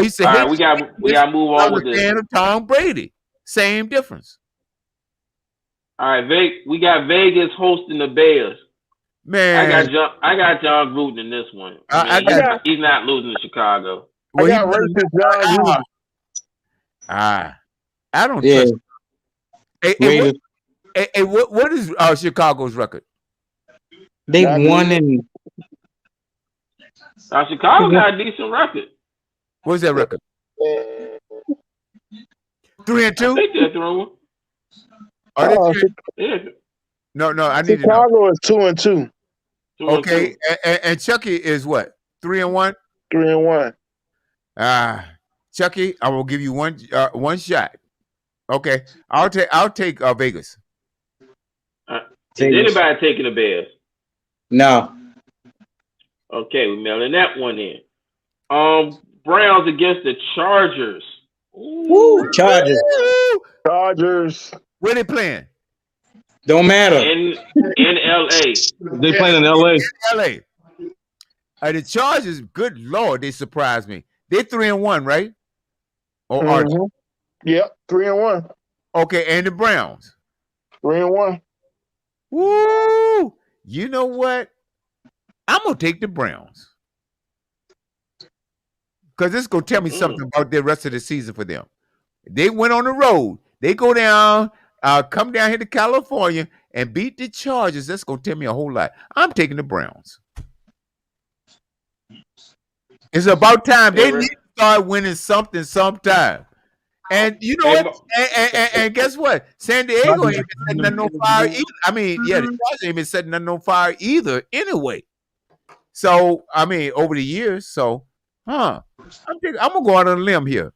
used to hate. We got to move on with this. I'm a fan of Tom Brady. Same difference. All right, we got Vegas hosting the Bears. Man, I got John Gruden in this one. He's not losing to Chicago. Well, I got racist John Gruden. I don't trust. What is Chicago's record? They won in. Chicago got a decent record. What's that record? 3-2. I think they're 3-1. No. I need Chicago is 2-2. Okay, and Chucky is what? 3-1. 3-1. Chucky, I will give you one shot. Okay, I'll take Vegas. Is anybody taking the Bears? No. Okay, we're mailing that one in. Browns against the Chargers. Woo, Chargers. Where they playing? Don't matter. In LA. They playing in LA. LA. The Chargers, good Lord, they surprised me. They're 3-1, right? Or are they? Yep, 3-1. Okay, and the Browns. 3-1. Woo! You know what? I'm gonna take the Browns. Because this is gonna tell me something about the rest of the season for them. They went on the road. They go down, come down here to California and beat the Chargers. That's gonna tell me a whole lot. I'm taking the Browns. It's about time. They need to start winning something sometime. And you know what? And guess what? San Diego ain't been setting nothing on fire either. I mean, the Chargers ain't been setting nothing on fire either anyway. So, I mean, over the years. So, I'm gonna go out on a limb here.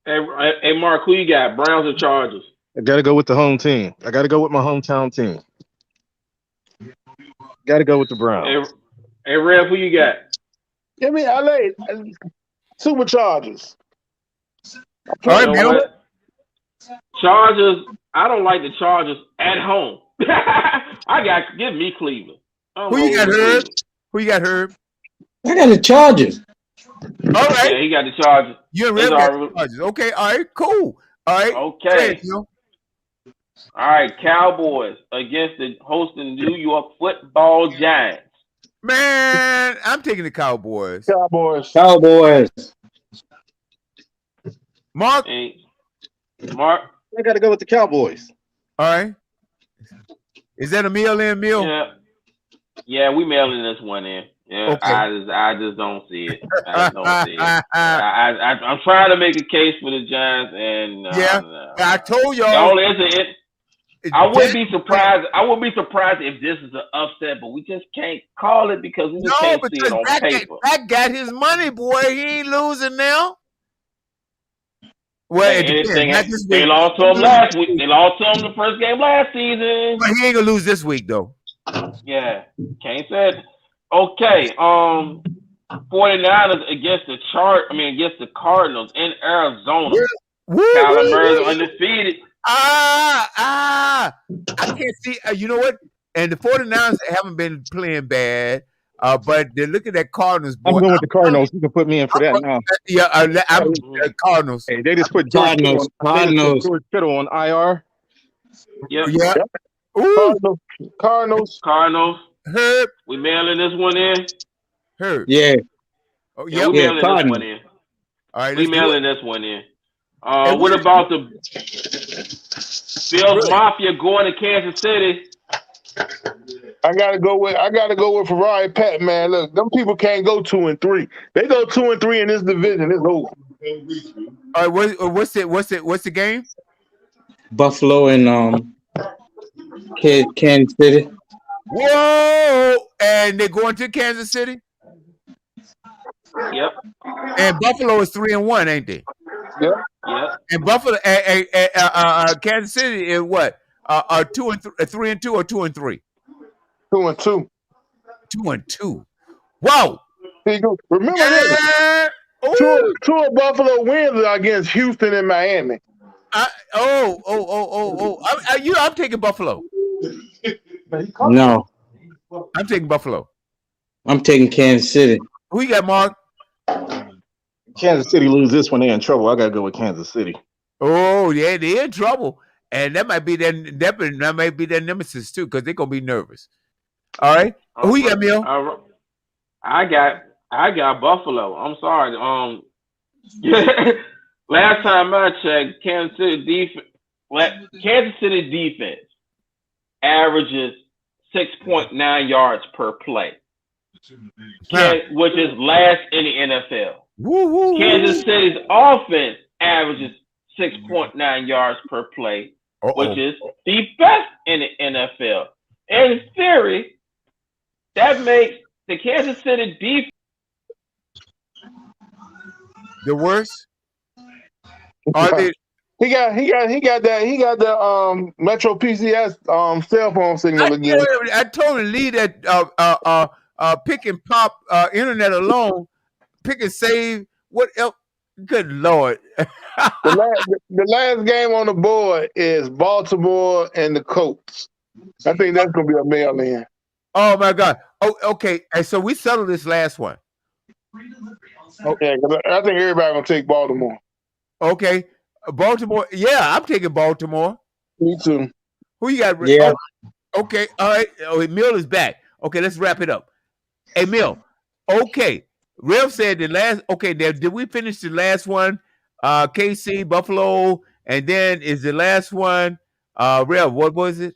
Hey, Mark, who you got? Browns or Chargers? I gotta go with the home team. I gotta go with my hometown team. Gotta go with the Browns. Hey, Rev, who you got? Give me LA. Superchargers. All right, man. Chargers. I don't like the Chargers at home. Give me Cleveland. Who you got, Herb? Who you got, Herb? I got the Chargers. All right. Yeah, he got the Chargers. You and Rev got the Chargers. Okay, all right, cool. All right. Okay. All right, Cowboys against the hosting New York Football Giants. Man, I'm taking the Cowboys. Cowboys. Mark? Mark? I got to go with the Cowboys. All right. Is that a mail-in meal? Yeah, we mailing this one in. Yeah, okay. I just don't see it. I just don't see it. I'm trying to make a case for the Giants, and I told y'all. I wouldn't be surprised. I wouldn't be surprised if this is an upset, but we just can't call it because we just can't see it on paper. That got his money, boy. He ain't losing now. Well, they lost to him last week. They lost to him the first game last season. But he ain't gonna lose this week, though. Yeah, can't say it. Okay, 49ers against the Cardinals in Arizona. Kyler Murray undefeated. I can't see. You know what? And the 49ers haven't been playing bad. But they're looking at Cardinals. Boy. I'm going with the Cardinals. You can put me in for that now. Yeah, I'm Cardinals. Hey, they just put George Kittle on IR. Yep. Yeah. Cardinals. Herb. We mailing this one in. Herb. Yeah. Oh, yeah. We mailing this one in. All right. We mailing this one in. What about the Bills Mafia going to Kansas City? I gotta go with Ferrari Pat, man. Look, them people can't go 2-3. They go 2-3 in this division. It's over. All right, what's the game? Buffalo and Kansas City. Whoa! And they're going to Kansas City. Yep. And Buffalo is 3-1, ain't they? Yep. And Buffalo, Kansas City is what? 3-2 or 2-3? 2-2. 2-2. Wow. There you go. Remember this. Two of Buffalo wins against Houston and Miami. I'm taking Buffalo. No. I'm taking Buffalo. I'm taking Kansas City. Who you got, Mark? Kansas City lose this one, they're in trouble. I got to go with Kansas City. Oh, yeah, they're in trouble. and that might be their nemesis too, because they're gonna be nervous. All right, who you got, Mill? I got Buffalo. I'm sorry. Last time I checked, Kansas City defense averages 6.9 yards per play, which is last in the NFL. Woo. Kansas City's offense averages 6.9 yards per play, which is the best in the NFL. In theory, that makes the Kansas City defense the worst. He got the Metro PCS cell phone signal again. I told him leave that pick and pop internet alone. Pick and save. What else? Good Lord. the last game on the board is Baltimore and the Colts. I think that's gonna be a mail-in. Oh my God. Oh, okay. And so we settled this last one. Okay, I think everybody gonna take Baltimore. Okay, Baltimore. Yeah, I'm taking Baltimore. Me too. Who you got? Yeah. Okay. All right. Oh, Mill is back. Okay, let's wrap it up. Hey, Mill. Okay, Rev said the last. Okay, did we finish the last one? KC, Buffalo, and then is the last one? Rev, what was it?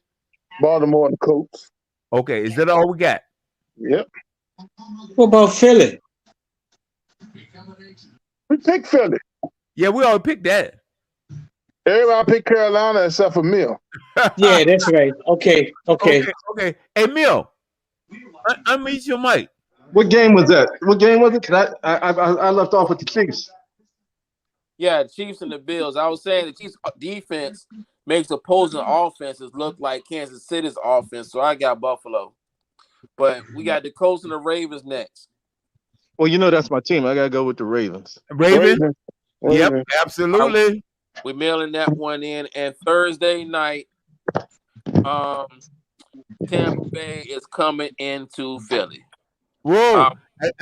Baltimore and the Colts. Okay, is that all we got? Yep. What about Philly? We picked Philly. Yeah, we all picked that. Everybody picked Carolina except for Mill. Yeah, that's right. Okay. Hey, Mill, unmute your mic. What game was that? What game was it? 'Cause I left off with the Chiefs. Yeah, the Chiefs and the Bills. I was saying the Chiefs' defense makes opposing offenses look like Kansas City's offense, so I got Buffalo. But we got the Colts and the Ravens next. Well, you know that's my team. I gotta go with the Ravens. Ravens. Yep, absolutely. We're mailing that one in. And Thursday night, Tampa Bay is coming into Philly. Whoa,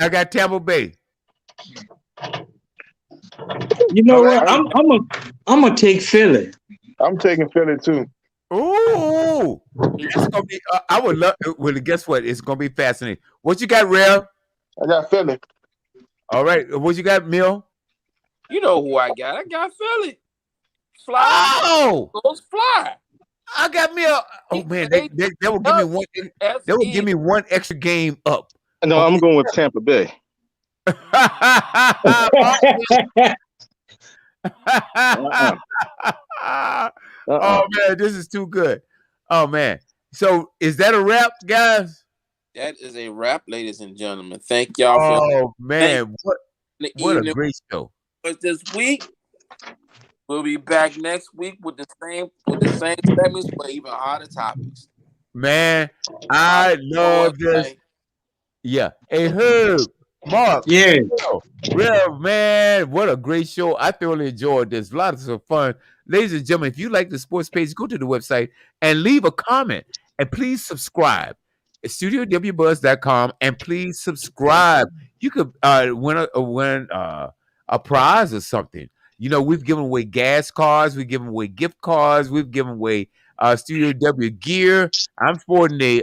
I got Tampa Bay. You know what? I'm gonna take Philly. I'm taking Philly too. Ooh, it's gonna be. I would love. Well, guess what? It's gonna be fascinating. What you got, Rev? I got Philly. All right. What you got, Mill? You know who I got? I got Philly. Fly. Oh, Those fly. I got Mill. Oh man, they will give me one. They will give me one extra game up. No, I'm going with Tampa Bay. Oh man, this is too good. Oh man. So is that a wrap, guys? That is a wrap, ladies and gentlemen. Thank y'all for man, what a great show. This week. We'll be back next week with the same segments, but even harder topics. Man, I love this. Yeah. Hey, Herb, Mark. Yeah. Real, man, what a great show. I thoroughly enjoyed this. Lots of fun. Ladies and gentlemen, if you like the sports page, go to the website and leave a comment. And please subscribe. It's StudioWBuzz.com. And please subscribe. You could win a prize or something. You know, we've given away gas cards. We've given away gift cards. We've given away Studio W gear. I'm sporting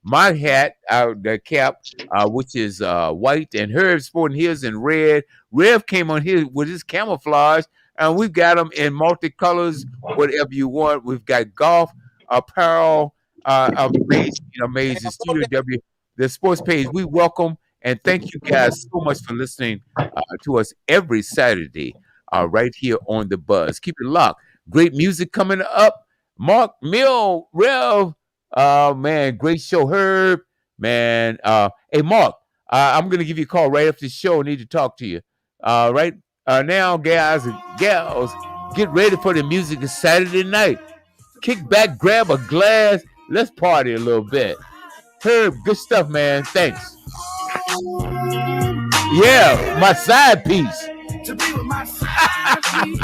my hat, the cap, which is white, and Herb sporting his in red. Rev came on here with his camouflage, and we've got them in multicolors, whatever you want. We've got golf apparel, amazing. Studio W, the sports page. We welcome and thank you guys so much for listening to us every Saturday. Right here on the Buzz. Keep it locked. Great music coming up. Mark, Mill, Rev. Man, great show. Herb, man. Hey, Mark, I'm going to give you a call right after the show. I need to talk to you. Right now, guys and gals, get ready for the music. It's Saturday night. Kick back, grab a glass. Let's party a little bit. Herb, good stuff, man. Thanks. Yeah, my side piece. To be with my side piece.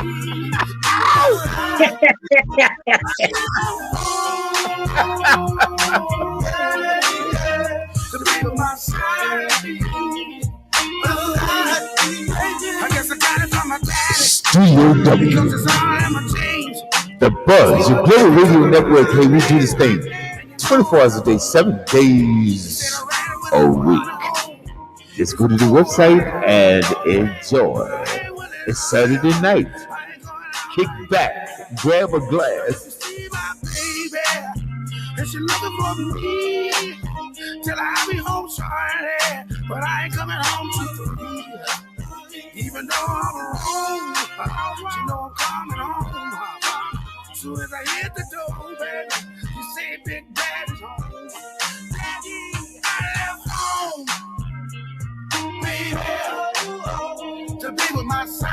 To be with my side piece. I guess I got it from my daddy. Studio W. Because it's all I'm a change. The Buzz, your global radio network. Hey, we do this thing 24 hours a day, 7 days a week. Just go to the website and enjoy. It's Saturday night. Kick back, grab a glass. And she looking for me till I be home Friday, but I ain't coming home till 3. Even though I'm wrong, she know I'm coming home. Soon as I hit the door, baby, you say Big Daddy's home. Daddy, I left home, baby, to be with my son.